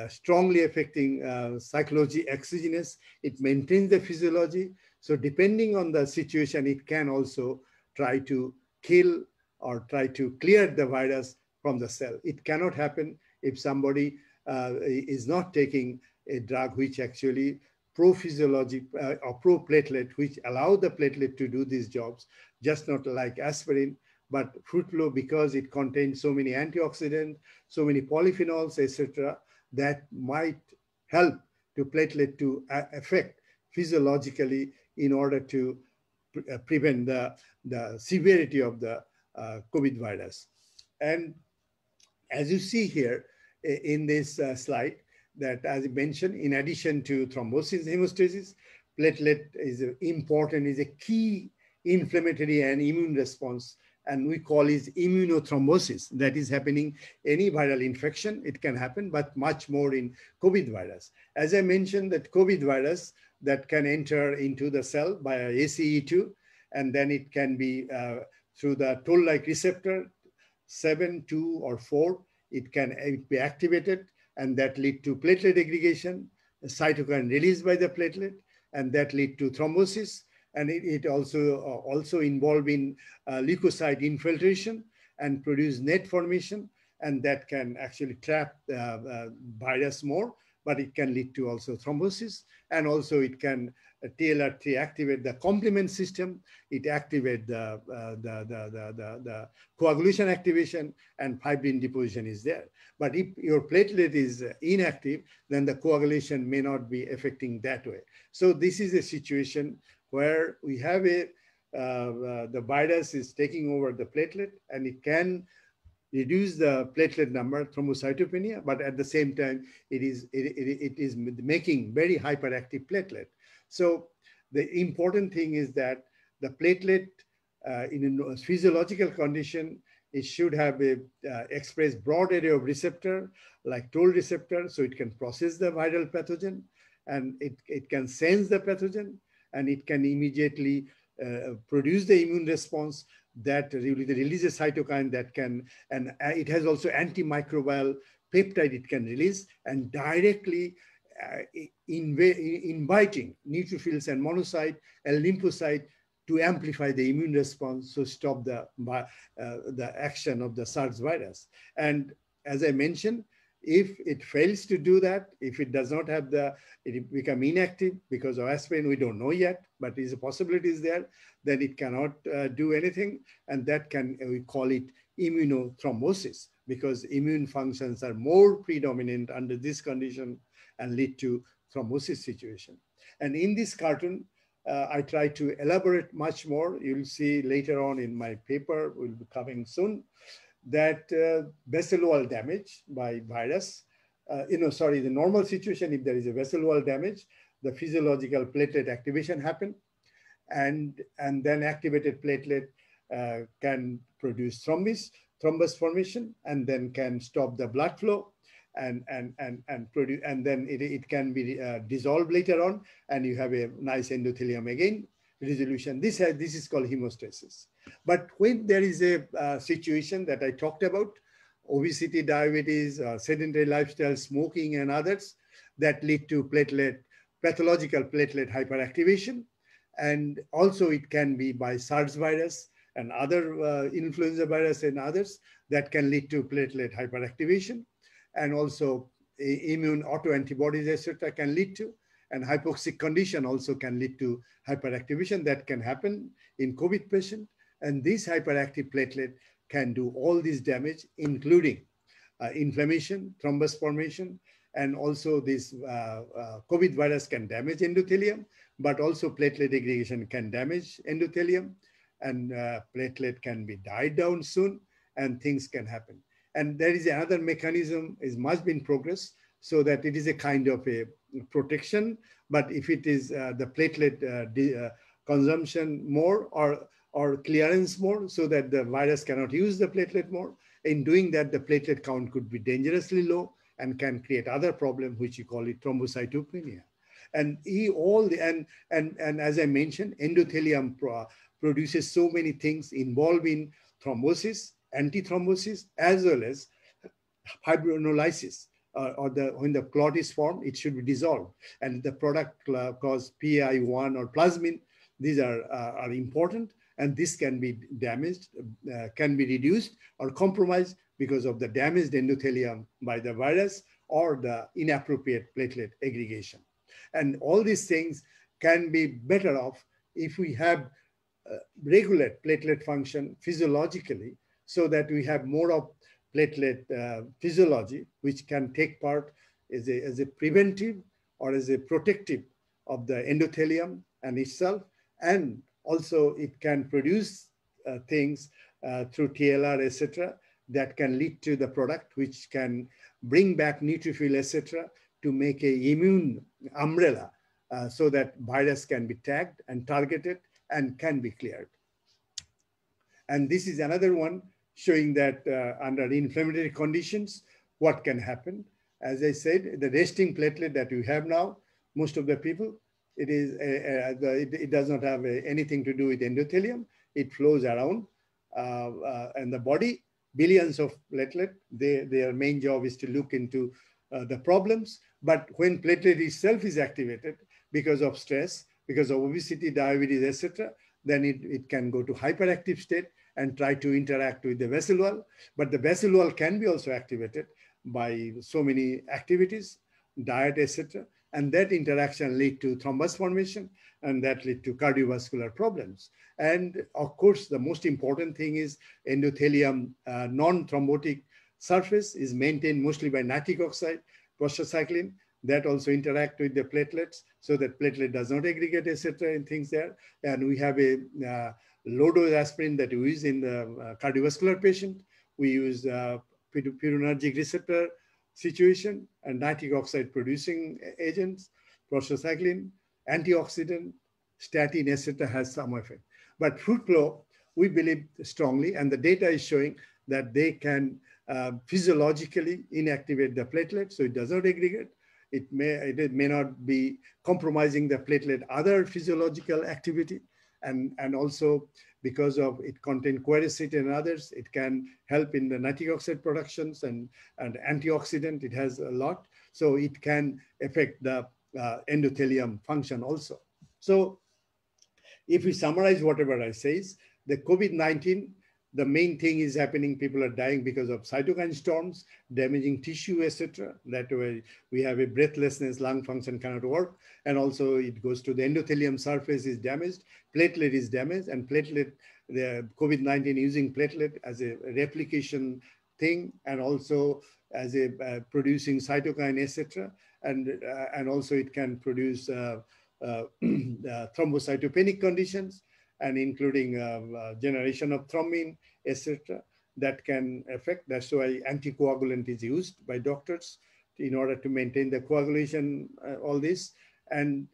Speaker 9: strongly affecting psychology exogenous, it maintains the physiology. So depending on the situation, it can also try to kill or try to clear the virus from the cell. It cannot happen if somebody is not taking a drug which actually pro-physiologic or pro-platelet, which allow the platelet to do these jobs, just not like aspirin, but fruit flow, because it contains so many antioxidants, so many polyphenols, etc., that might help to platelet to affect physiologically in order to prevent the severity of the COVID virus. And as you see here in this slide, that as I mentioned, in addition to thrombosis, hemostasis, platelet is important, is a key inflammatory and immune response, and we call it immunothrombosis. That is happening any viral infection, it can happen, but much more in COVID virus. As I mentioned, that COVID virus that can enter into the cell by ACE2, and then it can be through the toll-like receptor 7, 2, or 4, it can be activated, and that lead to platelet aggregation, cytokine released by the platelet, and that lead to thrombosis, and it also involved in leukocyte infiltration and produce net formation, and that can actually trap virus more, but it can lead to also thrombosis, and also it can TLR3 activate the complement system, it activate the coagulation activation, and fibrin deposition is there. But if your platelet is inactive, then the coagulation may not be affecting that way. So this is a situation where we have the virus is taking over the platelet, and it can reduce the platelet number, thrombocytopenia, but at the same time, it is making very hyperactive platelet. So the important thing is that the platelet in a physiological condition, it should have express broad array of receptor, like toll receptor, so it can process the viral pathogen, and it can sense the pathogen, and it can immediately produce the immune response that releases cytokine that can, and it has also antimicrobial peptide it can release, and directly inviting neutrophils and monocyte and lymphocyte to amplify the immune response, so stop the action of the SARS virus. And as I mentioned, if it fails to do that, if it does not have it become inactive because of aspirin, we don't know yet, but is a possibility is there, then it cannot do anything, and that we call it immunothrombosis, because immune functions are more predominant under this condition and lead to thrombosis situation. And in this cartoon, I try to elaborate much more. You'll see later on in my paper, will be coming soon, that vessel wall damage by virus, the normal situation, if there is a vessel wall damage, the physiological platelet activation happen, and then activated platelet can produce thrombus formation, and then can stop the blood flow, and produce, and then it can be dissolved later on, and you have a nice endothelium again resolution. This is called hemostasis. But when there is a situation that I talked about, obesity, diabetes, sedentary lifestyle, smoking, and others that lead to pathological platelet hyperactivation, and also it can be by SARS virus and other influenza virus and others that can lead to platelet hyperactivation, and also immune autoantibodies, etc., can lead to, and hypoxic condition also can lead to hyperactivation that can happen in COVID patient. And this hyperactive platelet can do all this damage, including inflammation, thrombus formation, and also this COVID virus can damage endothelium, but also platelet aggregation can damage endothelium, and platelet can be died down soon, and things can happen. And there is another mechanism is much in progress, so that it is a kind of a protection. But if it is the platelet consumption more or clearance more, so that the virus cannot use the platelet more, in doing that, the platelet count could be dangerously low and can create other problem, which you call it thrombocytopenia. And as I mentioned, endothelium produces so many things involved in thrombosis, antithrombosis, as well as fibrinolysis. When the clot is formed, it should be dissolved. And the product called PI1 or plasmin, these are important, and this can be damaged, can be reduced or compromised because of the damaged endothelium by the virus or the inappropriate platelet aggregation. And all these things can be better off if we have regular platelet function physiologically, so that we have more of platelet physiology, which can take part as a preventive or as a protective of the endothelium and itself. And also it can produce things through TLR, etc., that can lead to the product, which can bring back neutrophil, etc., to make a immune umbrella so that virus can be tagged and targeted and can be cleared. And this is another one showing that under inflammatory conditions, what can happen. As I said, the resting platelet that we have now, most of the people, it does not have anything to do with endothelium. It flows around and the body, billions of platelet, their main job is to look into the problems. But when platelet itself is activated because of stress, because of obesity, diabetes, etc., then it can go to hyperactive state and try to interact with the vessel wall. But the vessel wall can be also activated by so many activities, diet, etc. And that interaction lead to thrombus formation, and that lead to cardiovascular problems. And of course, the most important thing is endothelium non-thrombotic surface is maintained mostly by nitric oxide, prostacyclin, that also interact with the platelets so that platelet does not aggregate, etc. and things there. And we have a low dose aspirin that we use in the cardiovascular patient. We use purinergic receptor situation and nitric oxide producing agents, prostacyclin, antioxidant, statin, etc. has some effect. But fruit flow, we believe strongly, and the data is showing that they can physiologically inactivate the platelet, so it does not aggregate. It may not be compromising the platelet other physiological activity, and also because of it contain quercetin and others, it can help in the nitric oxide productions and antioxidant. It has a lot, so it can affect the endothelium function also. So if we summarize whatever I say, the COVID-19, the main thing is happening, people are dying because of cytokine storms, damaging tissue, etc. That way we have a breathlessness, lung function cannot work. And also it goes to the endothelium surface is damaged, platelet is damaged, and platelet, the COVID-19 using platelet as a replication thing, and also as a producing cytokine, etc. And also it can produce thrombocytopenic conditions, and including generation of thrombin, etc. that can affect. That's why anticoagulant is used by doctors in order to maintain the coagulation, all this. And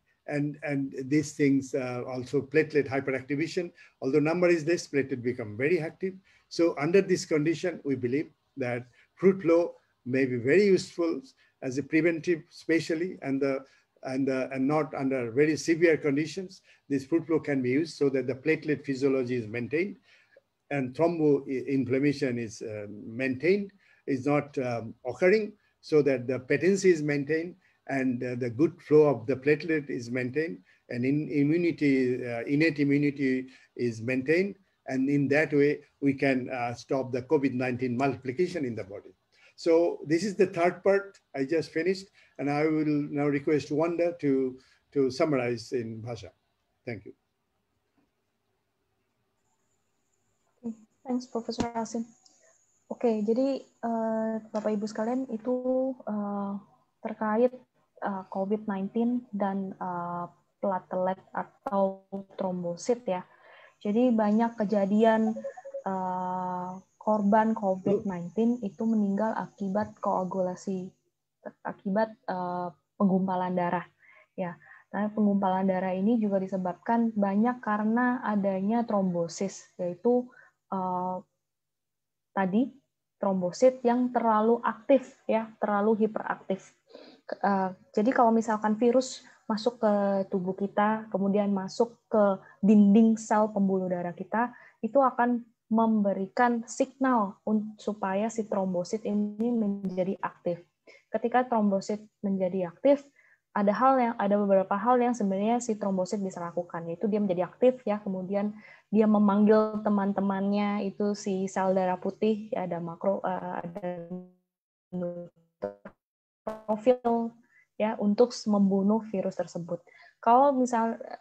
Speaker 9: these things also platelet hyperactivation. Although number is less, platelet become very active. So under this condition, we believe that fruit flow may be very useful as a preventive, especially, and not under very severe conditions. This fruit flow can be used so that the platelet physiology is maintained and thromboinflammation is maintained, is not occurring, so that the patency is maintained and the good flow of the platelet is maintained, and innate immunity is maintained. And in that way, we can stop the COVID-19 multiplication in the body. So this is the third part I just finished, and I will now request Wanda to summarize in Bhasha. Thank you.
Speaker 8: Thanks, Professor Asim. Oke, jadi Bapak Ibu sekalian itu terkait COVID-19 dan platelet atau trombosit ya. Jadi banyak kejadian korban COVID-19 itu meninggal akibat koagulasi, akibat penggumpalan darah. Ya, nah, penggumpalan darah ini juga disebabkan banyak karena adanya trombosis, yaitu tadi trombosit yang terlalu aktif, ya, terlalu hiperaktif. Jadi kalau misalkan virus masuk ke tubuh kita, kemudian masuk ke dinding sel pembuluh darah kita, itu akan memberikan signal supaya si trombosit ini menjadi aktif. Ketika trombosit menjadi aktif, ada beberapa hal yang sebenarnya si trombosit bisa lakukan, yaitu dia menjadi aktif, ya, kemudian dia memanggil teman-temannya itu si sel darah putih, ya, ada profil, ya, untuk membunuh virus tersebut. Kalau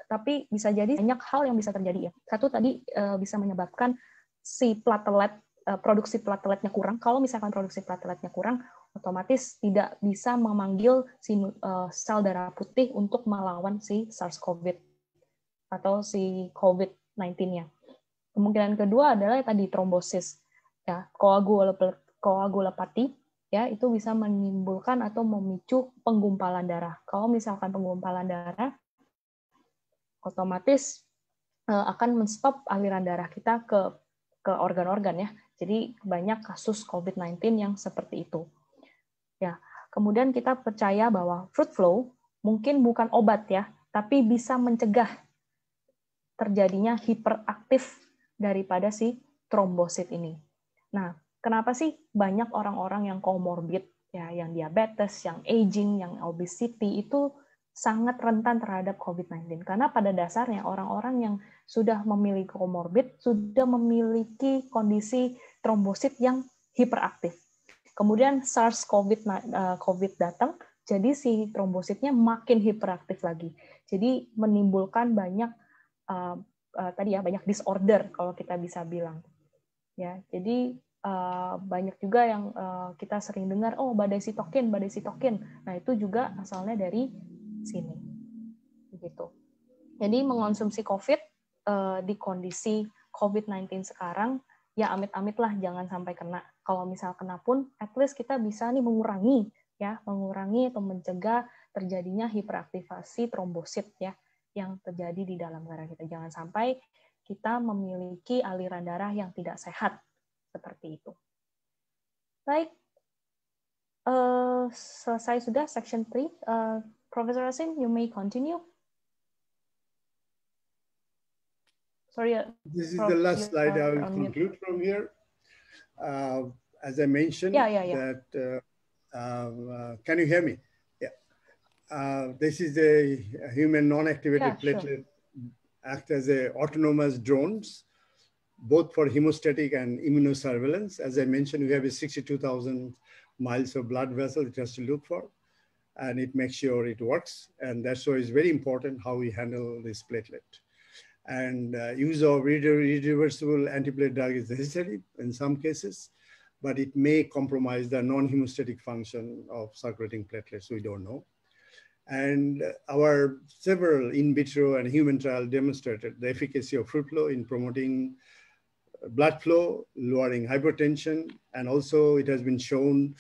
Speaker 8: tapi bisa jadi banyak hal yang bisa terjadi, ya. Satu tadi bisa menyebabkan si platelet, produksi plateletnya kurang. Kalau misalkan produksi plateletnya kurang, otomatis tidak bisa memanggil si sel darah putih untuk melawan si SARS-CoV atau si COVID-19-nya. Kemungkinan kedua adalah tadi trombosis. ya, koagulopati, ya, itu bisa menimbulkan atau memicu penggumpalan darah. Kalau misalkan penggumpalan darah, otomatis akan menstop aliran darah kita ke organ-organ, ya. Jadi banyak kasus COVID-19 yang seperti itu. Ya, kemudian kita percaya bahwa fruit flow mungkin bukan obat, ya, tapi bisa mencegah terjadinya hiperaktif daripada si trombosit ini. Nah, kenapa sih banyak orang-orang yang komorbid, ya, yang diabetes, yang aging, yang obesity itu sangat rentan terhadap COVID-19? Karena pada dasarnya orang-orang yang sudah memiliki komorbid sudah memiliki kondisi trombosit yang hiperaktif. Kemudian SARS-COVID datang, jadi si trombositnya makin hiperaktif lagi. Jadi menimbulkan banyak tadi ya, banyak disorder kalau kita bisa bilang. Ya, jadi banyak juga yang kita sering dengar, oh badai sitokin. Nah, itu juga asalnya dari sini. Begitu. Jadi mengonsumsi COVID di kondisi COVID-19 sekarang, ya amit-amit lah jangan sampai kena. Kalau misal kena pun, at least kita bisa nih mengurangi atau mencegah terjadinya hiperaktivasi trombosit, ya, yang terjadi di dalam darah kita. Jangan sampai kita memiliki aliran darah yang tidak sehat seperti itu. Baik, selesai sudah section 3. Professor Asim, you may continue. Sorry,
Speaker 9: this is the last slide I will conclude from here. As I mentioned, that can you hear me? This is a human non-activated platelet, act as a autonomous drones, both for hemostatic and immunosurveillance. As I mentioned, we have a 62,000 miles of blood vessel it has to look for, and it makes sure it works. And that's why it's very important how we handle this platelet. And use of irreversible antiplatelet drug is necessary in some cases, but it may compromise the non-hemostatic function of circulating platelets, we don't know. And our several in vitro and human trials demonstrated the efficacy of fruit flow in promoting blood flow, lowering hypertension, and also it has been shown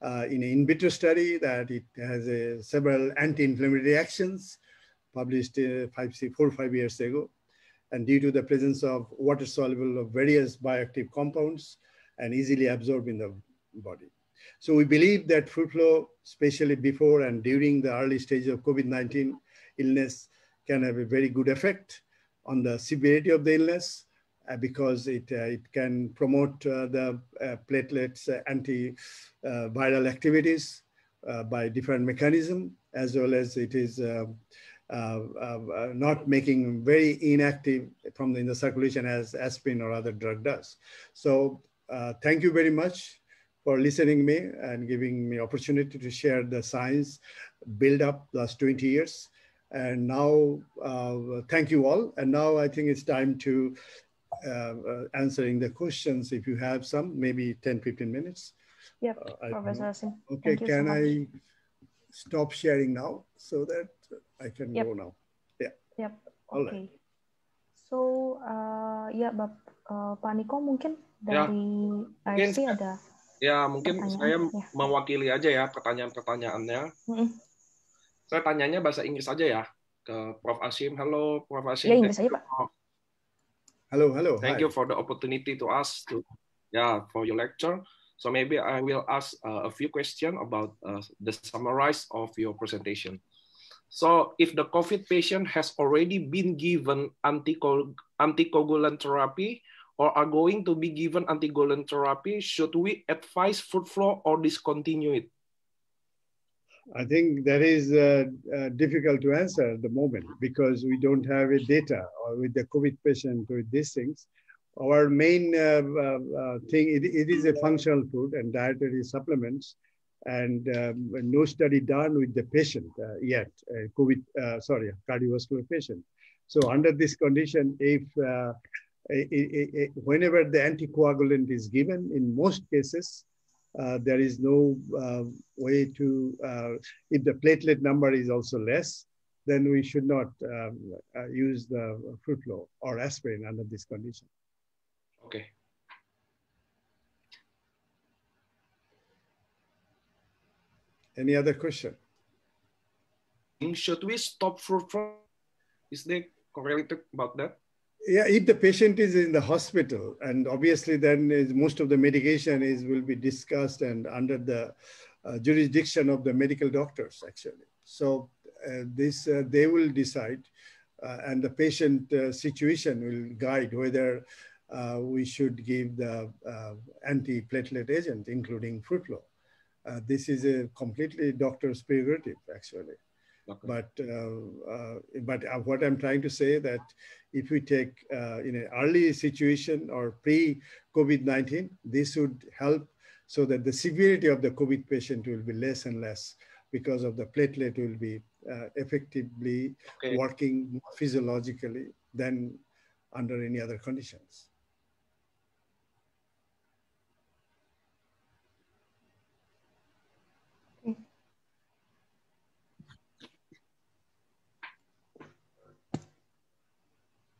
Speaker 9: in an in vitro study that it has several anti-inflammatory actions published 4 or 5 years ago. And due to the presence of water soluble of various bioactive compounds and easily absorbed in the body. So we believe that fruit flow, especially before and during the early stage of COVID-19 illness, can have a very good effect on the severity of the illness because it can promote the platelets antiviral activities by different mechanisms, as well as it is not making very inactive in the circulation as aspirin or other drug does. So thank you very much for listening me and giving me opportunity to share the science build up last 20 years. And now, thank you all. And now I think it's time to answering the questions. If you have some, maybe 10, 15 minutes.
Speaker 8: Yep, Professor Asim.
Speaker 9: Okay, can I stop sharing now so that I can go now? Yeah.
Speaker 8: Yep, oke. Okay. So, ya, Pak Niko mungkin dari AFC ada...
Speaker 13: Ya, mungkin saya mewakili aja ya pertanyaan-pertanyaannya. Saya tanyanya bahasa Inggris aja ya ke Prof Asim. Halo, Prof Asim.
Speaker 8: Ya, Inggris aja, Pak.
Speaker 9: Hello.
Speaker 13: Thank you for the opportunity to ask for your lecture. So maybe I will ask a few questions about the summarize of your presentation. So if the COVID patient has already been given anticoagulant therapy or are going to be given anticoagulant therapy, should we advise fruit flow or discontinue it?
Speaker 9: I think that is difficult to answer at the moment because we don't have a data with the COVID patient with these things. Our main thing, it is a functional food and dietary supplements, and no study done with the patient yet, cardiovascular patient. So under this condition, if whenever the anticoagulant is given, in most cases, there is no way to, if the platelet number is also less, then we should not use the fruit flow or aspirin under this condition.
Speaker 13: Okay.
Speaker 9: Any other question?
Speaker 13: Should we stop fruit flow? Is there correlated about that?
Speaker 9: Yeah, if the patient is in the hospital, and obviously then most of the medication will be discussed and under the jurisdiction of the medical doctors, actually. So they will decide, and the patient situation will guide whether we should give the anti-platelet agent, including fruit flow. This is a completely doctor's prerogative, actually. Okay. But what I'm trying to say that if we take in an early situation or pre-COVID-19, this would help so that the severity of the COVID patient will be less and less because of the platelet will be effectively working more physiologically than under any other conditions.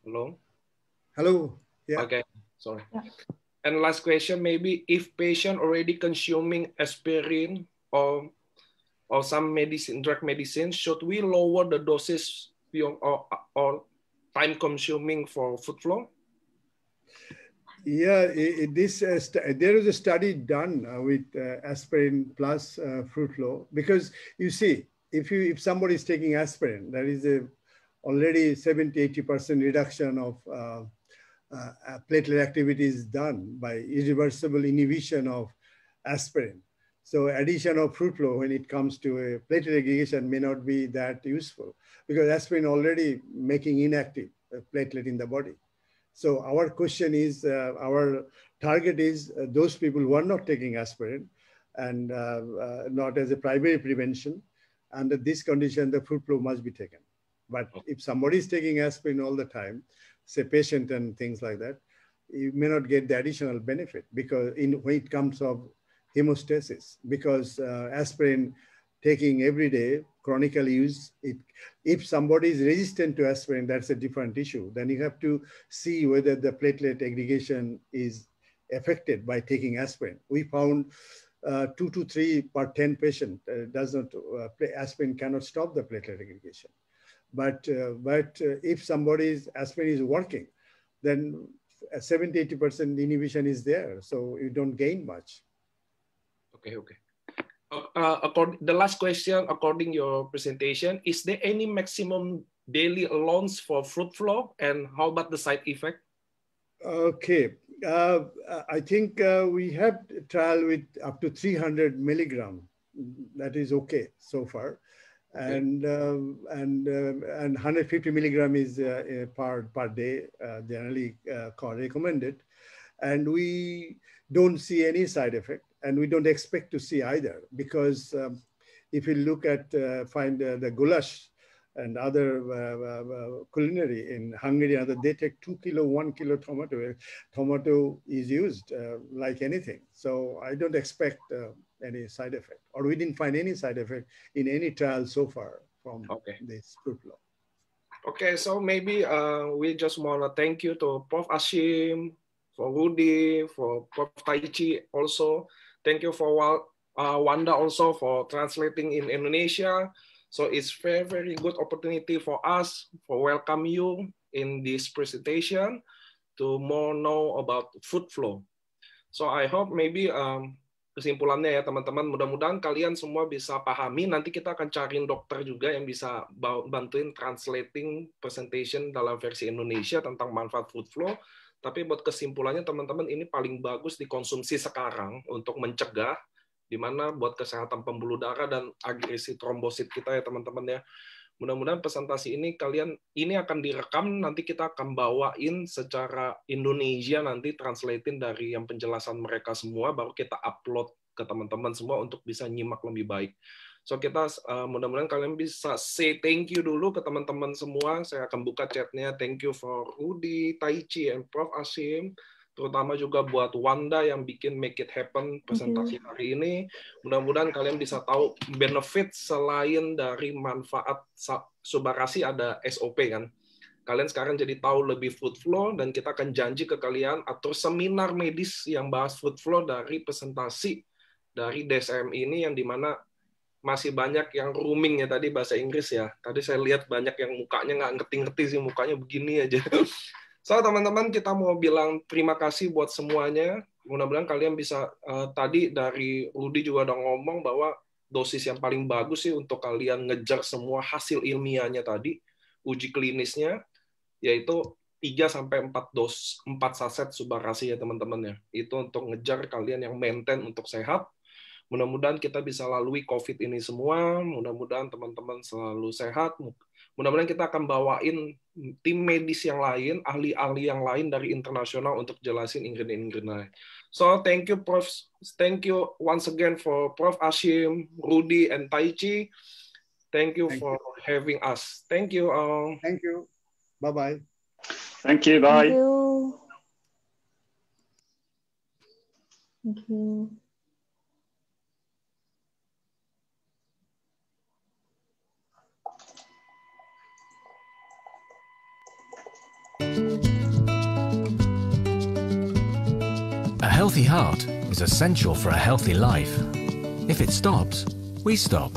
Speaker 13: Hello?
Speaker 9: Hello. Yeah.
Speaker 13: Okay, sorry. Yeah. And last question, maybe if patient already consuming aspirin or some medicine, drug medicine, should we lower the doses or time consuming for food flow?
Speaker 9: Yeah, there is a study done with aspirin plus fruit flow, because you see, if somebody is taking aspirin, there is already 70–80% reduction of platelet activity is done by irreversible inhibition of aspirin. So addition of fruit flow when it comes to a platelet aggregation may not be that useful because aspirin already making inactive platelet in the body. So our question is, our target is those people who are not taking aspirin and not as a primary prevention. Under this condition, the fruit flow must be taken. But if somebody is taking aspirin all the time, say patient and things like that, you may not get the additional benefit because when it comes of hemostasis, because aspirin taking every day, chronical use, if somebody is resistant to aspirin, that's a different issue. Then you have to see whether the platelet aggregation is affected by taking aspirin. We found 2 to 3 per 10 patient aspirin cannot stop the platelet aggregation. But if somebody's aspirin is working, then 70–80% inhibition is there. So you don't gain much.
Speaker 13: Okay. The last question, according to your presentation, is there any maximum daily allowance for fruit flow, and how about the side effect?
Speaker 9: Okay, I think we have trial with up to 300 milligram. That is okay so far, and 150 milligram is per day generally recommended, and we don't see any side effect. And we don't expect to see either, because if you look at find the goulash and other culinary in Hungary, they take 2 kilo, 1 kilo tomato. Tomato is used like anything. So I don't expect any side effect, or we didn't find any side effect in any trial so far from this fruit flow.
Speaker 13: Okay, so maybe we just want to thank you to Prof Asim, for Ruedi, for Prof Taichi also. Thank you for Wanda also for translating in Indonesia. So it's very, very good opportunity for us for welcome you in this presentation to more know about food flow. So I hope maybe kesimpulannya ya teman-teman, mudah-mudahan kalian semua bisa pahami. Nanti kita akan cariin dokter juga yang bisa bantuin translating presentation dalam versi Indonesia tentang manfaat food flow. Tapi buat kesimpulannya teman-teman, ini paling bagus dikonsumsi sekarang untuk mencegah, di mana buat kesehatan pembuluh darah dan agresi trombosit kita ya teman-teman ya. Mudah-mudahan presentasi ini ini akan direkam, nanti kita akan bawain secara Indonesia nanti translating dari yang penjelasan mereka semua, baru kita upload ke teman-teman semua untuk bisa nyimak lebih baik. So kita mudah-mudahan kalian bisa say thank you dulu ke teman-teman semua. Saya akan buka chatnya. Thank you for Ruedi, Taichi, and Prof Asim. Terutama juga buat Wanda yang bikin make it happen presentasi hari ini. Mudah-mudahan kalian bisa tahu benefit selain dari manfaat subarasi ada SOP kan. Kalian sekarang jadi tahu lebih food flow, dan kita akan janji ke kalian atur seminar medis yang bahas food flow dari presentasi dari DSM ini, yang dimana masih banyak yang rooming ya tadi bahasa Inggris ya. Tadi saya lihat banyak yang mukanya nggak ngerti-ngerti sih, mukanya begini aja. So teman-teman, kita mau bilang terima kasih buat semuanya. Mudah-mudahan kalian bisa, tadi dari Ruedi juga udah ngomong bahwa dosis yang paling bagus sih untuk kalian ngejar semua hasil ilmiahnya tadi, uji klinisnya, yaitu 3-4 saset subarasi ya teman-teman ya. Itu untuk ngejar kalian yang maintain untuk sehat. Mudah-mudahan kita bisa lalui COVID ini semua. Mudah-mudahan teman-teman selalu sehat. Mudah-mudahan kita akan bawain tim medis yang lain, ahli-ahli yang lain dari internasional untuk jelasin ingredient-ingredient. So thank you Prof. Thank you once again for Prof Asim, Ruedi, and Taichi. Thank you for having us. Thank you all.
Speaker 9: Thank you. Bye-bye.
Speaker 11: Thank you. Bye.
Speaker 8: Thank you. Thank you.
Speaker 14: A healthy heart is essential for a healthy life. If it stops, we stop.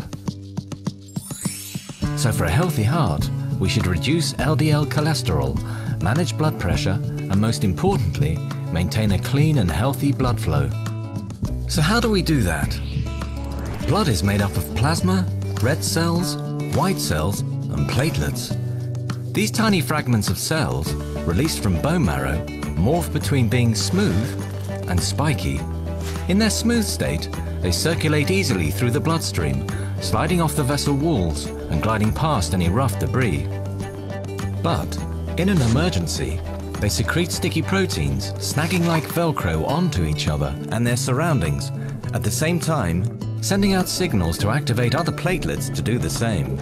Speaker 14: So for a healthy heart, we should reduce LDL cholesterol, manage blood pressure, and most importantly, maintain a clean and healthy blood flow. So how do we do that? Blood is made up of plasma, red cells, white cells, and platelets. These tiny fragments of cells, released from bone marrow, morph between being smooth and spiky. In their smooth state, they circulate easily through the bloodstream, sliding off the vessel walls and gliding past any rough debris. But in an emergency, they secrete sticky proteins, snagging like Velcro onto each other and their surroundings, at the same time sending out signals to activate other platelets to do the same.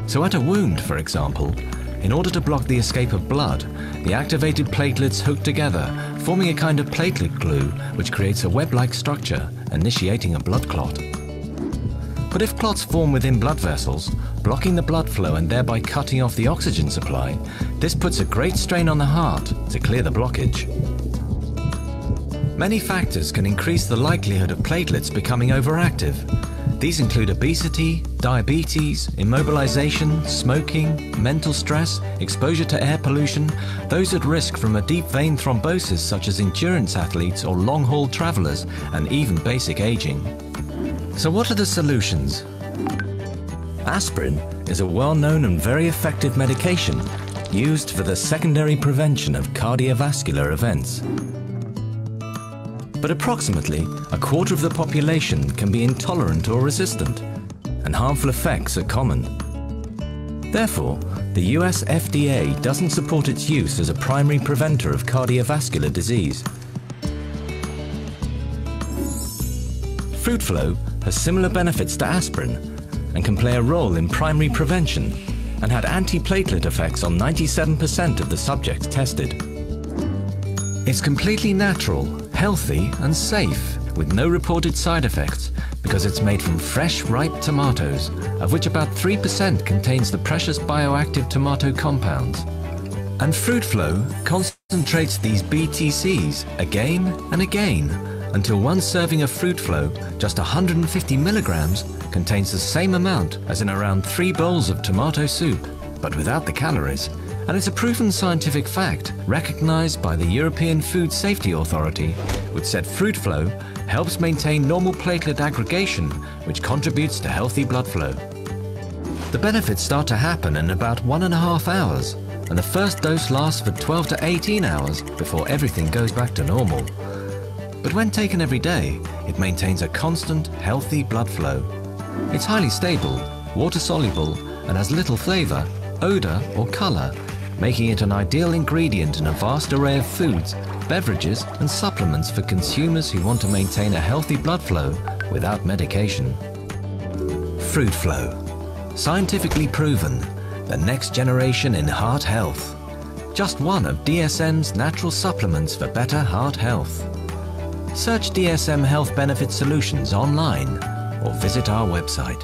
Speaker 14: So at a wound, for example, in order to block the escape of blood, the activated platelets hook together, forming a kind of platelet glue which creates a web-like structure, initiating a blood clot. But if clots form within blood vessels, blocking the blood flow and thereby cutting off the oxygen supply, this puts a great strain on the heart to clear the blockage. Many factors can increase the likelihood of platelets becoming overactive. These include obesity, diabetes, immobilization, smoking, mental stress, exposure to air pollution, those at risk from a deep vein thrombosis such as endurance athletes or long-haul travelers, and even basic aging. So what are the solutions? Aspirin is a well-known and very effective medication used for the secondary prevention of cardiovascular events. But approximately a quarter of the population can be intolerant or resistant, and harmful effects are common. Therefore, the US FDA doesn't support its use as a primary preventer of cardiovascular disease. Fruit flow has similar benefits to aspirin and can play a role in primary prevention, and had anti-platelet effects on 97% of the subjects tested. It's completely natural, healthy and safe, with no reported side effects, because it's made from fresh, ripe tomatoes, of which about 3% contains the precious bioactive tomato compounds. And Fruit Flow concentrates these BTCs again and again, until one serving of Fruit Flow, just 150 milligrams, contains the same amount as in around 3 bowls of tomato soup, but without the calories. And it's a proven scientific fact, recognized by the European Food Safety Authority, which said Fruit Flow helps maintain normal platelet aggregation, which contributes to healthy blood flow. The benefits start to happen in about 1.5 hours, and the first dose lasts for 12 to 18 hours before everything goes back to normal. But when taken every day, it maintains a constant, healthy blood flow. It's highly stable, water-soluble, and has little flavor, odor, or color, making it an ideal ingredient in a vast array of foods, beverages, and supplements for consumers who want to maintain a healthy blood flow without medication. Fruit Flow. Scientifically proven, the next generation in heart health. Just one of DSM's natural supplements for better heart health. Search DSM Health Benefit Solutions online or visit our website.